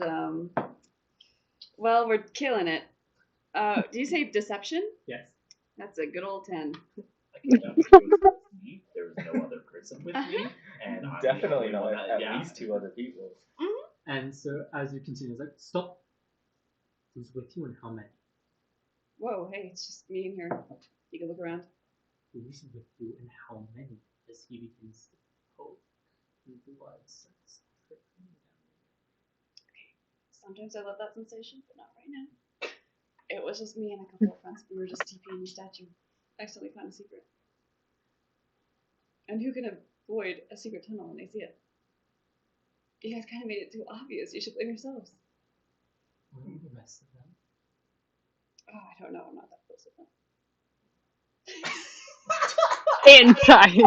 well, we're killing it. Do you say deception? Yes. That's a good old 10. Like, it was just me. There was no other person with me, and I'm the Definitely only not one at that, yeah. least 2 other people. And so as you continue, it's like, stop. Who's with you and how many? Whoa, hey, it's just me in here. You can look around. Who's with you and how many? As he begins to poke and blood starts trickling down. Sometimes I love that sensation, but not right now. It was just me and a couple of friends. We were just TPing the statue. Accidentally found a secret. And who can avoid a secret tunnel when they see it? You guys kind of made it too obvious. You should blame yourselves. Where are the rest of them? Oh, I don't know. I'm not that close with them. Inside.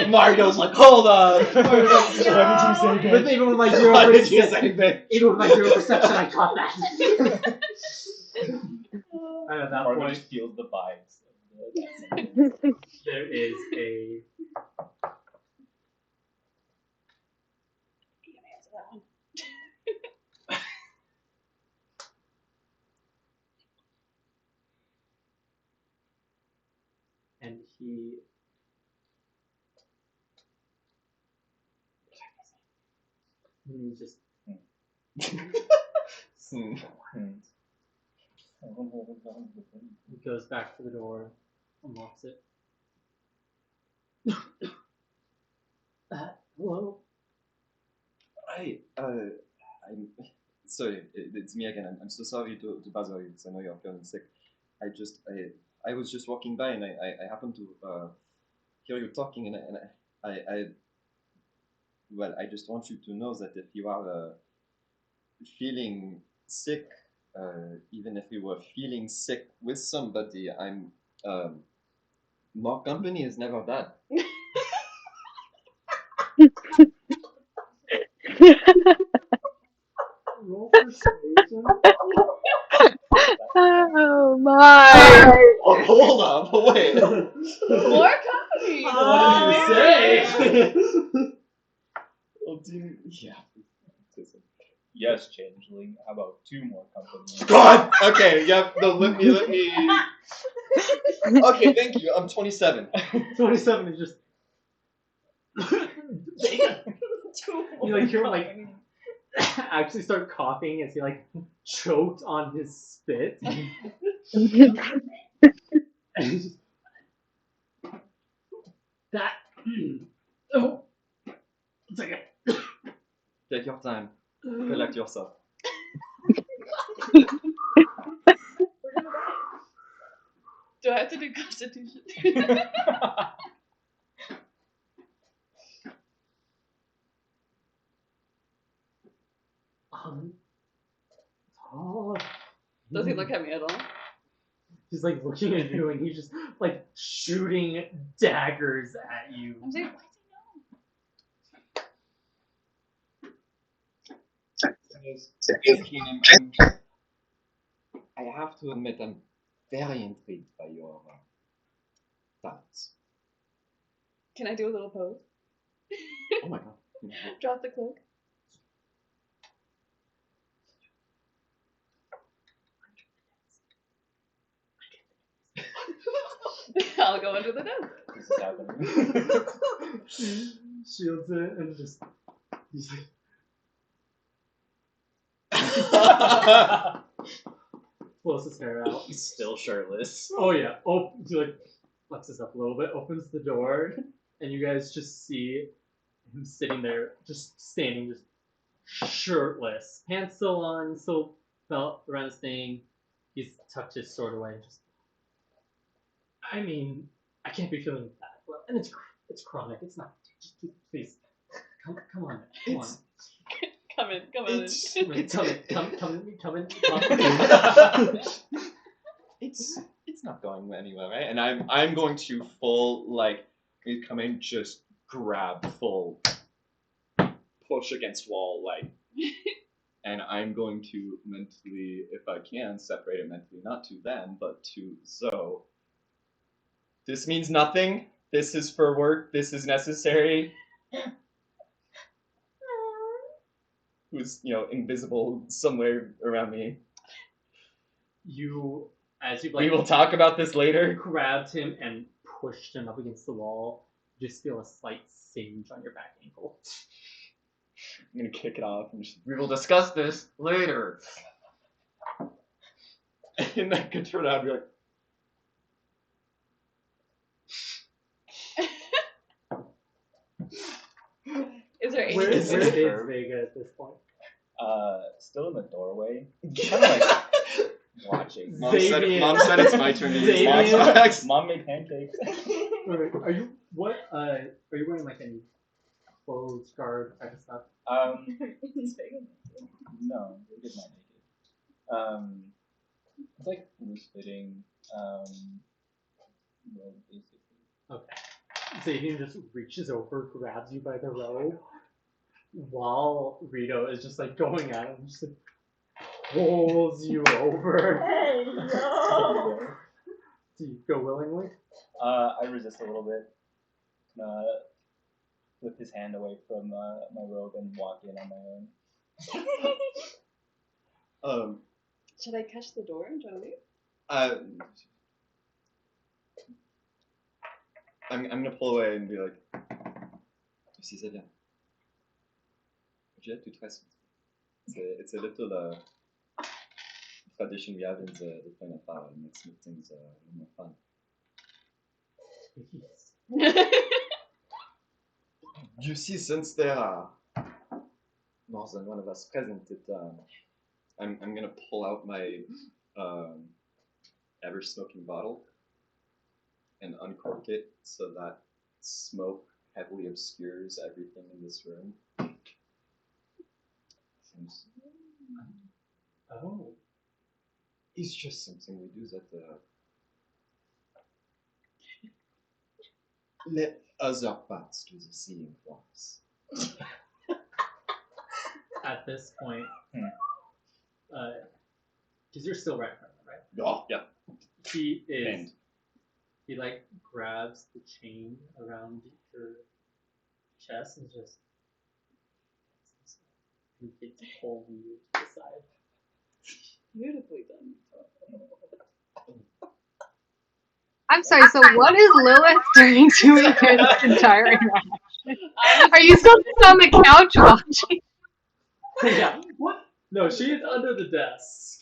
Mario's like, hold on. What did you say? With even with my zero What did you perception, say, even with my zero perception, I caught that. And at that Margo point, just feels the vibes. there is a You can answer that one. and he just he goes back to the door, unlocks it. Hello. I'm sorry, it's me again. I'm so sorry to bother you, because I know you're feeling sick. I was just walking by, and I happened to hear you talking, and I just want you to know that if you are feeling sick, even if you were feeling sick with somebody, more company is never bad. Roll persuasion. Oh my! Oh, hold on, wait. More company! What did you say? Oh, dude, yeah. Yes, changeling. How about 2 more companies? God. Okay. Yep. No. Let me. Okay. Thank you. I'm 27. 27 is just. You like hear him like actually start coughing as he like choked on his spit. And he's just, that. Oh, it's like a. Take your time. Collect yourself. Do I have to do Constitution? Oh. Does he look at me at all? He's like looking at you and he's just like shooting daggers at you. I'm saying, I have to admit, I'm very intrigued by your talents. can I do a little pose? Oh my god. Drop the cloak. I'll go under the desk. This is happening. Shields it and just he's like Pulls his hair out. He's still shirtless. Oh yeah. Oh, he like flexes up a little bit, opens the door, and you guys just see him sitting there, just standing, just shirtless, pants still on, still belt around his thing. He's tucked his sword away. And just, I mean, I can't be feeling that well, and it's chronic. It's not. Just please, come on. Come in. Come in. It's not going anywhere, right? And I'm going to full like come in, just grab full push against wall like, and I'm going to mentally, if I can, separate it mentally, not to them but to Zoe. This means nothing. This is for work. This is necessary. Who's invisible somewhere around me. You, as you We will talk about this later. grabbed him and pushed him up against the wall. You just feel a slight singe on your back ankle. I'm gonna kick it off and we will discuss this later. And I could turn out and be like, Is there Where is anything? Vega at this point? Still in the doorway. Kind of like watching. Mom said Xavier. it's my turn to use Xavier. Xbox. Mom made pancakes. Wait, are you wearing like any clothes, garb type of stuff? He's big. No, they did not make it. It's like loose fitting. Robe, basically. Okay. Xavier just reaches over, grabs you by the robe, while Rito is just like going at him, just like pulls you over. Hey, no! Do you go willingly? I resist a little bit. Flip his hand away from my robe and walk in on my own. Should I catch the door and try to leave? I'm gonna pull away and be like, tu sais bien. J'ai toute façon. It's a little tradition we have in the kind of it makes things more fun. You see, since there are more than one of us present, I'm gonna pull out my ever smoking bottle and uncork it so that smoke heavily obscures everything in this room. Oh. It's just something we do that let other parts do the seeing for us. At this point, because you're still right in front of him, right? Oh, yeah. He is. And He like grabs the chain around your chest and just and gets holding you to the side. Beautifully done. I'm sorry, so what is Lilith doing to me during this entire interaction? Are you still just on the couch watching? Yeah. What? No, she is under the desk.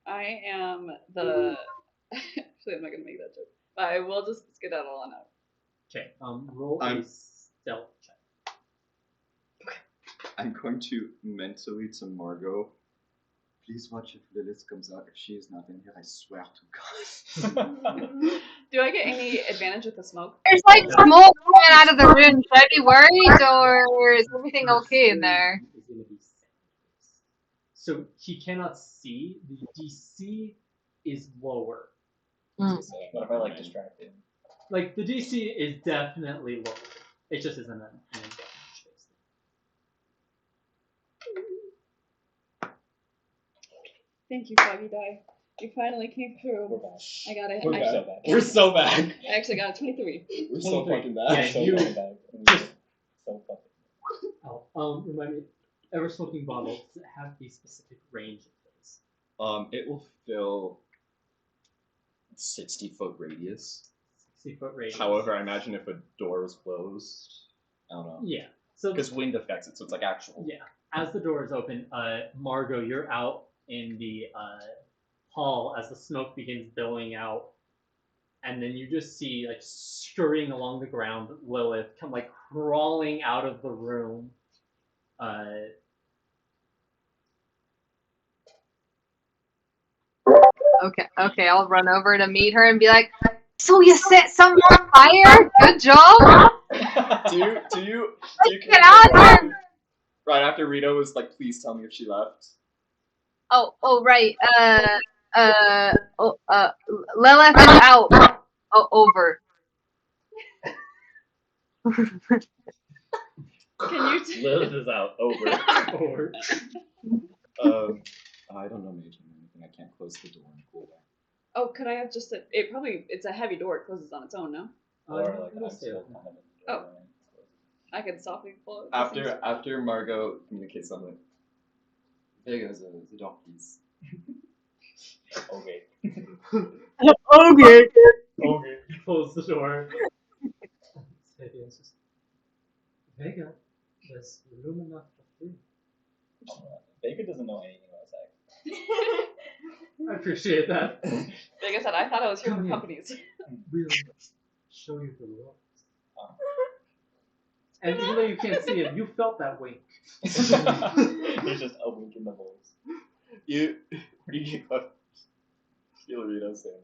I am the. Actually, I'm not gonna make that joke. I will just skedaddle on out. Okay. Roll a I'm- stealth check. I'm going to mentally to Margot. Please watch if Lilith comes out. If she is not in here, I swear to God. Do I get any advantage with the smoke? There's like smoke coming out of the room. Should I be worried, or is everything okay in there? Is gonna be so he cannot see. The DC is lower. Mm. What if I like distract him? Like the DC is definitely lower. It just isn't an advantage based. Thank you, Foggy Die. You finally came We're through. back. I got it. We're I, so back. We're so back. I actually got a 23. We're so 23. fucking Yeah, back. So you- fucking back. And so fucking. Oh, remind me. Ever smoking bottle, does it have a specific range of things? It will fill 60-foot radius. 60-foot radius. However, I imagine if a door is closed, I don't know. Yeah. So Because wind affects it, so it's like actual. yeah, as the door is open, Margot, you're out in the hall as the smoke begins billowing out, and then you just see like scurrying along the ground Lilith come like crawling out of the room. Okay, I'll run over to meet her and be like, "So you set someone on fire? Good job." Do you Get out of here. right after Rita was like, please tell me if she left. Oh, right. Lilith is out. Oh, over. Can you? Lilith is out. Over. Or I don't know mage or anything. I can't close the door and cool down. Oh, could I have just said it? Probably it's a heavy door. It closes on its own. No, Or like we'll I'm stay still open. kind of in the Oh. doorway. I could softly close. After Margot communicates something, Vega's a donkeys. Okay. Okay. Okay. Close the door. Sabian's just, Vega, there's room enough for three. Baker doesn't know anything about sex. I appreciate that. Like I said, I thought I was here Come for here. companies. We'll show you the ropes. Oh. And even though you can't see him, you felt that wink. There's just a wink in the voice. You get close. Feel Rita saying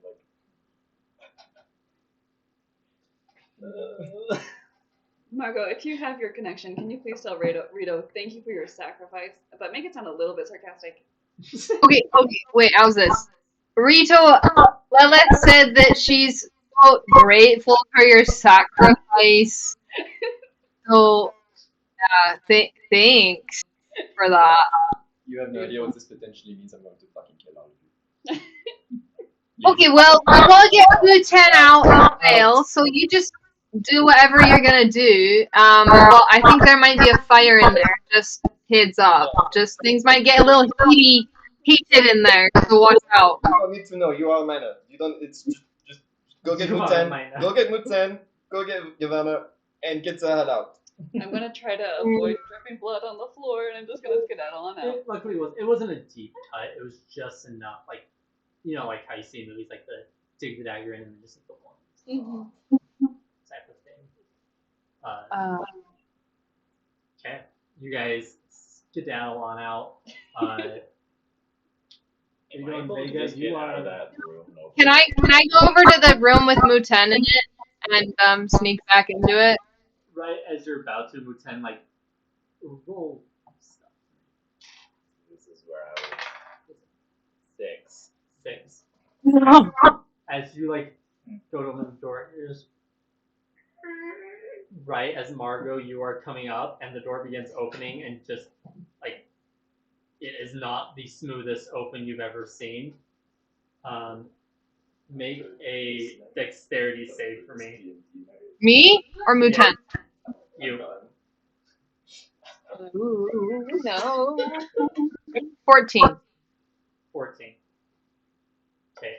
like, Margot, if you have your connection, can you please tell Rito, thank you for your sacrifice, but make it sound a little bit sarcastic. Okay, wait, how's this? Rito, Lilith said that she's, quote, grateful for your sacrifice. So, thanks for that. you have no idea what this potentially means. I'm going to fucking kill all of you. Okay, well, I want to get Blue 10 out of jail, so you just do whatever you're gonna do. Well, I think there might be a fire in there, just heads up. Just things might get a little heated in there, so watch out. You don't need to know. You are a minor. You don't. It's just go get You are a Muten. minor. Go get Muten. Go get Yavanna, and get the hell out. I'm gonna try to avoid dripping blood on the floor, and I'm just gonna skedaddle on out. It luckily it wasn't a deep cut. It was just enough, like like how you see in movies, like the dig the dagger in and then just like the one type of thing. Okay, you guys skedaddle on out. Are you Am I going able to Vega? just get You out of are. that room? No. Can I go over to the room with Muten in it and sneak back into it? Right as you're about to, Muten like roll stuff. This is where I was. 6. 6. As you like go to open the door, you're just right as Margot, you are coming up, and the door begins opening, and just like it is not the smoothest open you've ever seen. Make a dexterity save for me. Me or Muten? You. Ooh, no. 14. 14. Okay.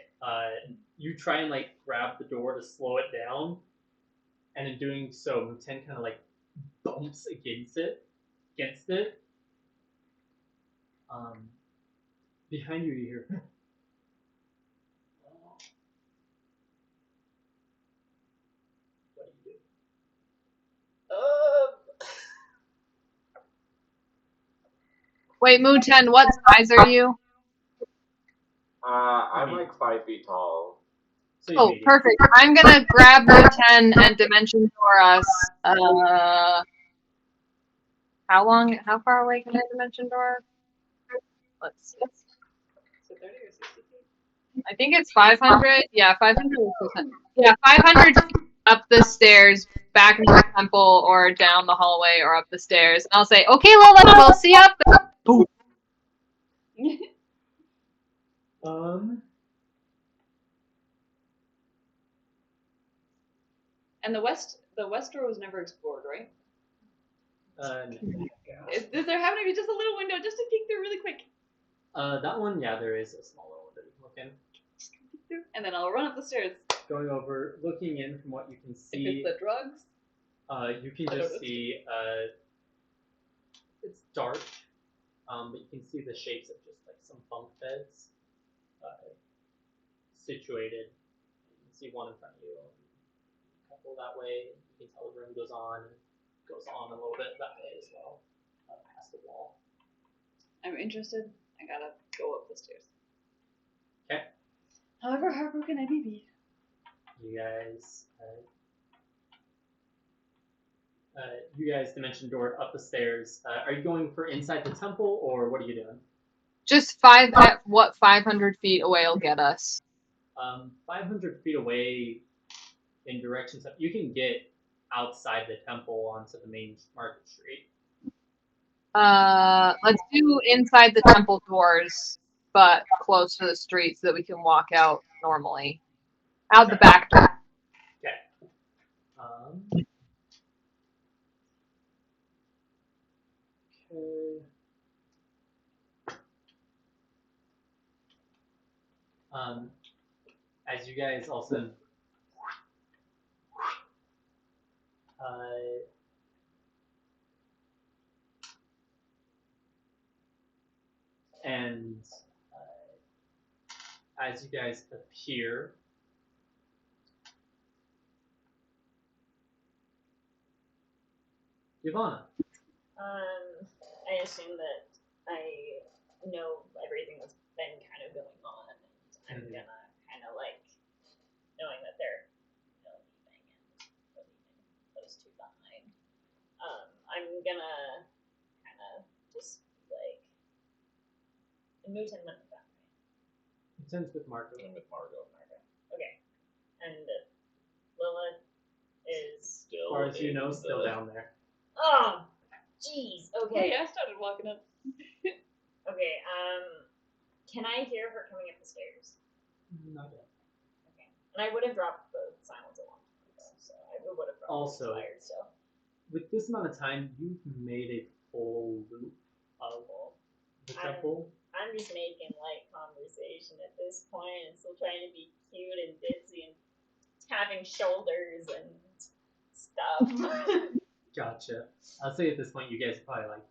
You try and like grab the door to slow it down, and in doing so, Muten kind of like bumps against it. Behind you, you hear. What do you do? Wait, Muten, what size are you? I'm like 5 feet tall. So you Oh, medium. perfect. I'm gonna grab Muten and dimension door us. How far away can I dimension door? Let's see. So 30 or 60 feet? I think it's 500. Yeah, 500 or 600. Yeah, 500 feet up the stairs, back into the temple, or down the hallway, or up the stairs. And I'll say, okay, Lola, we'll see you up there. Boom. And the west door was never explored, right? No. Is there happen to be just a little window just to peek through really quick? That one, yeah, there is a small window you can look in. Just peek through, and then I'll run up the stairs. Going over, looking in from what you can If see. it's the drugs. You can just see. It's dark. but you can see the shapes of just like some bunk beds situated. You can see one in front of you, a couple that way. You can tell the room goes on a little bit that way as well, past the wall. I'm interested. I gotta go up the stairs. Okay. However heartbroken I may be. You guys, you guys dimension door up the stairs. Are you going for inside the temple, or what are you doing? Just 500 feet away will get us. 500 feet away in directions up. You can get outside the temple onto the main market street. Let's do inside the temple doors, but close to the street so that we can walk out normally. Out the back door. Okay. Okay. As you guys also and as you guys appear, Ivana. I assume that I know everything that's been kind of going on, and I'm gonna kind of like knowing that they're leaving and leaving those two behind. I'm gonna kind of just like Newton went with that, right? Newton's with Marco. I'm with Margot. Okay, and Lilith is As far as you know, still down there. oh, jeez. Okay. Hey, I started walking up. Okay. Can I hear her coming up the stairs? Not yet. Okay. And I would have dropped the silence a long time ago, so I would have probably Also, inspired still. With this amount of time, you've made a full loop of the temple. I'm just making light conversation at this point and still trying to be cute and ditzy and tapping shoulders and stuff. Gotcha. I'll say at this point, you guys probably like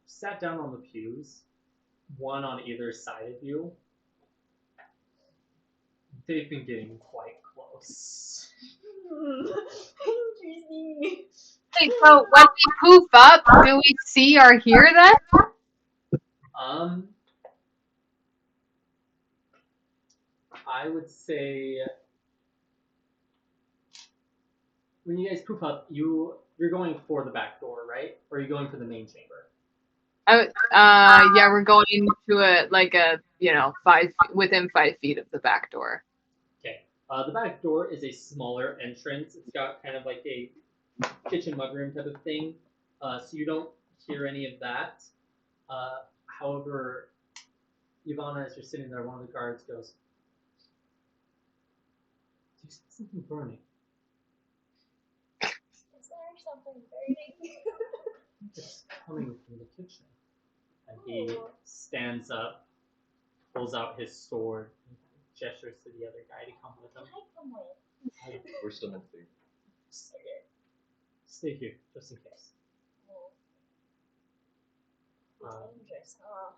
sat down on the pews, one on either side of you. They've been getting quite close. Interesting. Wait, so when we poof up, do we see or hear that? I would say when you guys poof up, you're going for the back door, right? Or are you going for the main chamber? Yeah, we're going to within 5 feet of the back door. Okay. The back door is a smaller entrance. It's got kind of like a kitchen mudroom type of thing, so you don't hear any of that. However, Ivana, as you're sitting there, one of the guards goes, "Do you see something burning?" Is there something burning? It's coming from the kitchen. And he stands up, pulls out his sword, and gestures to the other guy to come with him. Can I come with? We're still in the Okay. Stay here, just in case. Dangerous, huh?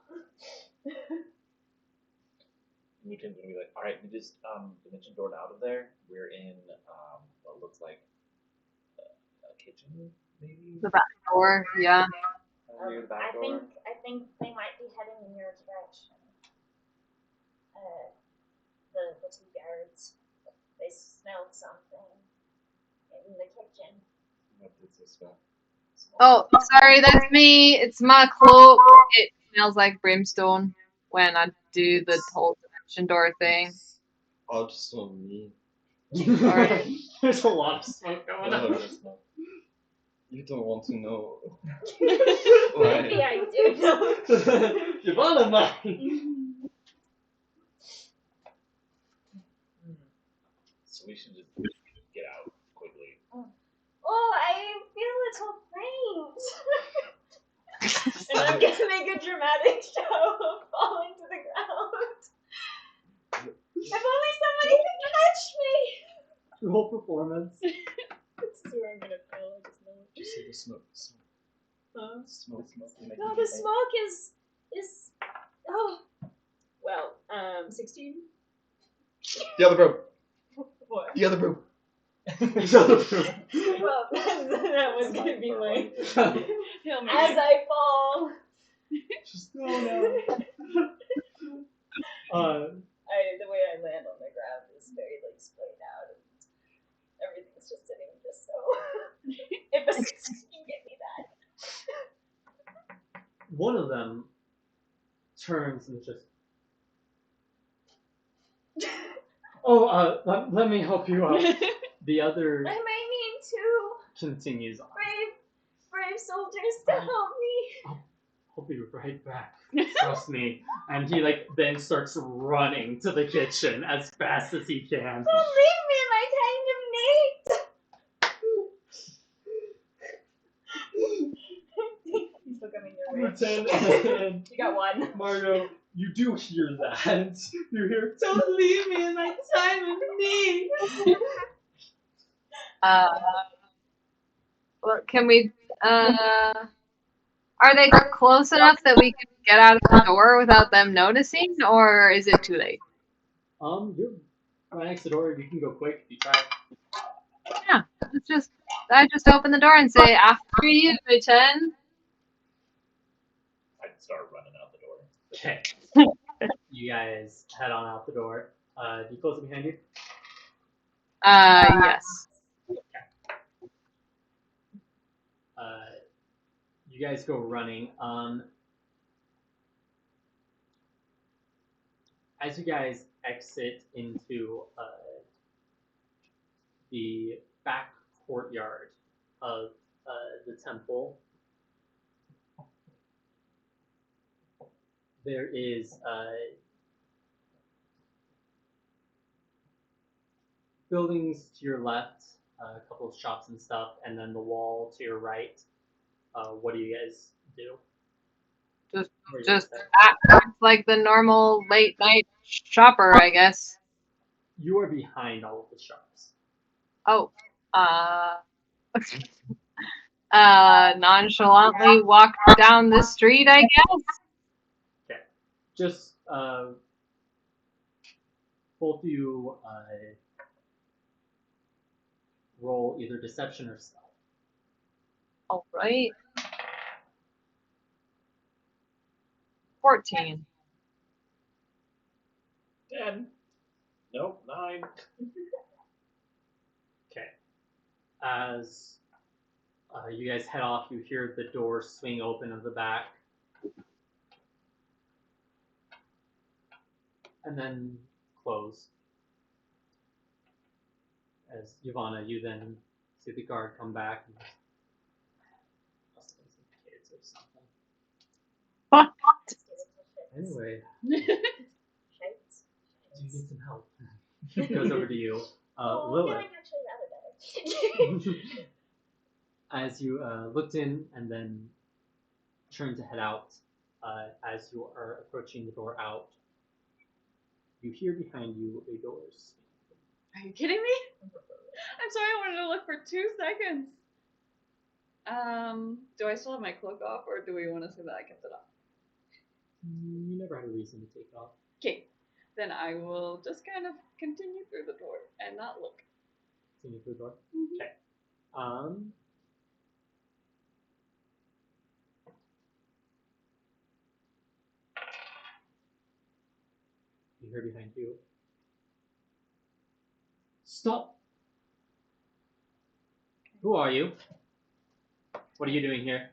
Newton's gonna be like, all right, we just dimension doored out of there. We're in what looks like a kitchen, maybe. The back door, yeah. Near the back door. I think they might be heading in your direction. The two guards, they smelled something in the kitchen. What does this smell? Oh, sorry, that's me. It's my cloak. It smells like brimstone when I do the whole dimension door thing. Also me. Sorry. There's a lot of smoke going on. You don't want to know. Maybe I do know. Ivana mine. So we should just get out quickly. Oh, I feel a little faint. And I'm gonna make a dramatic show of falling to the ground. If only somebody could catch me! Roll performance. This is where I'm gonna fail, I just know it. Just see the smoke. Smoke. No, the smoke is oh well, 16. The other room. What? The other room. Well, that was gonna be my Hail Mary. as I fall. Just no. The way I land on the ground is very like splayed out, and everything's just sitting just so. If a 16 can get me that. One of them turns and just, let me help you out. The other I might need two continues on. brave soldiers to help me. I'll be right back. Trust me. And he then starts running to the kitchen as fast as he can. Don't leave me in my kind of Nate. He's still coming your way. 10 You got one. Mario, you do hear that. You hear, don't leave me in my time of need. Well, can we? Are they close enough that we can get out of the door without them noticing, or is it too late? You're right next to the door. You can go quick if you try. Yeah, I just open the door and say, "After you, Chen." I'd start running out the door. Okay. You guys head on out the door. Do you close it behind you? Yes. You guys go running. As you guys exit into the back courtyard of the temple, there is buildings to your left, a couple of shops and stuff, and then the wall to your right. What do you guys do? Just act like the normal late night shopper, I guess. You are behind all of the shops. Oh, nonchalantly walk down the street, I guess. Okay. Just both of you roll either deception or stealth. All right. 14. 10. Nope, 9. Okay. As you guys head off, you hear the door swing open of the back. And then close. As Ivana, you then see the guard come back. And must have been some kids or something. What? Anyway, Shite. do you need some help? Goes over to you. Oh, Lilith. feeling actually rather better. As you looked in and then turned to head out, as you are approaching the door out, you hear behind you a door swing. Are you kidding me? I'm sorry, I wanted to look for 2 seconds. Do I still have my cloak off, or do we want to say that I kept it off? You never had a reason to take it off. Okay, then I will just kind of continue through the door and not look. Continue through the door. Mhm. Okay. You hear behind you. Stop! Who are you? What are you doing here?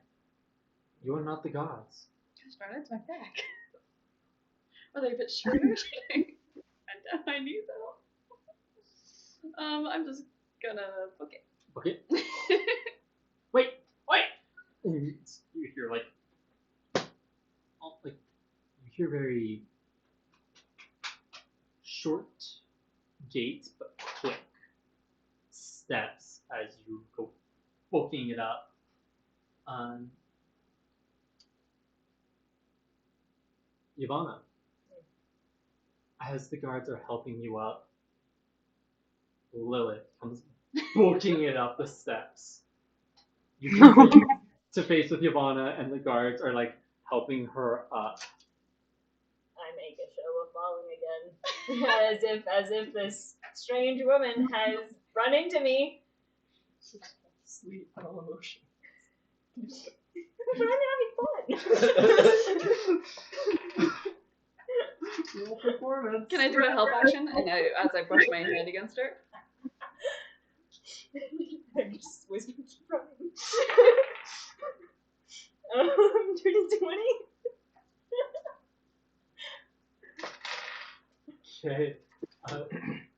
You are not the gods. Gosh darn it, it's my back. Are they a bit shorter? I need them. I'm just gonna book it. Okay. Wait! And you hear you hear very short gait but quick steps as you go booking it up. Ivana, as the guards are helping you up, Lilith comes booking it up the steps. You can to face with Yavanna, and the guards are like helping her up. I make a show of falling again, as if this strange woman has run into me. Sleep all emotion. I'm having fun. Roll performance. Can I do a help action? And as I brush my hand against her? I'm just whispering, keep running. Dirty 20. Okay.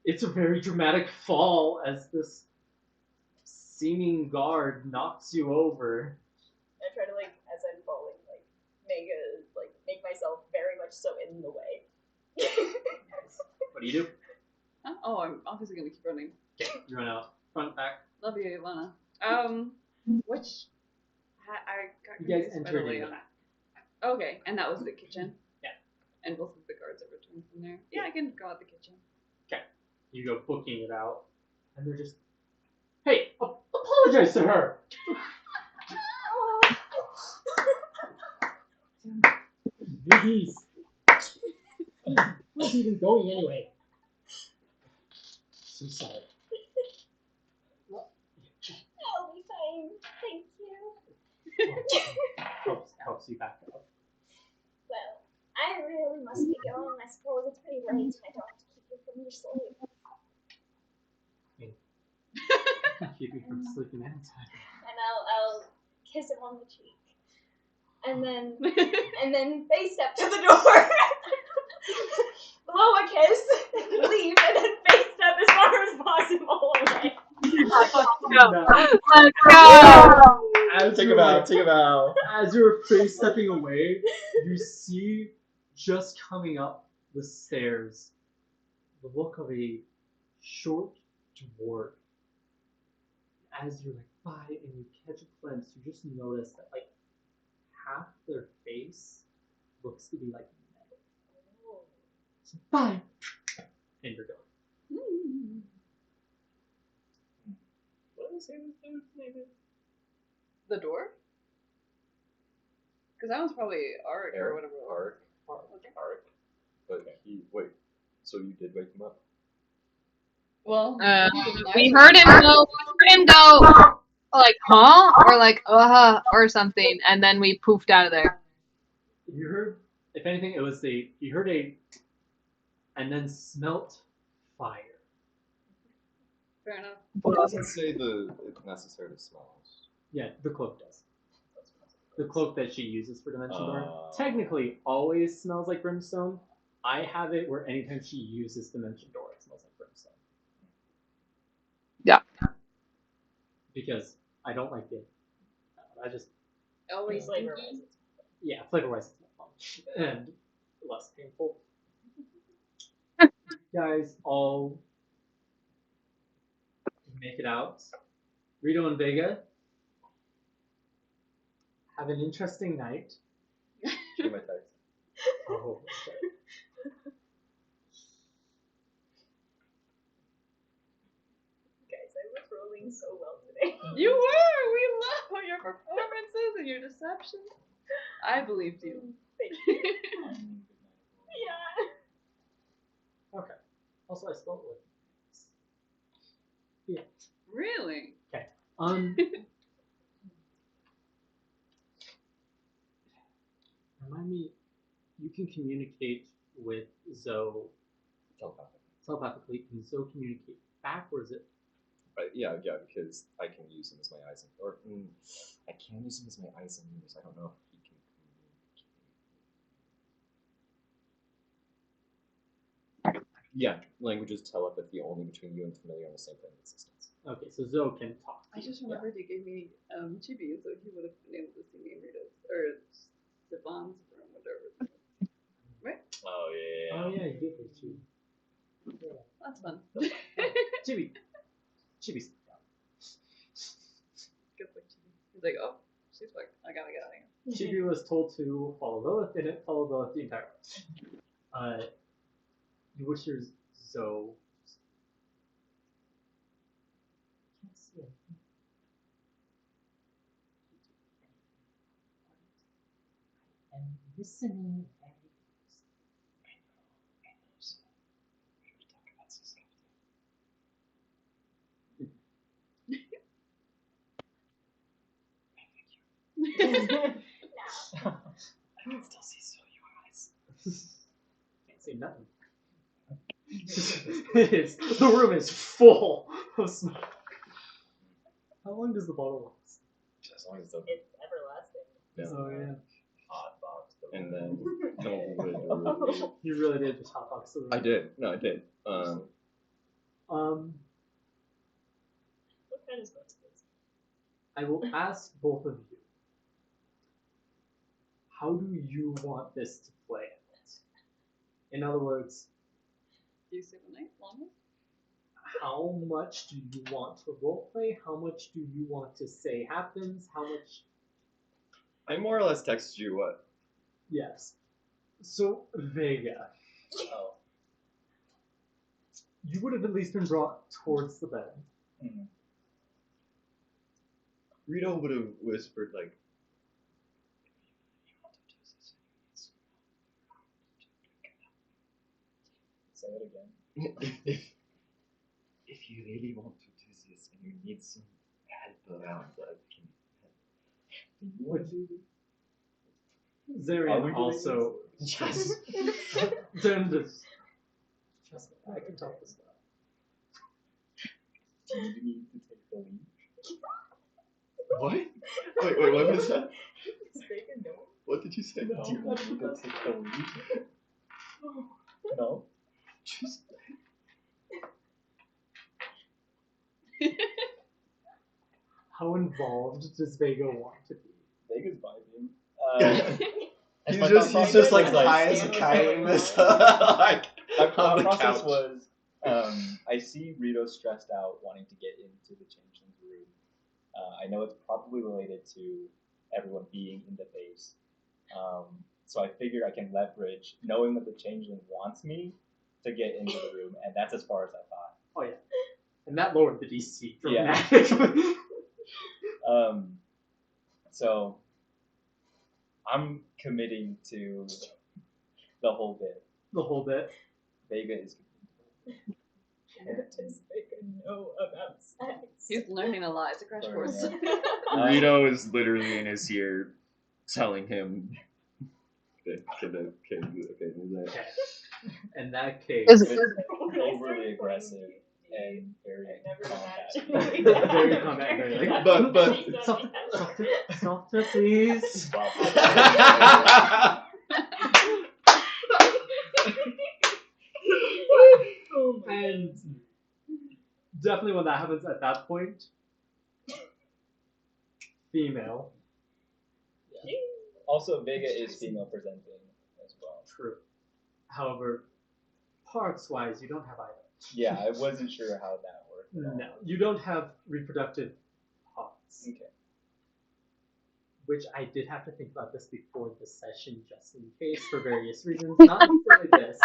It's a very dramatic fall as this seeming guard knocks you over. I try to as I'm falling, make myself very much so in the way. What do you do? Huh? Oh, I'm obviously gonna keep running. Okay, you run out front, back. Love you, Ivana. Which I got You guys confused by the entered in the layout. back. Okay, and that was the kitchen. Yeah. And both of the guards are returned from there. Yeah, I can go out the kitchen. You go booking it out, and they're just, hey, apologize to her. These. Where's he even going anyway? So sorry. I'll be fine. Thank you. Helps you back up. Well, I really must be going. I suppose it's pretty late. I don't have to keep you from your sleep. Keep you from sleeping anytime. And I'll kiss him on the cheek. And then face step to the door. Blow a kiss, leave, and then face step as far as possible away. Let's go. Take a bow. Take a bow. As you're face stepping away, you see just coming up the stairs the look of a short dwarf. As you're by and you catch a glimpse, you just notice that half their face looks to be like metal. So bye, and you're going. What did I say this dude's name is? The door? Because that one's probably Arik or whatever. Ark. But wait. So you did wake him up? Well, We heard him go like, huh? Or like, or something, and then we poofed out of there. You heard, if anything, it was you heard and then smelt fire. fair enough. It doesn't say it necessarily smells. Yeah, the cloak does. The cloak that she uses for Dimension Door technically always smells like brimstone. I have it where anytime she uses Dimension Door, it smells like brimstone. Yeah. Because I don't like it. I just Always Flavor stinky. flavor-wise, it's more fun and less painful. You guys all make it out. Rito and Vega have an interesting night. Show my text. Oh, okay. Guys, I was rolling so well today. You were! We love your performances and your deception. I believed you. Thank you. Yeah. Okay. Also, I spelled it with. Yeah. Really? Remind me, you can communicate with Zoe telepathically. Can Zoe communicate back, or is it? Yeah, because I can use him as my eyes I can use him as my eyes and ears. I don't know if he can communicate. Yeah, language is telepathy only between you and familiar on the same plane of existence. Okay, so Zoe can talk. I just remembered you gave me Chibi, so he would have been able to see me in Rita's, or Siobhan's room, whatever. Right? Oh yeah. Oh yeah, you did this too. Yeah. That's fun. Chibi's down. Good for Chibi. He's like, oh, she's like, I gotta get out of here. Chibi was told to follow Lilith, and it followed Lilith the entire way. You wish your Zoe. Can't see anything. am listening very I can still see through your eyes. Can't say nothing. It is. The room is full of smoke. How long does the bottle last? As long as the It's everlasting. Oh yeah. hot box. And then You really did just hotbox the room. I did. No, I did. What kind of smoke is this? I will ask both of you. How do you want this to play out? In other words, You say the night longer? how much do you want to roleplay? How much do you want to say happens? How much? I more or less texted you what? Yes. So, Vega, Oh. you would have at least been brought towards the bed. Rito would have whispered like, Say it again. If you really want to do this and you need some help around, I can help. You want to do this? Are we Zarian doing also just turned to just I can talk this out. Do you need to take the lead? what? Wait, what was that? Steak and no. What did you say? Do you need to take the lead? No? Just How involved does Vega want to be? Vega's vibing. he's my just thought he's just like process was, high as a kite in this like my on thought the process couch. was, I see Rito stressed out, wanting to get into the changeling's room. I know it's probably related to everyone being in the base. So I figured I can leverage knowing that the changeling wants me to get into the room, and that's as far as I thought. Oh yeah. And that lowered the DC Yeah. dramatically. So I'm committing to the whole bit. The whole bit. Vega is. Does Vega know about sex? He's learning a lot. It's a crash Sorry, course. man. Rito is literally in his ear telling him. Okay. In that case, Is- Overly aggressive and very Never combat. imagined. very combat, very like. But- Softer, please. Oh my And definitely when that happens at that point, female. Also, Vega is female presenting as well. True. However, parts-wise, you don't have either. Yeah, I wasn't sure how that worked. at all. No, you don't have reproductive parts. Okay. Which I did have to think about this before the session, just in case, for various reasons. Not necessarily this.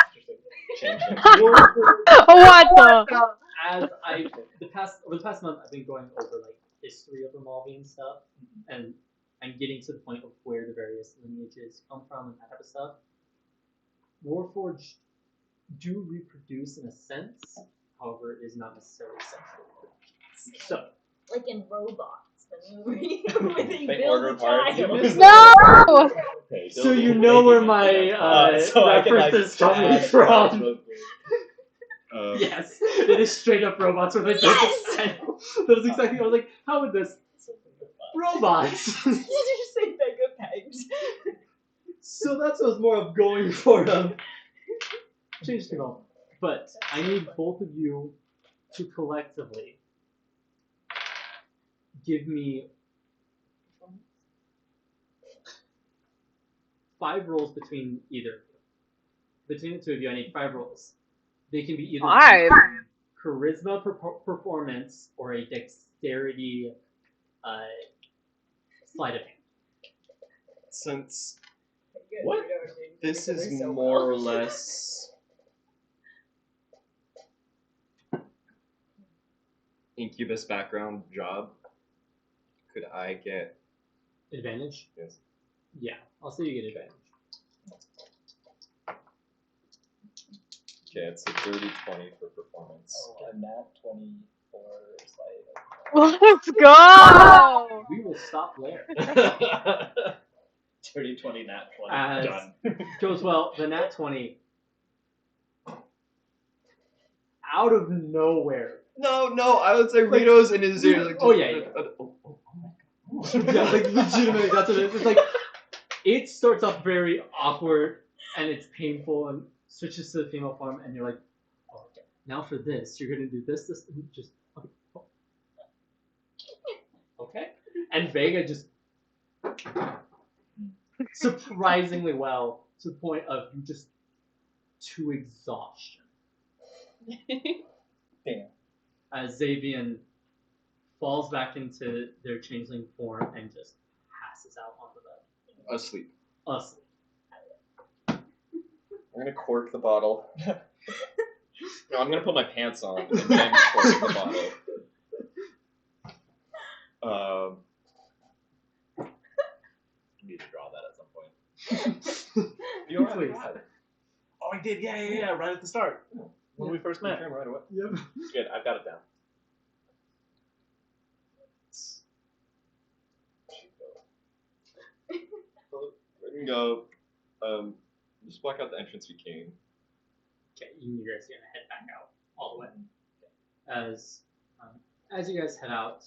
What the? As over the past month, I've been going over like history of Remalvi and stuff, and I'm getting to the point of where the various lineages come from and that type of stuff. Warforged do reproduce in a sense, however, it is not necessarily sexual reproduction. So, like in Robots, the movie where they They build order a parts. child. No! Okay, so you know where my so I can, like, reference is coming add from. real quick. Yes, it is straight up robots where they build a child. That was exactly. I was like, how would this robots? Did you say Vega pegs? So that's what I was more of going for change the goal. But I need both of you to collectively give me 5 rolls between either of you. Between the two of you, I need 5 rolls. They can be either 5? charisma performance or a dexterity sleight of hand. Since Good, What? we don't agree this is together so more well. or less incubus background job, could I get Advantage? yes? Yeah, I'll say you get advantage. Okay, it's a dirty 20 for performance. Oh, a nat 24 slide. Let's go! We will stop there. Dirty 20, nat 20. As Done. goes well, the nat 20 out of nowhere. No, I would say Rito's in his ear. Like, Oh, yeah. Oh my god. Yeah, like legitimately, that's what it is. It's like it starts off very awkward and it's painful and switches to the female form, and you're like, oh, okay. Now for this, you're gonna do this, and just okay. And Vega just surprisingly well to the point of you just to exhaustion. Damn. As Xavian falls back into their changeling form and just passes out on the bed. Asleep. Asleep. I'm gonna cork the bottle. No, I'm gonna put my pants on and then cork the bottle. You need to draw that at some point. You please. Oh, I did. Yeah. Right at the start when we first met. Right away. Yep. Good. I've got it down. We can go. Just walk out the entrance we came. Okay, you guys are gonna head back out all the way. As you guys head out,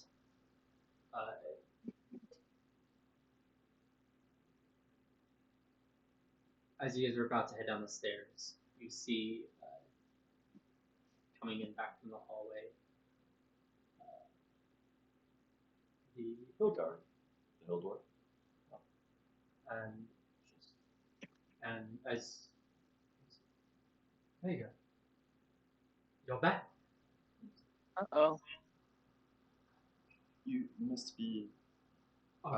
as you guys are about to head down the stairs, you see coming in back from the hallway the hill guard, The hill door. and as there you go, you're back. Uh-oh. You must be. It's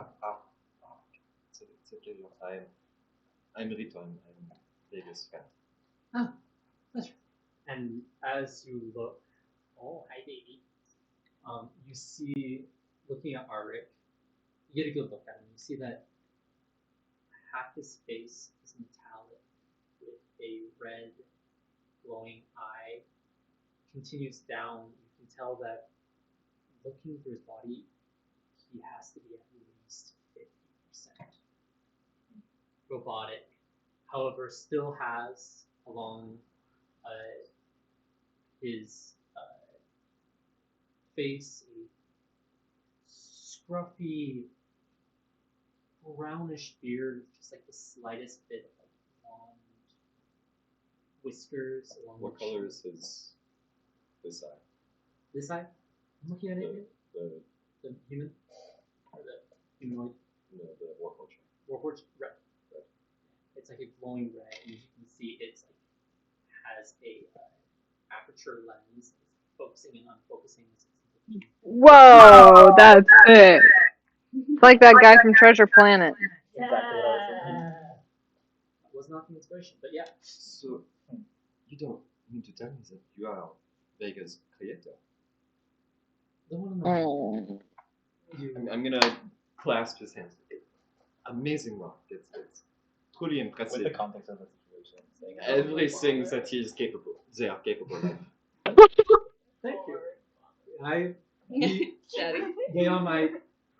okay. I'm Rito. I'm Vega's friend. Oh, that's right. And as you look, oh hi baby. You see, looking at Arik, you get a good look at him. You see that half his face is metallic with a red glowing eye. Continues down. You can tell that looking through his body, he has to be at least 50% robotic. However, still has along his face a scruffy brownish beard, just like the slightest bit of blonde whiskers along What the color cheek. is his eye? This eye? I'm looking at it here. The The human? Or the humanoid? the warforged. Warforged? Red. It's like a glowing red, and as you can see, it's like has a aperture lens, focusing and unfocusing. Whoa, that's it. It's like that guy from Treasure Planet. Exactly what I was thinking. That was not the inspiration, but yeah. So, you don't mean to tell me that you are Vega's creator? The one in the Oh. I'm gonna clasp his hands. Amazing work. It's truly With impressive. the context of the situation. saying Everything that he is capable, they are capable of. Thank you. Chatty. They are my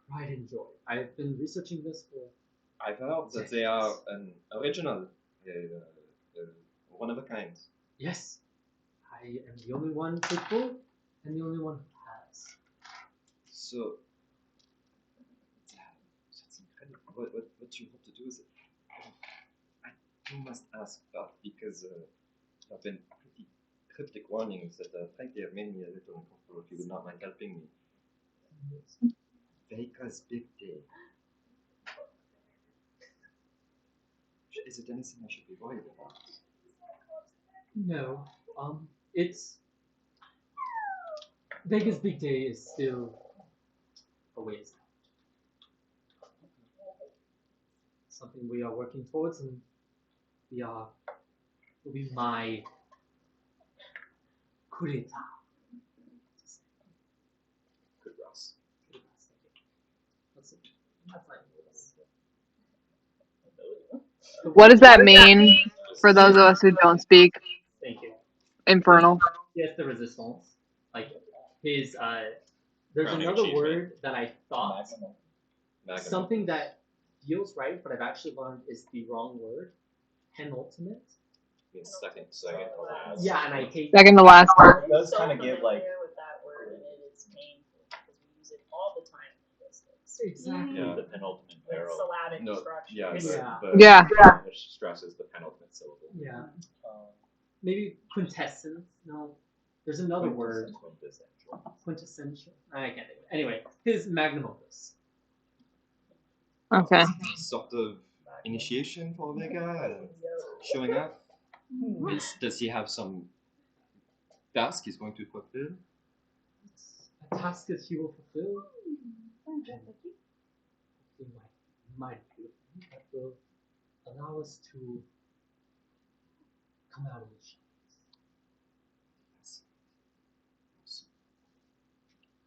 pride and joy. I've been researching this for. I've heard that they are an original, one of a kind. Yes, I am the only one capable and the only one who has. So, that's incredible. What you hope to do is, I must ask that because there have been pretty cryptic warnings that frankly have made me a little uncomfortable if you would not mind helping me. Vega's big day. Is it anything I should be worried about? No, it's Vega's big day is still a ways out. Something we are working towards, and will be my coup d'etat. Good Ross. That's like What does that mean for those of us who don't speak? Thank you. Infernal. He has the resistance. Like his there's Crowning another achievement. word that I thought Magnum. something that feels right, but I've actually learned is the wrong word. Penultimate. Means second to last. Yeah, and I hate Second to last. It does so kind of give like. familiar with that word, and it is painful because we use it all the time in linguistics. exactly. Yeah, the penultimate With barrel. syllabic No, structure. yeah, Yeah. Yeah. It stresses the penultimate syllable. Yeah. Maybe quintessence. No. There's another word. Quintessential. I can't think of it. Anyway, his magnum opus. Okay. Sort of initiation for Vega, showing up. Does he have some task he's going to fulfill? It's a task that he will fulfill. It might be a thing that will allow us to come out of the shadows.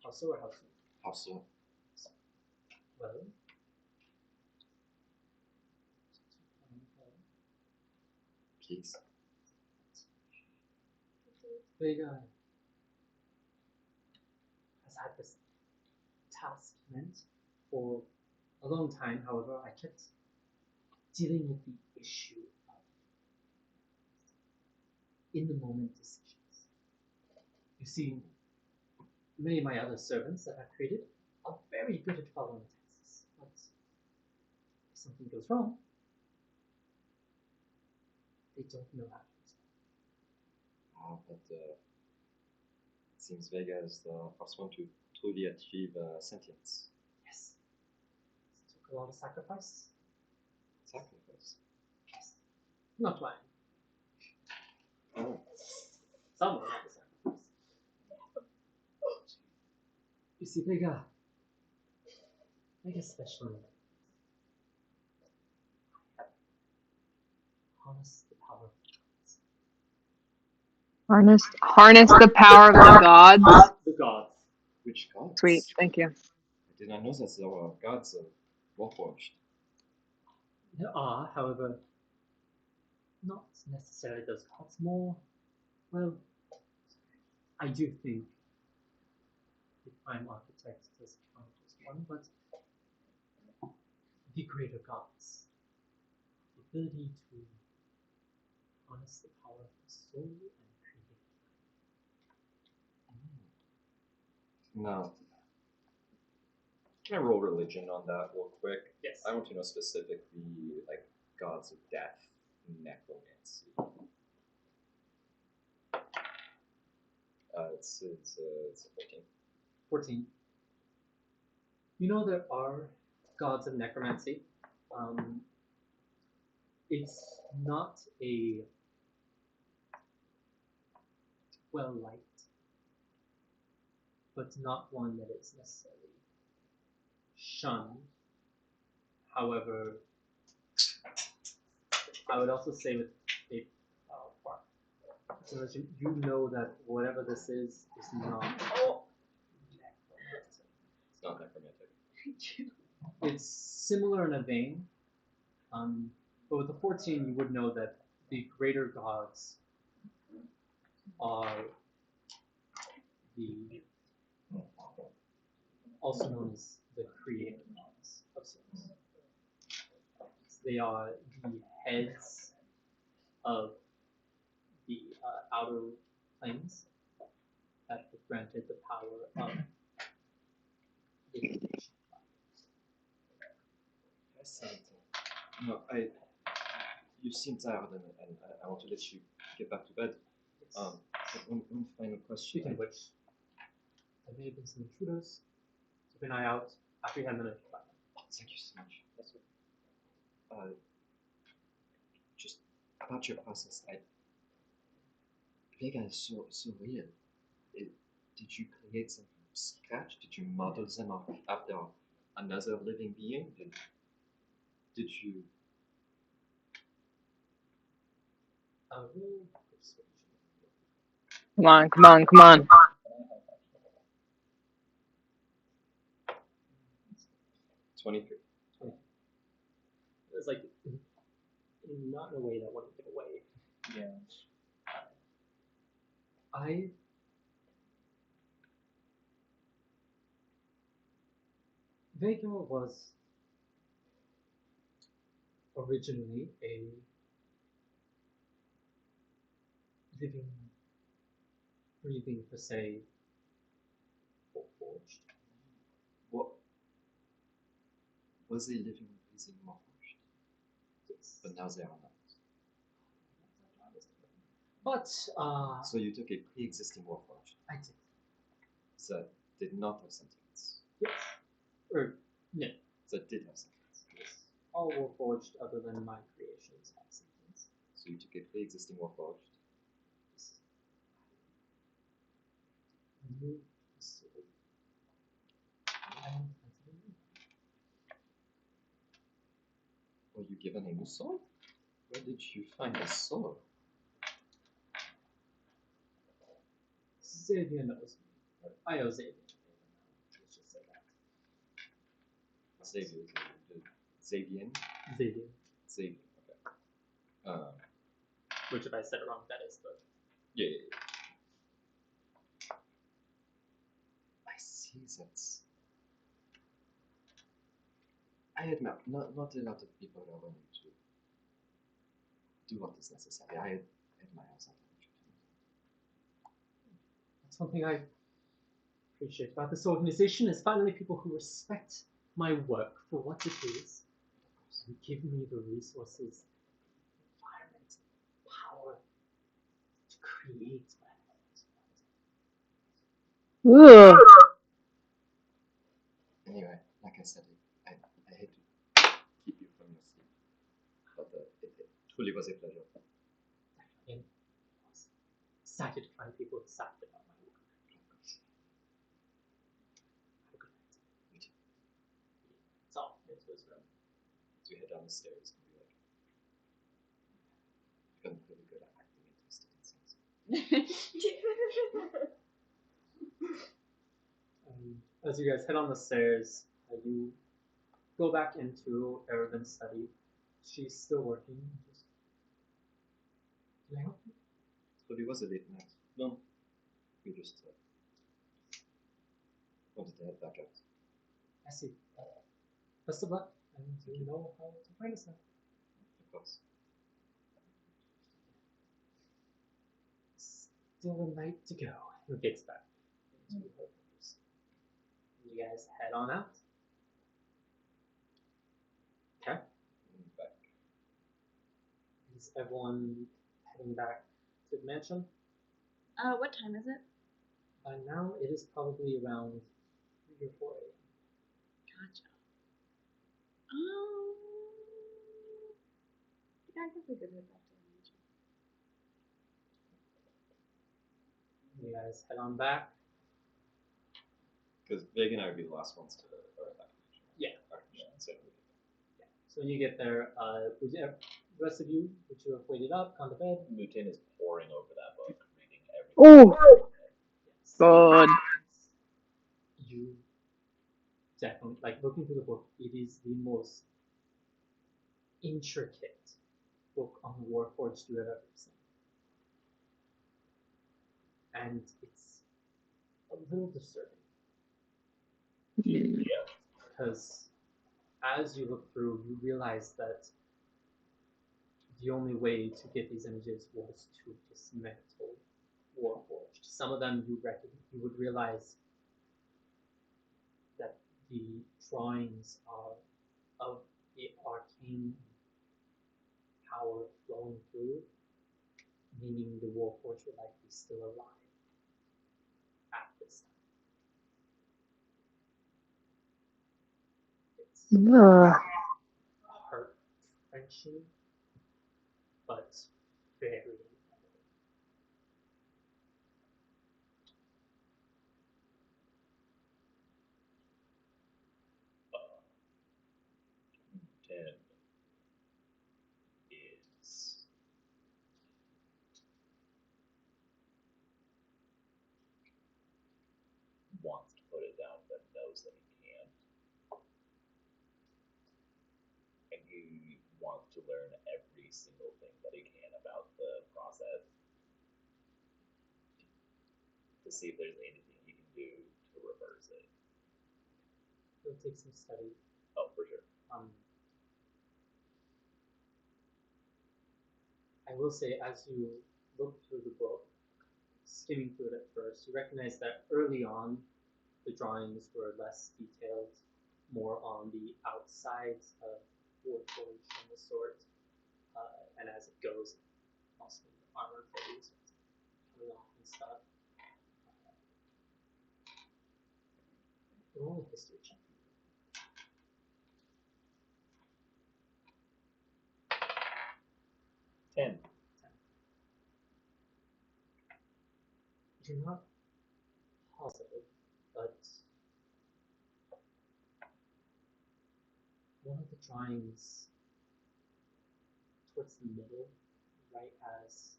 How so or how soon? How so? Well, Please. Vega has had this task meant for a long time. However, I kept dealing with the issue of in the moment decisions. You see, many of my other servants that I've created are very good at following tasks, but if something goes wrong, they don't know how to respond. But it seems Vega is the first one to truly achieve sentience. Yes, it took a lot of sacrifice. Sacrifice. Yes, not lying. Oh. Someone had to sacrifice. You see, Vega's special. I have harnessed the power of Harness the power of the gods. the gods. Which gods? Sweet. Thank you. I did not know that there were gods of Warforged. There are, however, not necessarily those gods. More, well, I do think the Prime Architect does count as one, but the greater gods, the ability to harness the power of the soul and create. Now, can I roll religion on that real quick? Yes. I want to know specifically, like, gods of death, necromancy. It's a 14. 14. You know there are gods of necromancy. It's not a well liked, but not one that is necessarily shunned. However, I would also say with a part, so that you know that whatever this is not necromantic. It's not necromantic. It's similar in a vein, but with the 14, you would know that the greater gods are the also known as the creator gods of souls. They are the heads of the outer planes that were granted the power of the creation. Fascinating. No, you seem tired, and I want to let you get back to bed. Yes. One final question. Speaking of which, there may have been some intruders. Keep an eye out after you have a minute. Oh, thank you so much. Just about your process, Vega is so real. Did you create them from scratch? Did you model them after another living being? Did you? Roll persuasion. Come on. 23. It's like not in a way that wouldn't give away. Yeah. I Vega was originally a living, breathing per se forged. What was a living, breathing morphoge? Yes. But now they are not. But So you took a pre-existing morphoge I did. that did not have sentience. Yes. Or no. That did have sentience. Yes. All were forged other than my creations have sentience. So you took a pre-existing morphoge. Yes. A new facility. I am considering Were you given a new soul? Where did you find a soul? Xavier knows me. Or I owe Xavier. Let's just say that. Xavier. Xavier. Xavier. Xavier. Okay. Which if I said it wrong, that is the Yeah. I see that. I admit, not a lot of people are willing to do what is necessary. I admire that. That's something I appreciate about this organization is finally people who respect my work for what it is and give me the resources, environment, power to create my Ugh. Anyway, like I said, I hate to keep you from your sleep, but it truly was a pleasure. and I was excited to find people excited about my work. Have a good night. You too. It's off into his room. As we head down the stairs, and be like, I've gotten pretty good at acting interested in things. As you guys head on the stairs, you go back into Aravin's study. She's still working. Just, can I help you? So it was a late night. No, we just wanted to head back out. I see. Best of luck, and you know how to find us now. Of course. Still a night to go. Who gets back into her quarters? You guys head on out. Okay. Back. Is everyone heading back to the mansion? What time is it? By now, it is probably around 3 or 4 a.m. Gotcha. Yeah, I guess we could head back to the mansion. You guys head on back. Because Vig and I would be the last ones to arrive back. Yeah. So So when you get there, would you, the rest of you, would you have waited up, gone to bed? Mutin is poring over that book, reading Oh, everything. Yes. God. You definitely, like, looking through the book, it is the most intricate book on Warforged you have ever seen. And it's a little disturbing. Because as you look through, you realize that the only way to get these images was to dismantle Warforged. Some of them you would realize that the drawings are of the arcane power flowing through, meaning the Warforged were likely still alive at this time. It's Ugh. heart-wrenching, but very incredible. Mutin is wants to put it down, but knows that he can't. And he wants to learn every single thing that he can about the process. to see if there's anything he can do to reverse it. It'll take some study. Oh, for sure. I will say, as you look through the book, skimming through it at first, you recognize that early on, the drawings were less detailed, more on the outsides of wood forged and the sort. And as it goes, also the armor phase coming off and stuff. Roll a history check. 10. You're not positive, but one of the drawings towards the middle, right as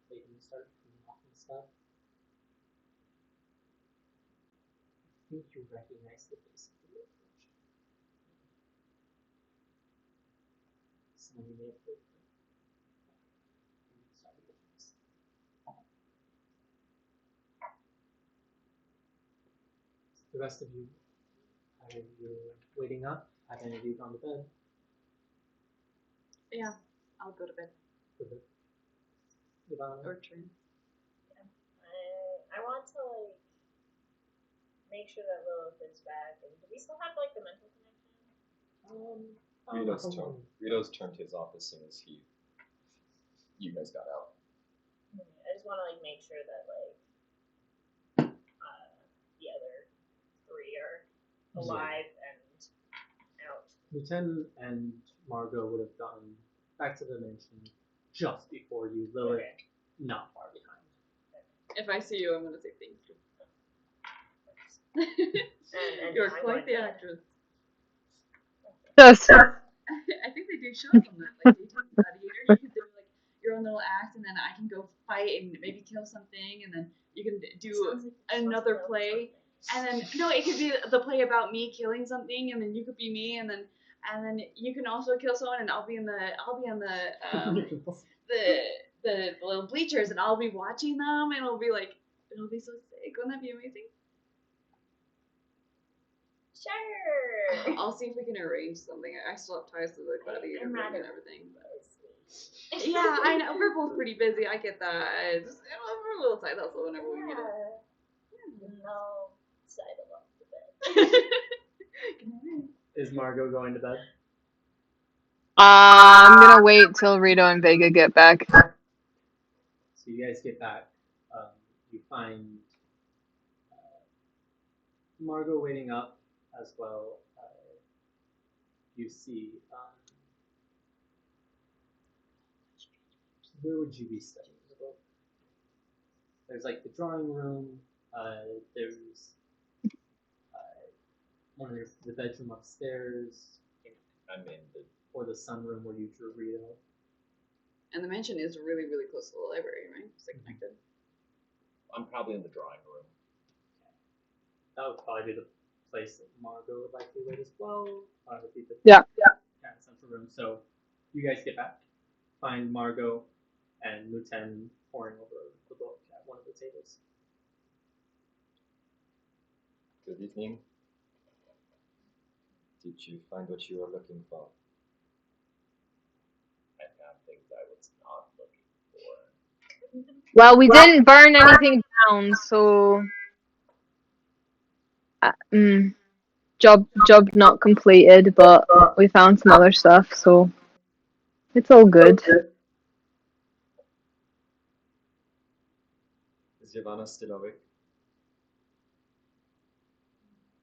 the plating started coming off and stuff, I think you recognize the face of the approach. Someone you may have heard from. Sorry, your face. The rest of you, are you waiting up? Have any of you gone to bed? Yeah, I'll go to bed. Go to bed. Ivana? Or turn. I want to like make sure that Lilith is back. And do we still have like the mental connection? Rito's turned his off as soon as you guys got out. I just want to like make sure that like the other three are alive and out. Lieutenant and Margot would have gotten back to the mansion just before you. Lilith, not far behind. If I see you, I'm gonna say thank you. And You're I'm quite going the to- actress. Just I think they do shows on that, like Daytime Gladiator. You could do like your own little act, and then I can go fight and maybe kill something, and then you can do Sounds like you're supposed another to know play. something. And then no, it could be the play about me killing something, and then you could be me, and then you can also kill someone, and I'll be on the little bleachers, and I'll be watching them, and it'll be so sick. Wouldn't that be amazing? Sure. I'll see if we can arrange something. I still have ties to the gladiator I'm room rather and everything. But busy. yeah, I know we're both pretty busy. I get that. Just we're a little side hustle whenever we get it. No, sidle off the bed. Is Margot going to bed? I'm gonna wait till Rito and Vega get back. So you guys get back. You find Margot waiting up as well. You see. Where would you be studying the book? There's like the drawing room. There's one of the bedroom upstairs, I'm in the. or the sunroom where you drew Rito. And the mansion is really, really close to the library, right? It's like connected. I'm probably in the drawing room. That would probably be the place that Margot would likely wait as well. Would be the Yeah. kind of central room. So you guys get back, find Margot and Lieutenant poring over the book at one of the tables. Good evening. Did you find what you were looking for? I found things I was not looking for. Well, we didn't burn anything down, so job not completed, but we found some other stuff, so it's all good. Is Ivana still awake?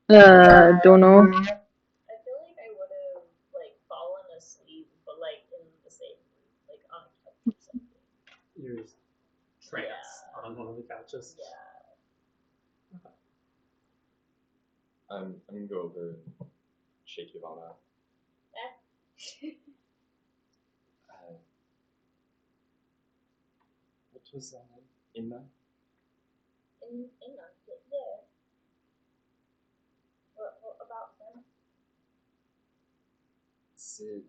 Don't know. I feel like I would have like fallen asleep, but like in the same room, like on a couch or something. You're just trance on one of the couches. Yeah. I'm gonna go over and shake Ivana. What was that name? Inna? In yeah. What about them? They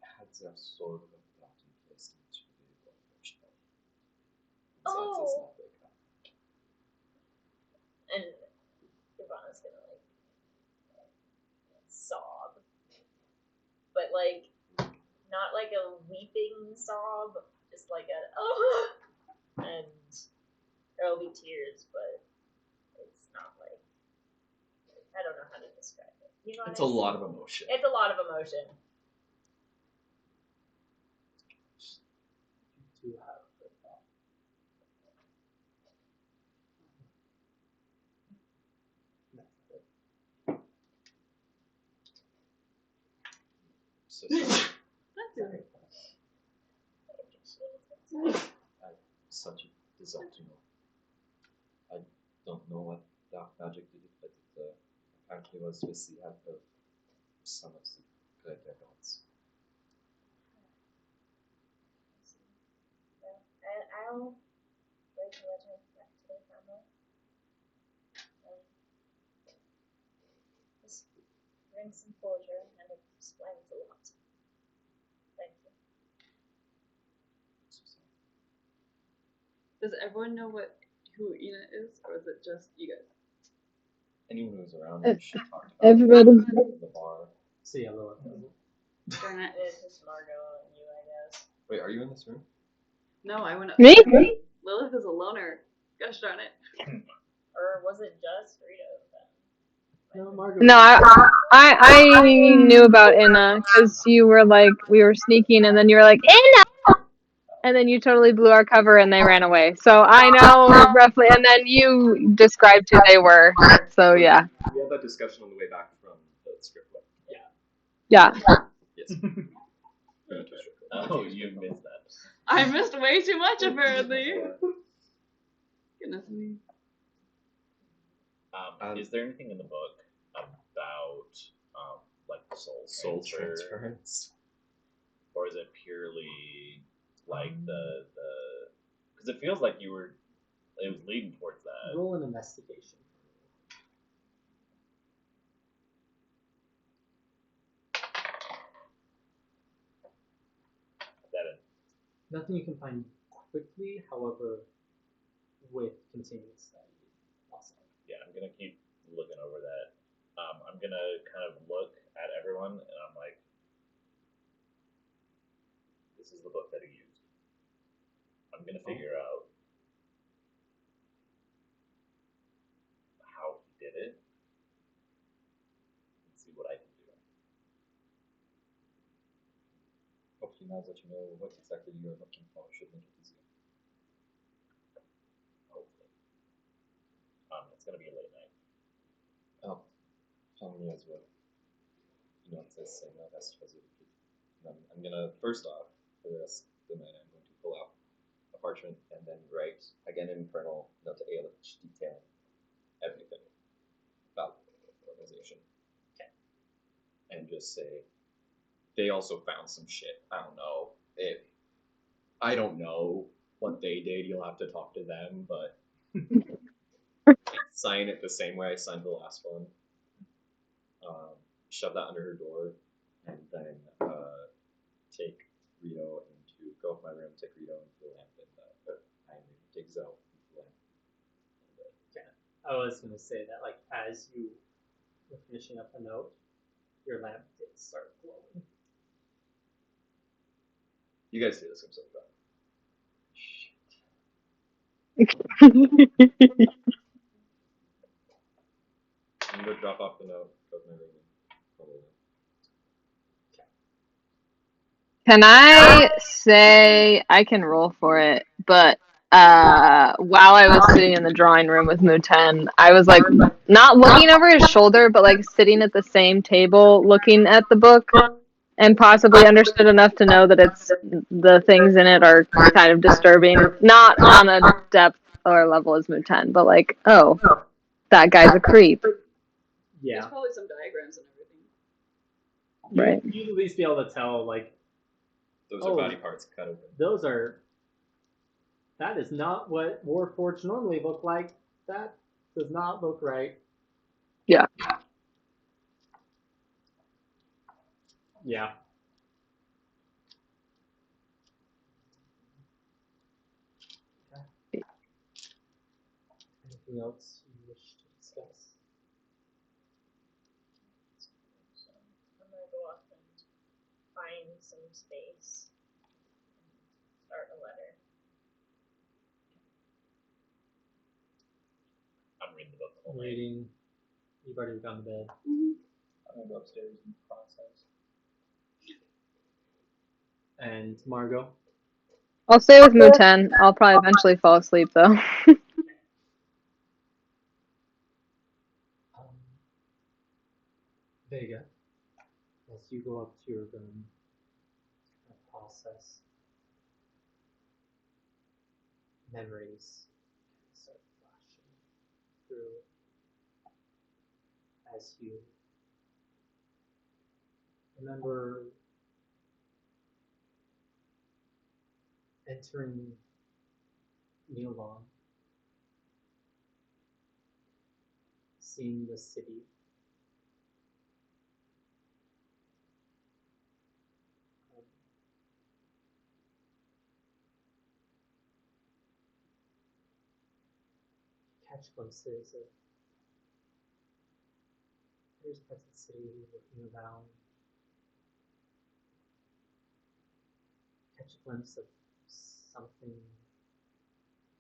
had their sword of plot in place into the unfortunate. Oh. And Ivana's gonna like sob, but like not like a weeping sob, just like a oh, and there'll be tears, but it's not like I don't know how to describe it. It's a lot of emotion. It's a lot of emotion. To have the thought. So sorry. Sorry. Such a disaster. I don't know what dark magic did it, but it apparently was with the help of some of the greater gods. I'll write a letter back to the family. Just bring some closure, and it explains a lot. Thank you. Does everyone know who Ina is, or is it just you guys? Anyone who's around Ev- should talk about everybody. the bar. See a little. Darn it. It's just Margot and you, I guess. Wait, are you in this room? No, I went up. Me? Lilith is a loner. Gosh darn it. Or was it just Rito then? No, Margaret. No, I knew about Inna because you were like we were sneaking and then you were like Inna, and then you totally blew our cover and they ran away. So I know roughly, and then you described who they were. So yeah, We had that discussion on the way back from the script club. yeah. Yes. Oh, you missed that. I missed way too much apparently. Goodness me. Is there anything in the book about like soul Transference. or is it purely like the because it feels like it was leading towards that. Roll an investigation. Nothing you can find quickly, however, with continuous study. Also. Yeah, I'm gonna keep looking over that. I'm gonna kind of look at everyone and I'm like, this is the book that he used. I'm gonna figure out how he did it and see what I can do. Hopefully now that you know what exactly you're looking for, it should make it easier. Hopefully. It's gonna be a late night. Oh, for me as well. You know, it says same as specifically. I'm gonna first off, for the rest of the night, I'm going to pull out a parchment and then write again in Infernal, note to ALH, detailing everything about the organization. Okay. And just say, they also found some shit. I don't know. I don't know what they did. You'll have to talk to them, but sign it the same way I signed the last one. Shove that under her door, and then take Rito into go up my room, take Rito into the lamp, and take Zoe into the lamp. I was going to say that, like, as you were finishing up the note, your lamp did start glowing. You guys see this? I'm so proud. I'm gonna drop off the note, go to my room, and probably. Can I say I can roll for it? But while I was sitting in the drawing room with Muten, I was like not looking over his shoulder, but like sitting at the same table, looking at the book, and possibly understood enough to know that it's the things in it are kind of disturbing, not on a depth or level as Muten, but like, oh, that guy's a creep. Yeah. There's probably some diagrams and everything. Right. You'd at least be able to tell, like, Those are body parts cut open. That is not what Warforged normally look like. That does not look right. Yeah. Yeah. Anything else you wish to find some space and start a letter. I'm reading the book. the whole I'm way. reading. You've already gone to bed. I'm gonna go upstairs and process. And Margot. I'll stay with Muten. I'll probably eventually fall asleep though. Um, Vega, as you go up to your room and process, memories start flashing through as you remember entering Milan, seeing the city, um, catch glimpses of various parts of the city, looking around, catch a glimpse of something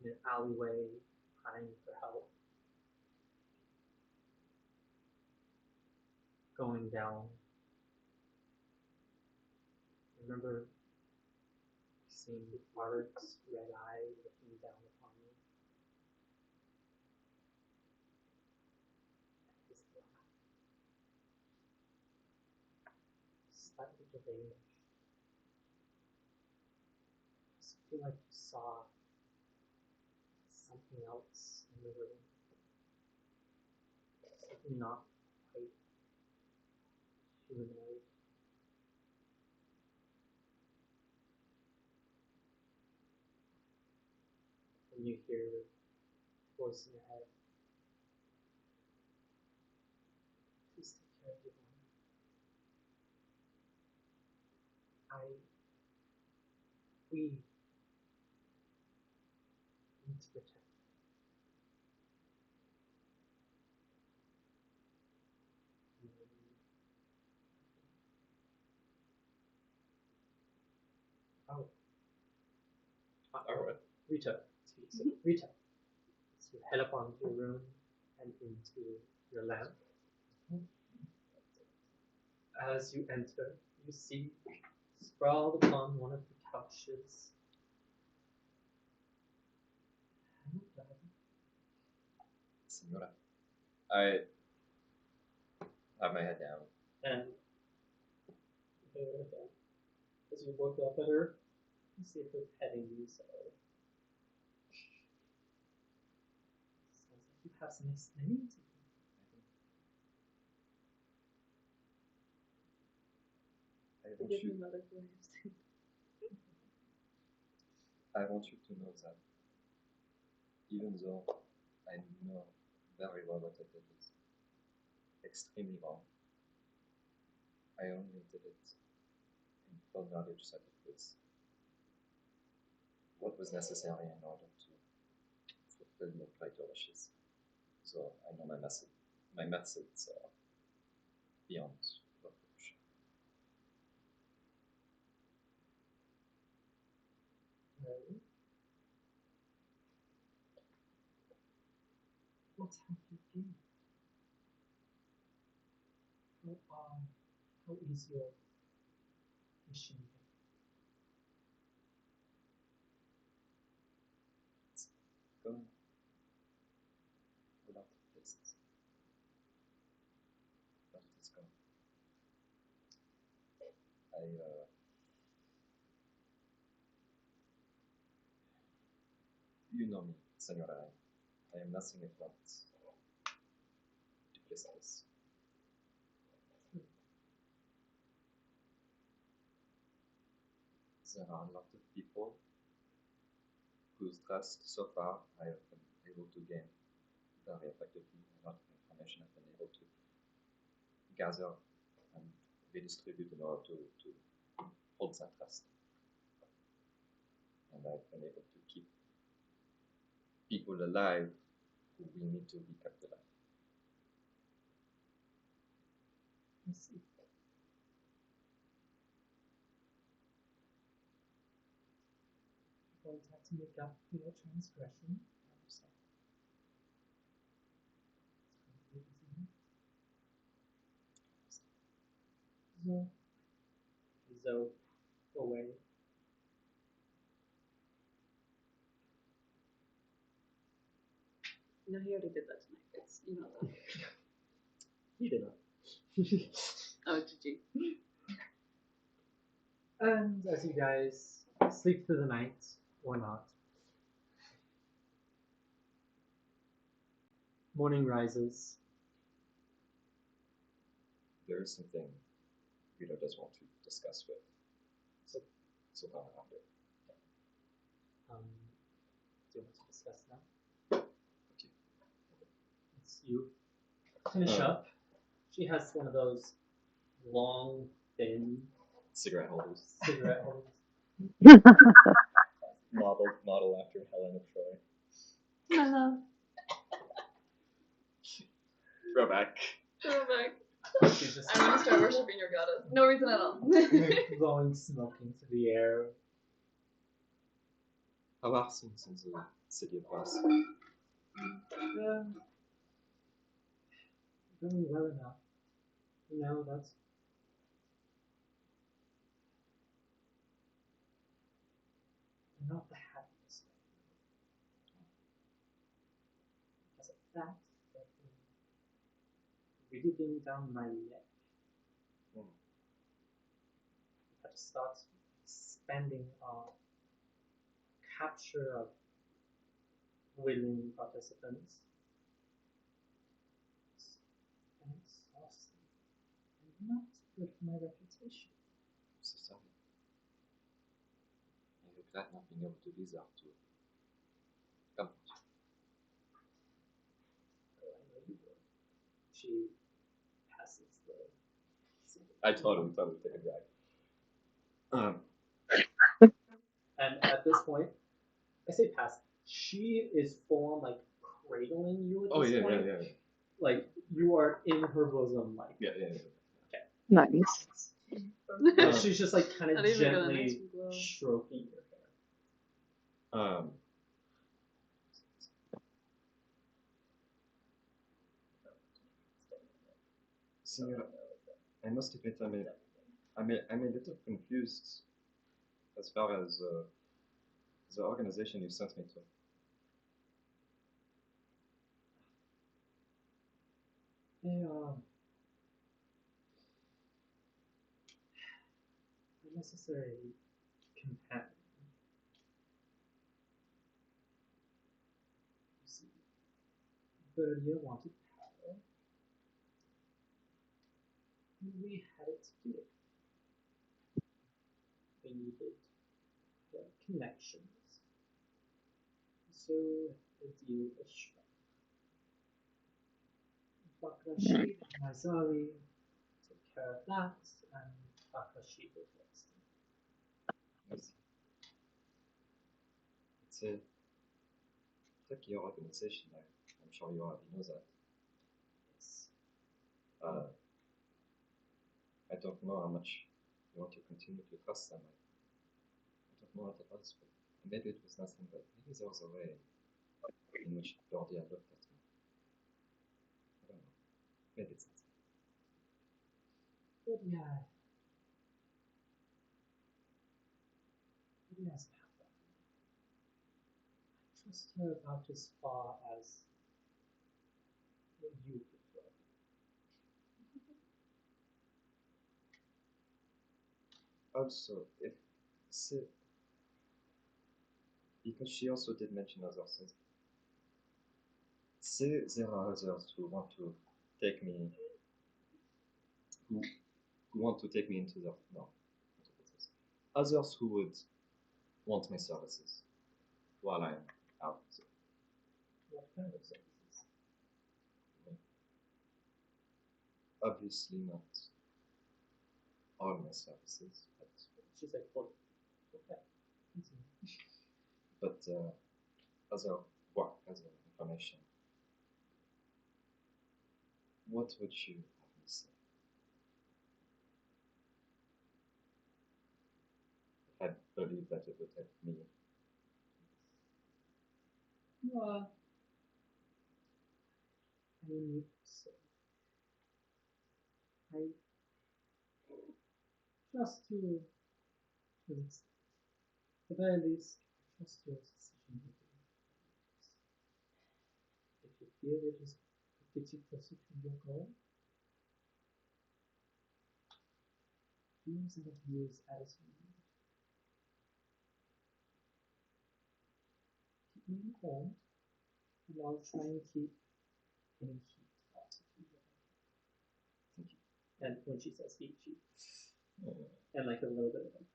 in an alleyway crying for help, going down. Remember seeing Mark's red eye looking down upon you. His laugh, slightly delayed. Just feel like you saw something else in the room. Something not quite humanoid. And you hear a voice in your head. Please take care of your mom. We need to protect her. Oh, Alright. Rita, excuse me, Rita. So you head up onto your room and into your lamp. As you enter, you see sprawled upon one of the couches. Senora. I have my head down. And as you look up at her, you see her petting you. So sounds like you have some explaining to do. I want you. I want you to know that even though I know very well what I did is extremely wrong, I only did it in full knowledge that it was what was necessary in order to fulfill your greater wishes. So I know my methods are beyond reproach. Well, what have you been? How is your mission? It's going without places. But it is going. You know me, Senora. I am nothing if not duplicitous. There are a lot of people whose trust so far I have been able to gain very effectively. A lot of information I've been able to gather and redistribute in order to hold that trust. And I've been able to keep people alive who we need to be kept alive. I see. going to have to make up for your transgression. So, away. No, he already did that tonight. It's you know that. He did not. Oh, GG. And as you guys sleep through the night, or not, morning rises. There is something Rita does want to discuss with Sultana after. Do you want to discuss now? It's you finish up. She has one of those long, thin Cigarette holders. cigarette holders. Model after Helen of Troy. Hello. Throwback. Throwback. She's just I'm gonna start worshiping your goddess. No reason at all. blowing smoke into the air. How are things in the city of Brass? Yeah. Doing well enough. You know, that's not the happiest thing. Because of that, breathing down my neck. Mm. That starts expanding our capture of willing participants. And it's exhausting. And not good for my reputation. So sorry. I regret not being able to be there to come. Oh, I know you will. She passes the. I totally take a drag. And at this point, I say pass. She is full on like cradling you at this point. Yeah. Like you are in her bosom, like Yeah. Nice. she's just like kind of Not even gonna gently nice and glow. stroking your hair. Senora, I must admit I'm a little confused as far as the organization you sent me to. They are a necessary companion. You see, Berlia wanted power, and we had it to give. We needed the connections, so the deal was struck. Bakrashid and Mazari took care of that, and Bakrashid replaced him. Yes. It's a tricky organization. I'm sure you already know that. Yes. I don't know how much you want to continue to trust them. I don't know what it was, but maybe it was nothing, but maybe there was a way in which Dordia looked at me. I don't know. Maybe it's nothing. But yeah. Yes, I trust her about as far as what you prefer. Also, because she also did mention other things. Say there are others who want to take me, who want to take me into the others who would want my services while I'm out. What kind of services? Obviously not all my services, She's like, well, okay. Continue. but other work, other information. What would you have me say? I believe that it would help me I need so I trust you to an extent. At the very least, I trust your decision making. If you feel it is gets you closer to your goal, use and abuse as you need. Keep me informed, and I'll try and keep any heat off of you. Thank you. And when she says heat, she and like a little bit of them.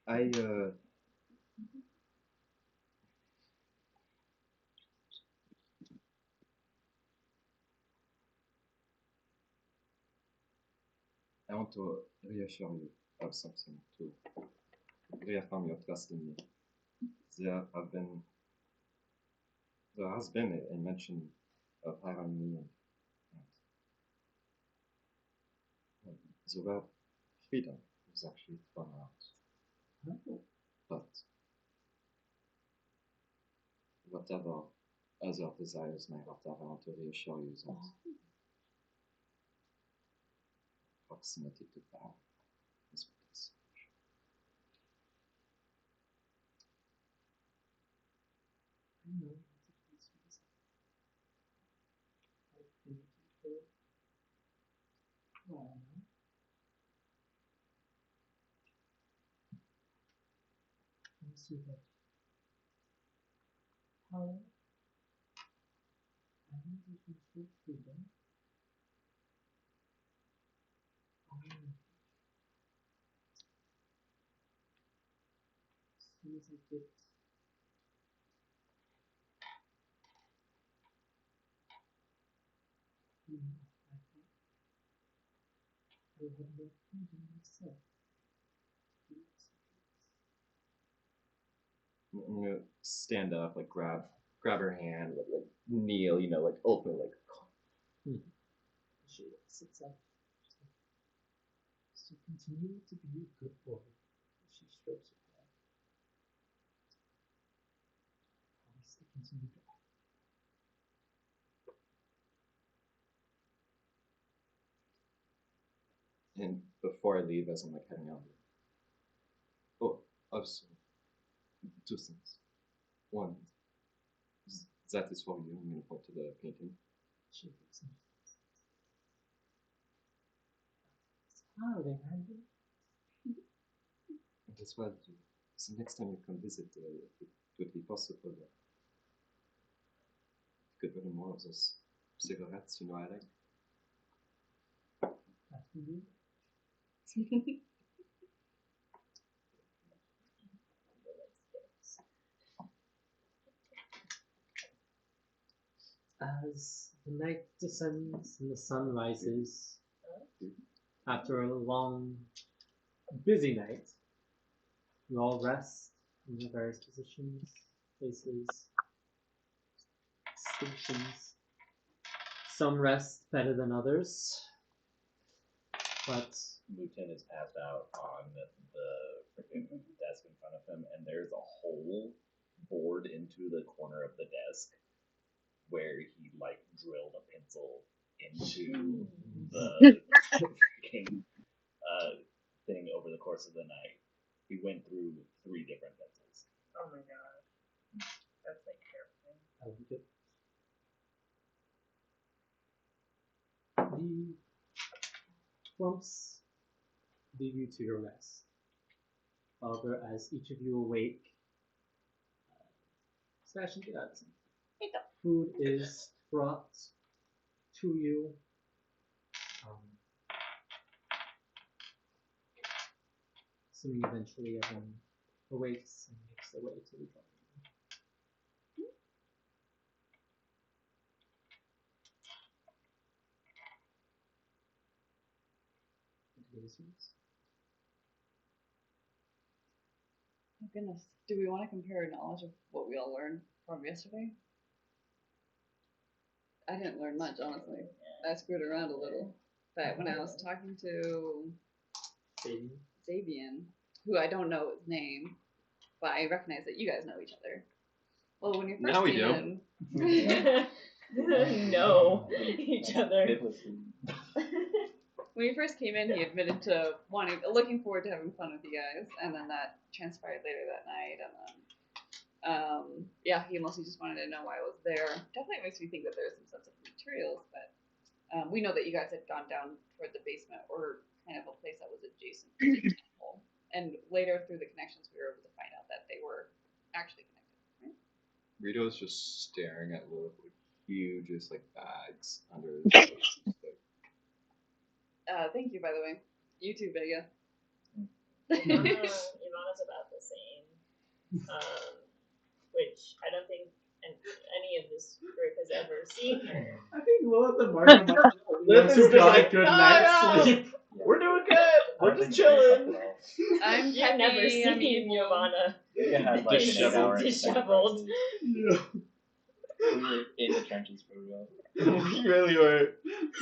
I want to reassure you of something to reaffirm your trust in me. There has been a mention of hiring me and the word freedom is actually thrown out. But whatever other desires may have, I want to reassure you that proximity to power is what is. I know it's a piece of this. I've been told. Well, I know. I see that power and individual freedom are as soon as I get freedom off my back, I will have more freedom myself to execute. I'm gonna stand up, like grab her hand, like kneel, like ultimately like. She sits up. So continue to be a good boy. She strokes her head. Promise to continue to act. And before I leave, as I'm like heading out, also, two things. One, that is for you. I'm gonna point to the painting. She looks at me. It's hard, Andy. And as well, so next time you come visit, it would be possible that you could bring more of those cigarettes, I like. That will do. As the night descends and the sun rises, after a long, busy night, you all rest in your various positions, places, stations. Some rest better than others, but Lieutenant is passed out on the freaking desk in front of him, and there's a hole bored into the corner of the desk where he like drilled a pencil into the freaking thing over the course of the night. He went through 3 different pencils. Oh my god. That's like terrifying. I will get the clumps leave you to your rest. However, as each of you awake, Sebastian, get out. Food is brought to you. Assuming eventually everyone awakes and makes their way to the drawing room. It is yours. Oh goodness. Do we want to compare knowledge of what we all learned from yesterday? I didn't learn much, honestly. I screwed around a little. But when I was talking to Saving. Xavian, who I don't know his name, but I recognize that you guys know each other. Well, when you first Now we came do. in, know each other. when you first came in, he admitted to looking forward to having fun with you guys, and then that transpired later that night, and then. Yeah, he mostly just wanted to know why I was there. Definitely makes me think that there's some sensitive materials, but we know that you guys had gone down toward the basement or kind of a place that was adjacent to the temple. And later through the connections, we were able to find out that they were actually connected. Right? Rito is just staring at Lilith with huge, just like bags under his eyes. Thank you, by the way. You too, Vega. Ivana's about the same. Which I don't think any of this group has ever seen her. I think Lilith and Marco might Lilith is got like, a good "Oh, night's no." sleep. We're doing good. We're I just think they fuck chilling. well. I'm You've happy, never I'm seen evil. Ivana. Vega had like an Disheveled. 8-hour Disheveled. Yeah. We were in the trenches for real. We really were.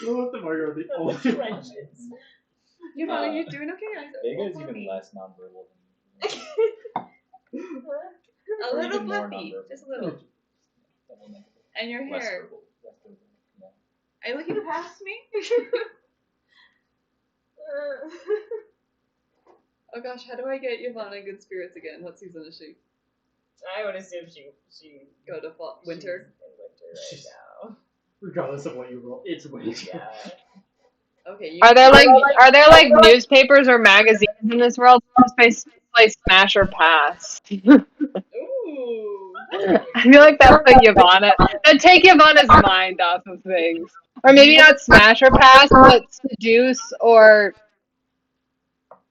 Lilith and Marco are the only ones. Trenches. Ivana, you doing okay? Vega is even less nonverbal than A or little even more fluffy, nonverbal. just a little. usual. And your Less hair. verbal. Less verbal. Yeah. Are you looking past me? Oh gosh, how do I get Ivana in good spirits again? What season is she? I would assume she Go to fall, winter. she's in winter right now. Regardless of what you roll, it's winter. Yeah. Okay, you Are there like newspapers or magazines in this world? Space play Smash or Pass. Ooh. I feel like that's like Yvonne. That'd take Yvonne's mind off of things. Or maybe not Smash or Pass, but Seduce or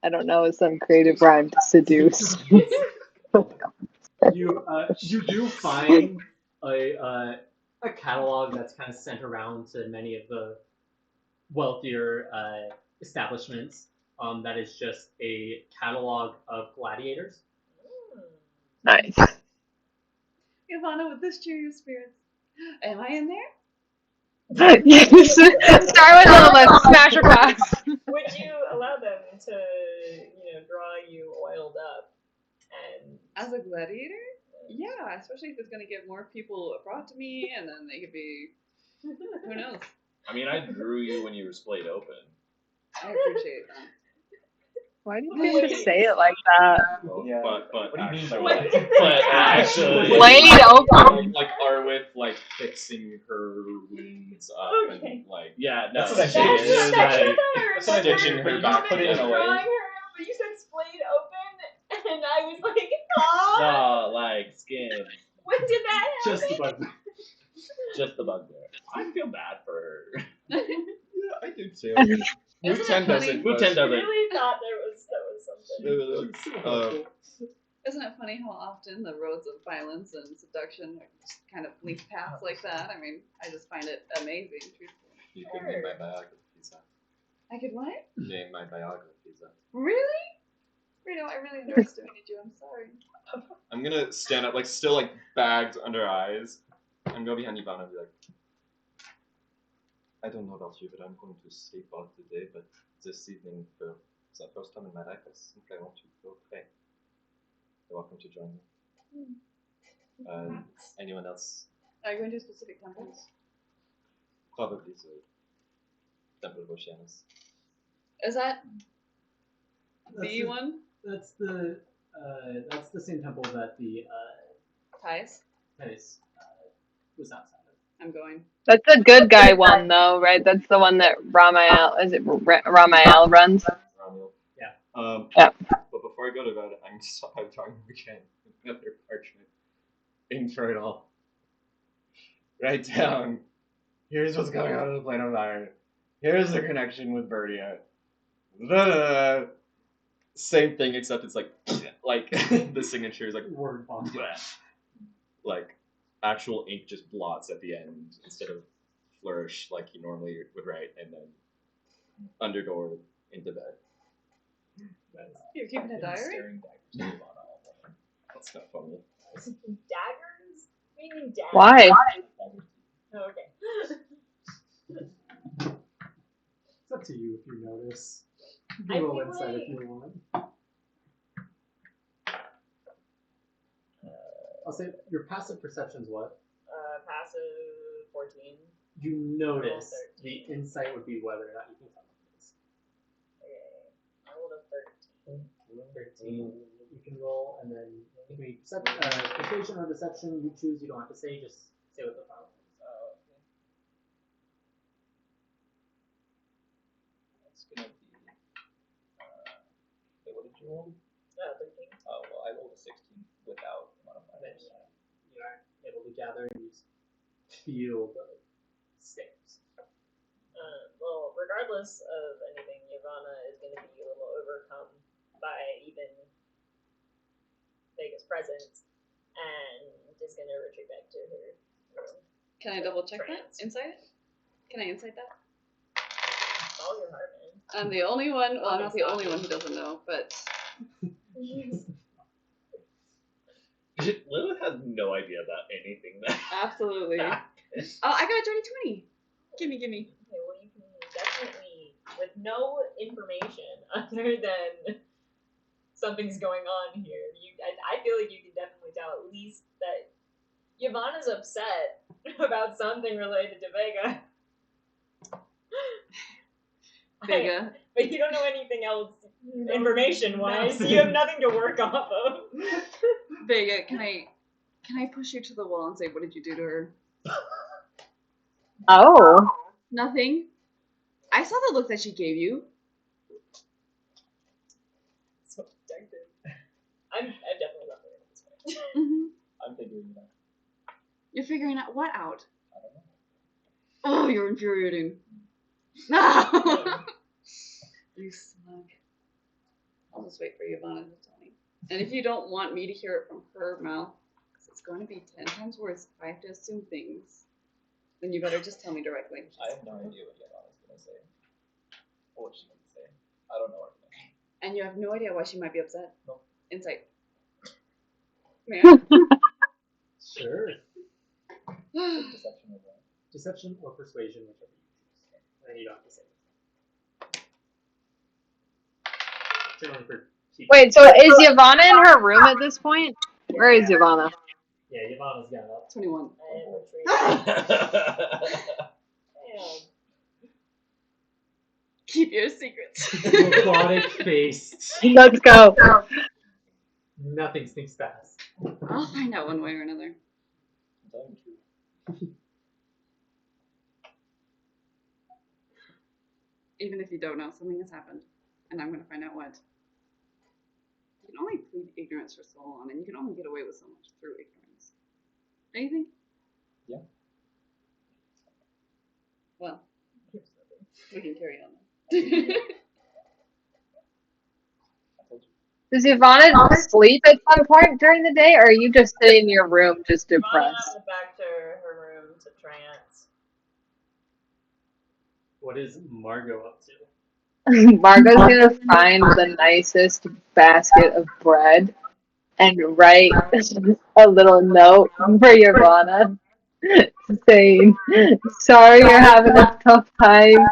I don't know, some creative rhyme to seduce. You do find a catalog that's kind of sent around to many of the wealthier establishments. That is just a catalog of gladiators. Nice. Ivana with this cheery spirits. Am I in there? Yes. Start with Lilith. Smash or Pass. Would you allow them to, draw you oiled up and As a gladiator? Yeah, especially if it's gonna get more people brought to me, and then they could be. Who knows? I mean, I drew you when you were splayed open. I appreciate that. Why do you have to say it like that? Yeah. But What do you mean by actually, that? but actually, Blade open. like Arwith, like fixing her wounds up Okay. and like yeah, no, That's what I That's figured. she is, what I like, thought. stitching her back Put it in a together. way. Drawing her, but you said splayed open, and I was like, oh. No, like skin, When did that happen? Just about just the bugbear. I feel bad for her. Yeah, I do too. Isn't Wu it Ten funny? doesn't. Wu Ten I doesn't. really thought that was something. Isn't it funny how often the roads of violence and seduction just kind of lead paths like that? I mean, I just find it amazing, truthfully. You could name my biographies up. I could what? Name my biographies up. Really? Rito, I really underestimated you. I'm sorry. I'm gonna stand up, like still like bags under eyes, and go behind Ivana and be like, I don't know about you, but I'm going to sleep out today, but this evening for the first time in my life, I think I want to go pray. You're welcome to join me. Anyone else? Are you going to specific temples? Probably the Temple of Oceanus. Is that That's the one? That's the same temple that the Ties? place was outside of. I'm going. That's the good guy one, though, right? That's the one that Ramael, is it Ramael runs? Romeo. Yeah. Yeah. But before I go to bed, I'm drawing again another parchment. Infernal. Write down. Here's what's going on in the plane of iron. Here's the connection with Birdia. Da-da-da. Same thing, except it's like the signature is like Word bond. like actual ink just blots at the end instead of flourish like you normally would write, and then underdoor into bed. You're keeping a diary? Staring daggers at Ivana all morning. That's not funny. Daggers? Meaning daggers? Why? Oh, okay. It's up to you if you notice. I Roll feel insight like- if you want. I'll say your passive perception's what? Passive 14. You notice Roll the insight would be whether or not you can tell what it is. Okay. I rolled a 13. 13. You can roll, and then it can be persuasion or deception. You choose. You don't have to say. Just say what the final is. Oh, okay. That's gonna be. Wait, what did you roll? 13. Oh well, I rolled a 16 without Then modifiers. you aren't able to gather, and you just feel the stairs. Well, regardless of anything, Yavanna is going to be a little overcome by even Vega's presence and is going to retreat back to her room. Can I double check that? Trance. Insight? Can I insight that? All your heart, man. I'm the only one. Well, I'm not the only one who doesn't know, but Lilith has no idea about anything that absolutely. Oh, I got a dirty 20. Gimme. Okay, well, you can definitely, with no information other than something's going on here, I feel like you can definitely tell at least that Yavanna's upset about something related to Vega. Vega. But you don't know anything else information-wise. You have nothing to work off of. Vega, can I push you to the wall and say, what did you do to her? Oh. Nothing. I saw the look that she gave you. So protective. I'm definitely not there at this point. Mm-hmm. I'm figuring it out. You're figuring out what out? I don't know. Oh, you're infuriating. No. You slug. I'll just wait for Yavanna to tell me. And if you don't want me to hear it from her mouth, because it's going to be 10 times worse if I have to assume things, then you better just tell me directly. I have no idea what Yavanna's gonna say. Or what she can say. I don't know her. And you have no idea why she might be upset? No. Insight. May I? Sure. Deception or what? Deception or persuasion, whichever you choose. And then you don't have to say it. Generally for keeping. Wait, so is Yavanna in her room at this point? Where is Yavanna? Yeah, Yavanna's got up. 21. I am retreating. Damn. Keep your secrets. Robotic faced. Let's go. Nothing sneaks past. I'll find out one way or another. I'm telling the truth. Even if you don't know, something has happened. And I'm going to find out what. You can only plead ignorance for so long, and you can only get away with so much through ignorance. Don't you think? Yeah. Well, we can carry on then. I told you. Does Yavanna sleep at some point during the day, or are you just sitting in your room just Yavanna depressed? went back to her room to trance. What is Margot up to? Margot's gonna find the nicest basket of bread and write a little note for Yavanna saying, "Sorry you're having a tough time.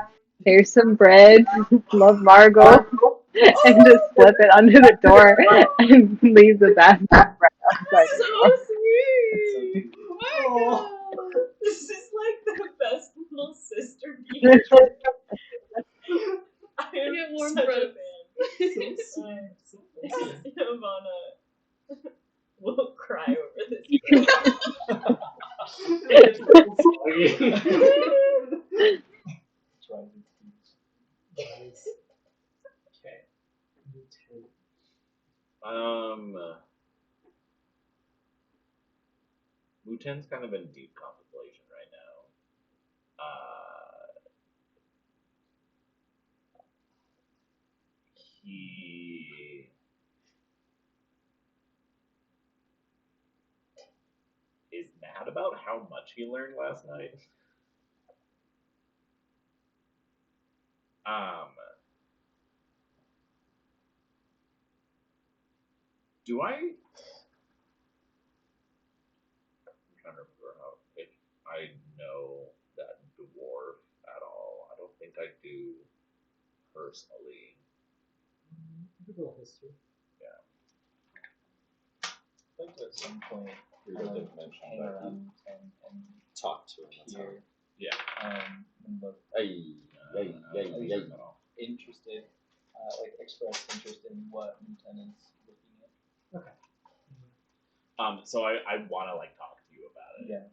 Here's some bread. Love Margot." And just slip it under the door and leave the basket of bread outside the So door. sweet! Oh. This is like the best little sister behavior. I am Get warm such breath. a fan. Yavanna will cry over this. Trying to Nice. Okay. Muten's kind of in deep contemplation right now. He is mad about how much he learned last night. Do I? I'm trying to remember how if I know that dwarf at all. I don't think I do personally. A little history. like to at some point Rito did mention hang that around you and talked to him. That's how. peer Yeah. and look No. interested, like express interest in what Lieutenant's looking at. Okay. So I want to like talk to you about it. Yeah.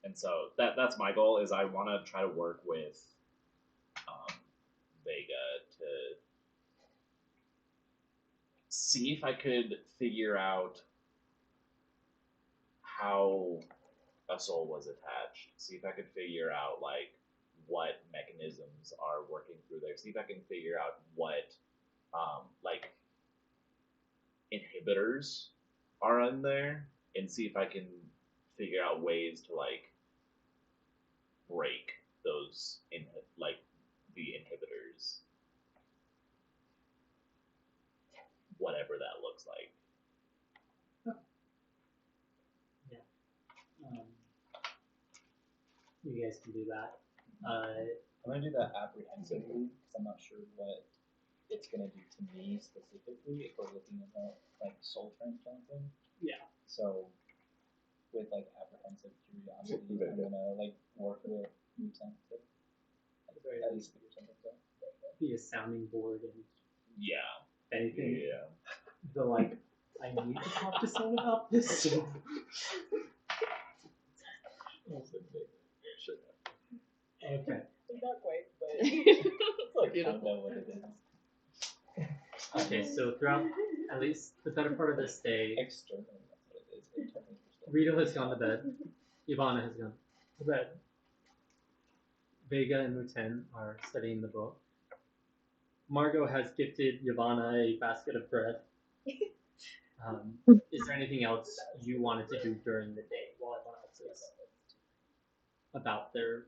And so that's my goal is I want to try to work with Vega to see if I could figure out how a soul was attached. See if I could figure out like what mechanisms are working through there. See if I can figure out what like inhibitors are in there, and see if I can figure out ways to like break those like the inhibitors, whatever that looks like. You guys can do that. I'm gonna do that apprehensively because I'm not sure what it's gonna do to me specifically if we're looking at like soul transplanting. Yeah. So with like apprehensive curiosity, I'm gonna like work with Lieutenant to at least figure something out. Be a sounding board and Yeah. anything. Yeah. The like, I need to talk to someone about this. Okay. Not quite, but it's like I know what it is. Okay, so throughout at least the better part of this day, Externally, that's what it is. Internally, Rito has gone to bed. Ivana has gone to bed. Vega and Muten are studying the book. Margot has gifted Ivana a basket of bread. Is there anything else you wanted to do during the day while everyone else is about their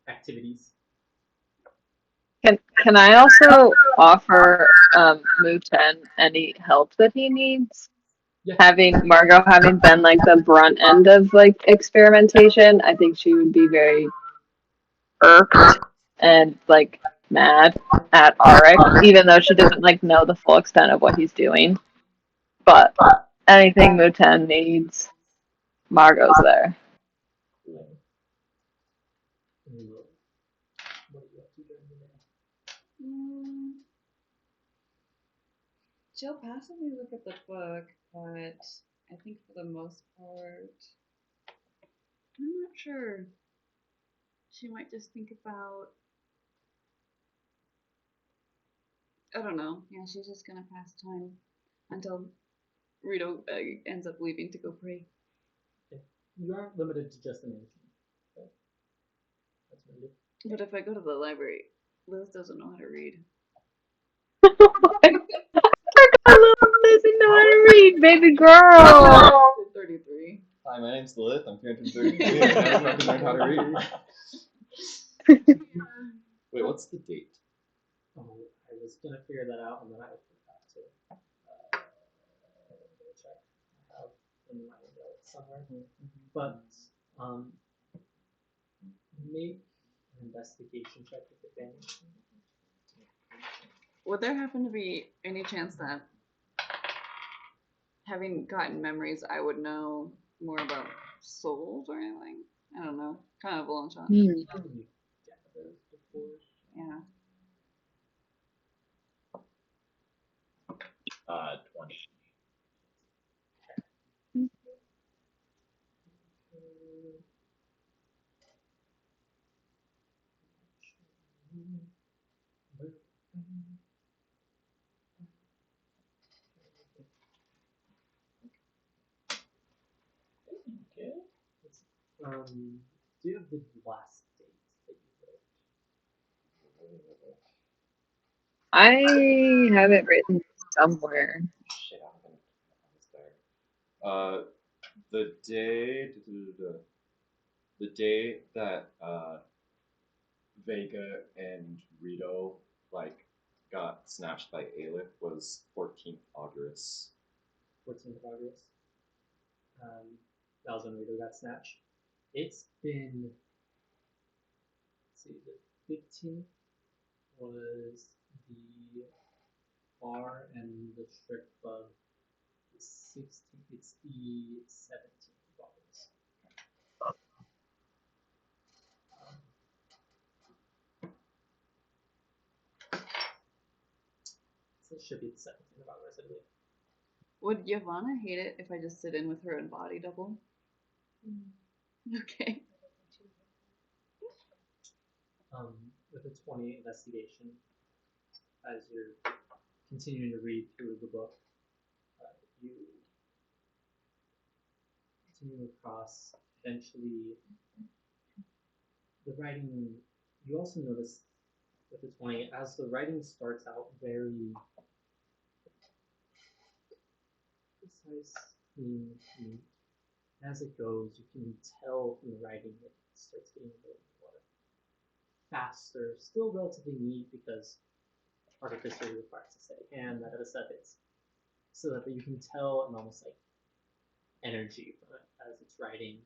activities? Can I also offer Muten any help that he needs? Yeah. Having Margot having been like the brunt end of like experimentation, I think she would be very irked and like mad at Arik, even though she doesn't like know the full extent of what he's doing. But anything Muten needs, Margot's there. What are you up to during the day? She'll passively look at the book, but I think for the most part, I'm not sure. She might just think about. I don't know. Yeah, she's just gonna pass time until Rito ends up leaving to go pray. You aren't limited to just the mansion. Okay. That's what you do. But if I go to the library, Liz doesn't know how to read. Doesn't know how to read, baby girl. 33. Hi, my name's Lilith. I'm 333 and I haven't learned how to read. Wait, what's the date? Oh, I was gonna figure that out and then I forgot to. Check. I have in my notes somewhere. But make an investigation check with advantage. Would there happen to be any chance that, having gotten memories, I would know more about souls or anything? I don't know. Kind of a long shot. You gathered before. Yeah. 20. Okay. Do you have the last date that you wrote? I have it written somewhere. Shit, I'm gonna have this there. The day, the day that Vega and Rito like got snatched by Aleph was 14th August. 14th of August. That was when Rito got snatched. It's been, let's see, the 15th was the bar and the strip club 16. It's the 17th of August. So it should be the 17th of August, I believe. Would Yavanna hate it if I just sit in with her and body double? Okay. With a 20 investigation, as you're continuing to read through the book, you continue across. Eventually, the writing. You also notice with the 20, as the writing starts out very precise, clean, neat. As it goes, you can tell from the writing that it starts getting a little more faster, still relatively neat because artificer requires a steady hand, that other stuff is. So that you can tell an almost like energy from it as it's writing.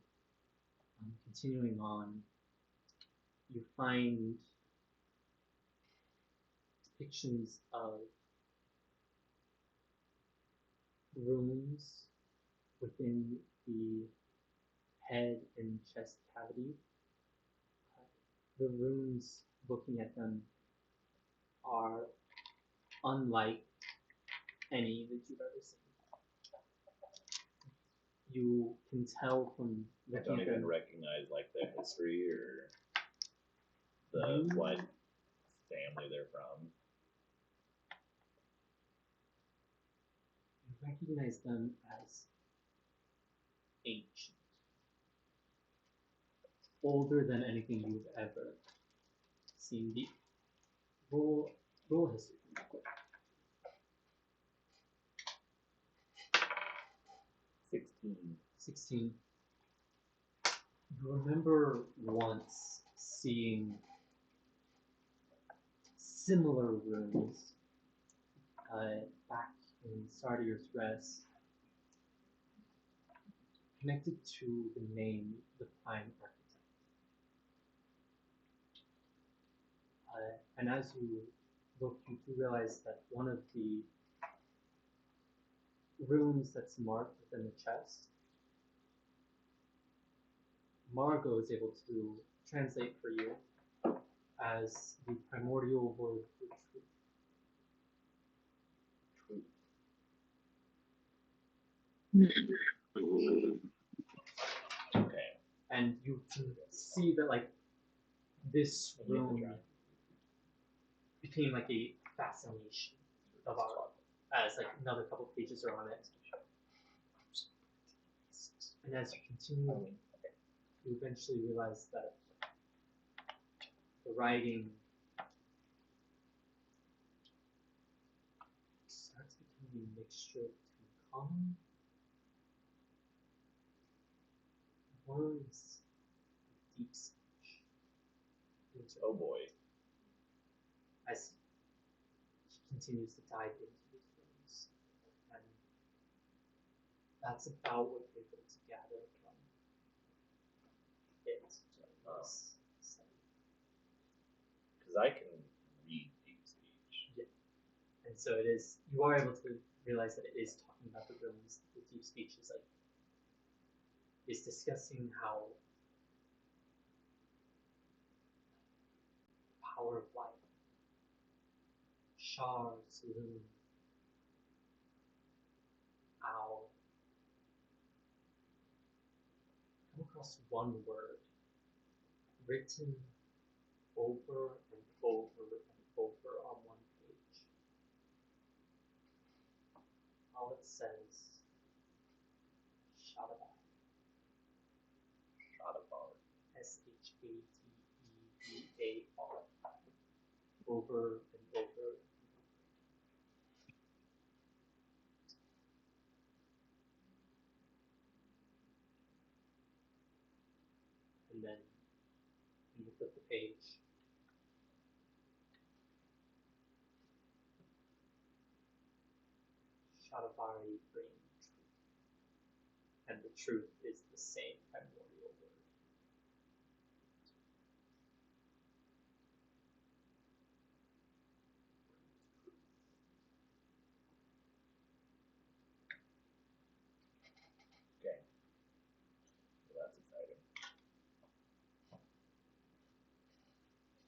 Continuing on, you find depictions of rooms within the head and chest cavity. The runes, looking at them, are unlike any that you've ever seen. You can tell from I looking don't at even them. recognize like the history or the Mhm. what family they're from. You recognize them as ancient, older than anything you've ever seen. The roll history. 16. 16. You remember once seeing similar runes back in Sardia's Rest, connected to the name, the Prime Architect. And as you look, you do realize that one of the runes that's marked within the chest, Margot is able to translate for you as the primordial word for truth. Okay. And you can see that like this rune became like a fascination of our, as like another couple pages are on it. And as you continue, you eventually realize that the writing starts becoming a mixture between common words and deep speech. Oh boy. As she continues to dive into these rooms. And that's about what you're able to gather from it. Because I can read deep speech. Yeah. And so it is, you are able to realize that it is talking about the rooms. The deep speech is like, is discussing how power of life, Shar, Saloon, Owl, come across one word written over and over and over on one page. All it says, Shadabar. Shadabar. Shattevar. Over and over. And then you flip the page. Shadavari bring truth. And the truth is the same primordial word.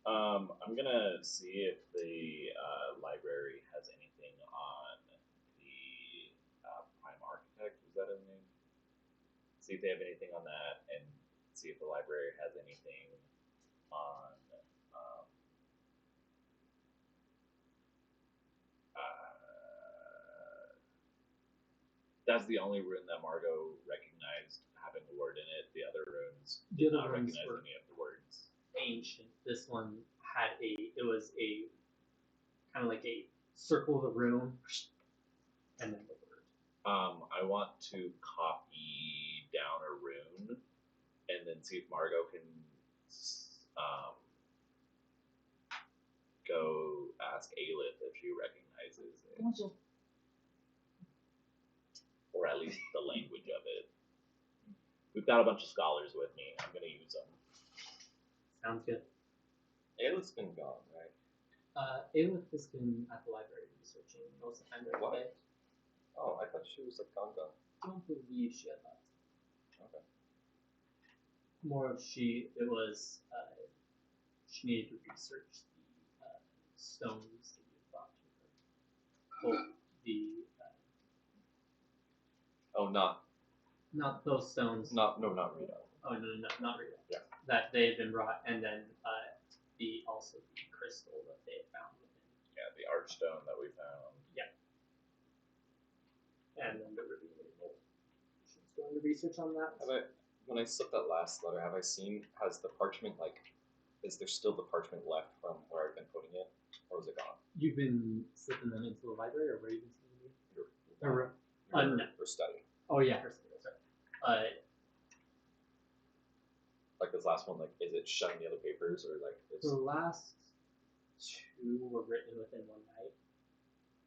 I'm gonna see if the library has anything on the Prime Architect. Was that his name? See if they have anything on that, and see if the library has anything on. Um, that's the only rune that Margot recognized having a word in it. The other runes The did other not runes recognize were any of the words. ancient. This one had it was a kind of like a circle of the room, and then the word. I want to copy down a rune, and then see if Margot can go ask Aelith if she recognizes it, or at least the language of it. We've got a bunch of scholars with me. I'm gonna use them. Sounds good. Aelith's been gone, right? Aelith has been at the library researching most of the time during the day. Oh, I thought she was like gone. I don't believe she had left. Okay. More of she needed to research the stones that you brought to her. Both the Oh, not those stones. not Rita. Oh no, not Rita. Yeah. That they had been brought, and then the crystal that they had found within. Yeah, the archstone that we found. Yeah. And then the ruby label. She's doing the research on that. When I slipped that last letter, has the parchment is there still the parchment left from where I've been putting it, or is it gone? You've been slipping them into the library, or where you been slipping them? No. Or study. Oh yeah, her study. Sorry. Like this last one, like is it shutting the other papers, or like it's... The last two were written within one night.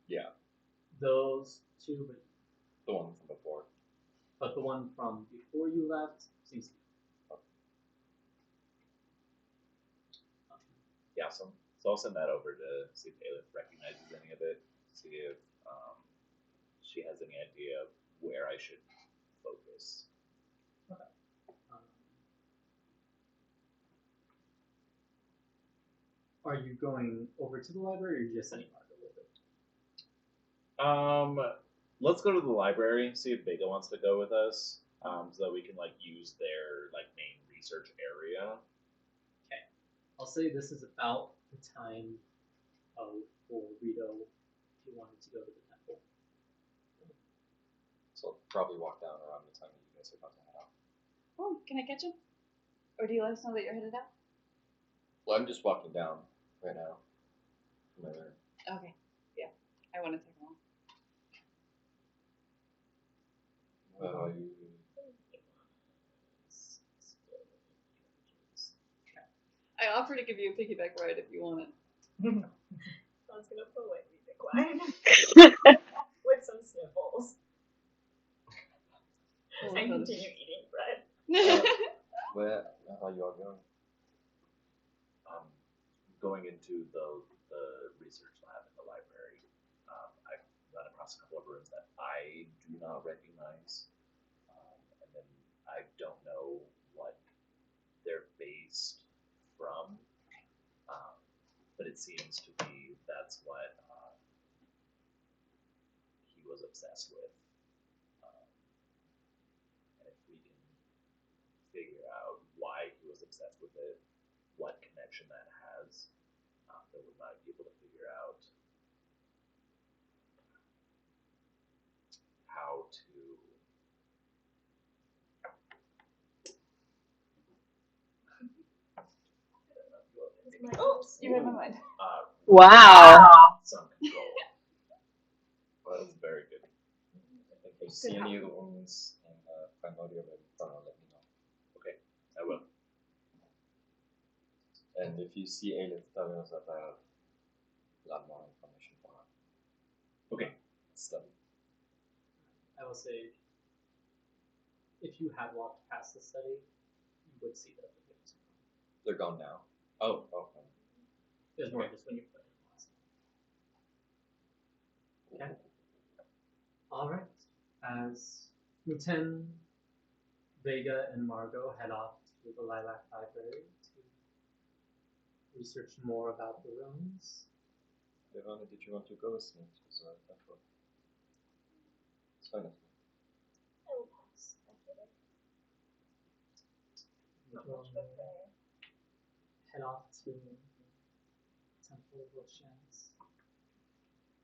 Yeah. Those two, but The one from before. But the one from before you left seems to be. Yeah, so I'll send that over to see if Aelith recognizes any of it. See if she has any idea of where I should focus. Are you going over to the library, or are you just sending Margot with it? Let's go to the library. See if Vega wants to go with us, so that we can like use their like main research area. Okay, I'll say this is about the time for Rito if you wanted to go to the temple. So I'll probably walk down around the time that you guys are about to head out. Oh, can I catch him? Or do you let us know that you're headed out? Well, I'm just walking down right now. From my room. Okay. Yeah. I want to take him on. You... I offer to give you a piggyback ride if you want it. I was gonna put away music line with some sniffles and continue eating bread. Where are you all going? Going into the research lab in the library. I've run across a couple of rooms that I do not recognize, and then I don't know what they're based from, but it seems to be that's what he was obsessed with. And if we can figure out why he was obsessed with it, what connection that has, then we might be able to figure out how to Oops, you read my mind. Wow. some control. Well, that's very good. If you see any of the wounds in Primordial, let me know. Okay, I will. And if you see Aelith, tell us that I have a lot more information for her. Okay. Study. I will say, if you had walked past the study, you would see that the papers are gone. They're gone now. Oh. It was more just when you put it in last time. Okay. All right. As Muten, Vega, and Margot head off to the Lilac Library to research more about the ruins. Ivana, did you want to go with me to the temple? It's fine. I will pass. After that. Not much of a prayer. Head off to Temple of Oceans.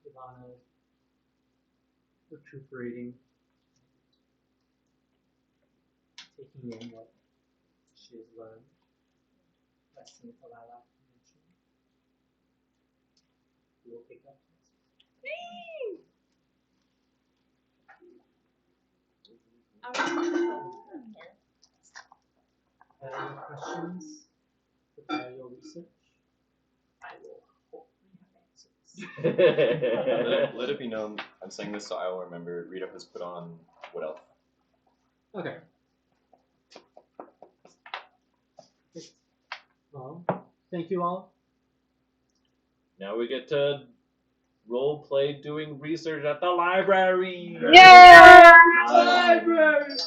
Ivana recuperating, taking in what she has learned, resting with the lilac dimension. We will pick up any questions? Prepare your research. I will hopefully have answers. Let it be known, I'm saying this so I will remember, Rita has put on Wood Elf. Okay. Well, thank you all. Now we get to role play doing research at the library. Yeah! Library.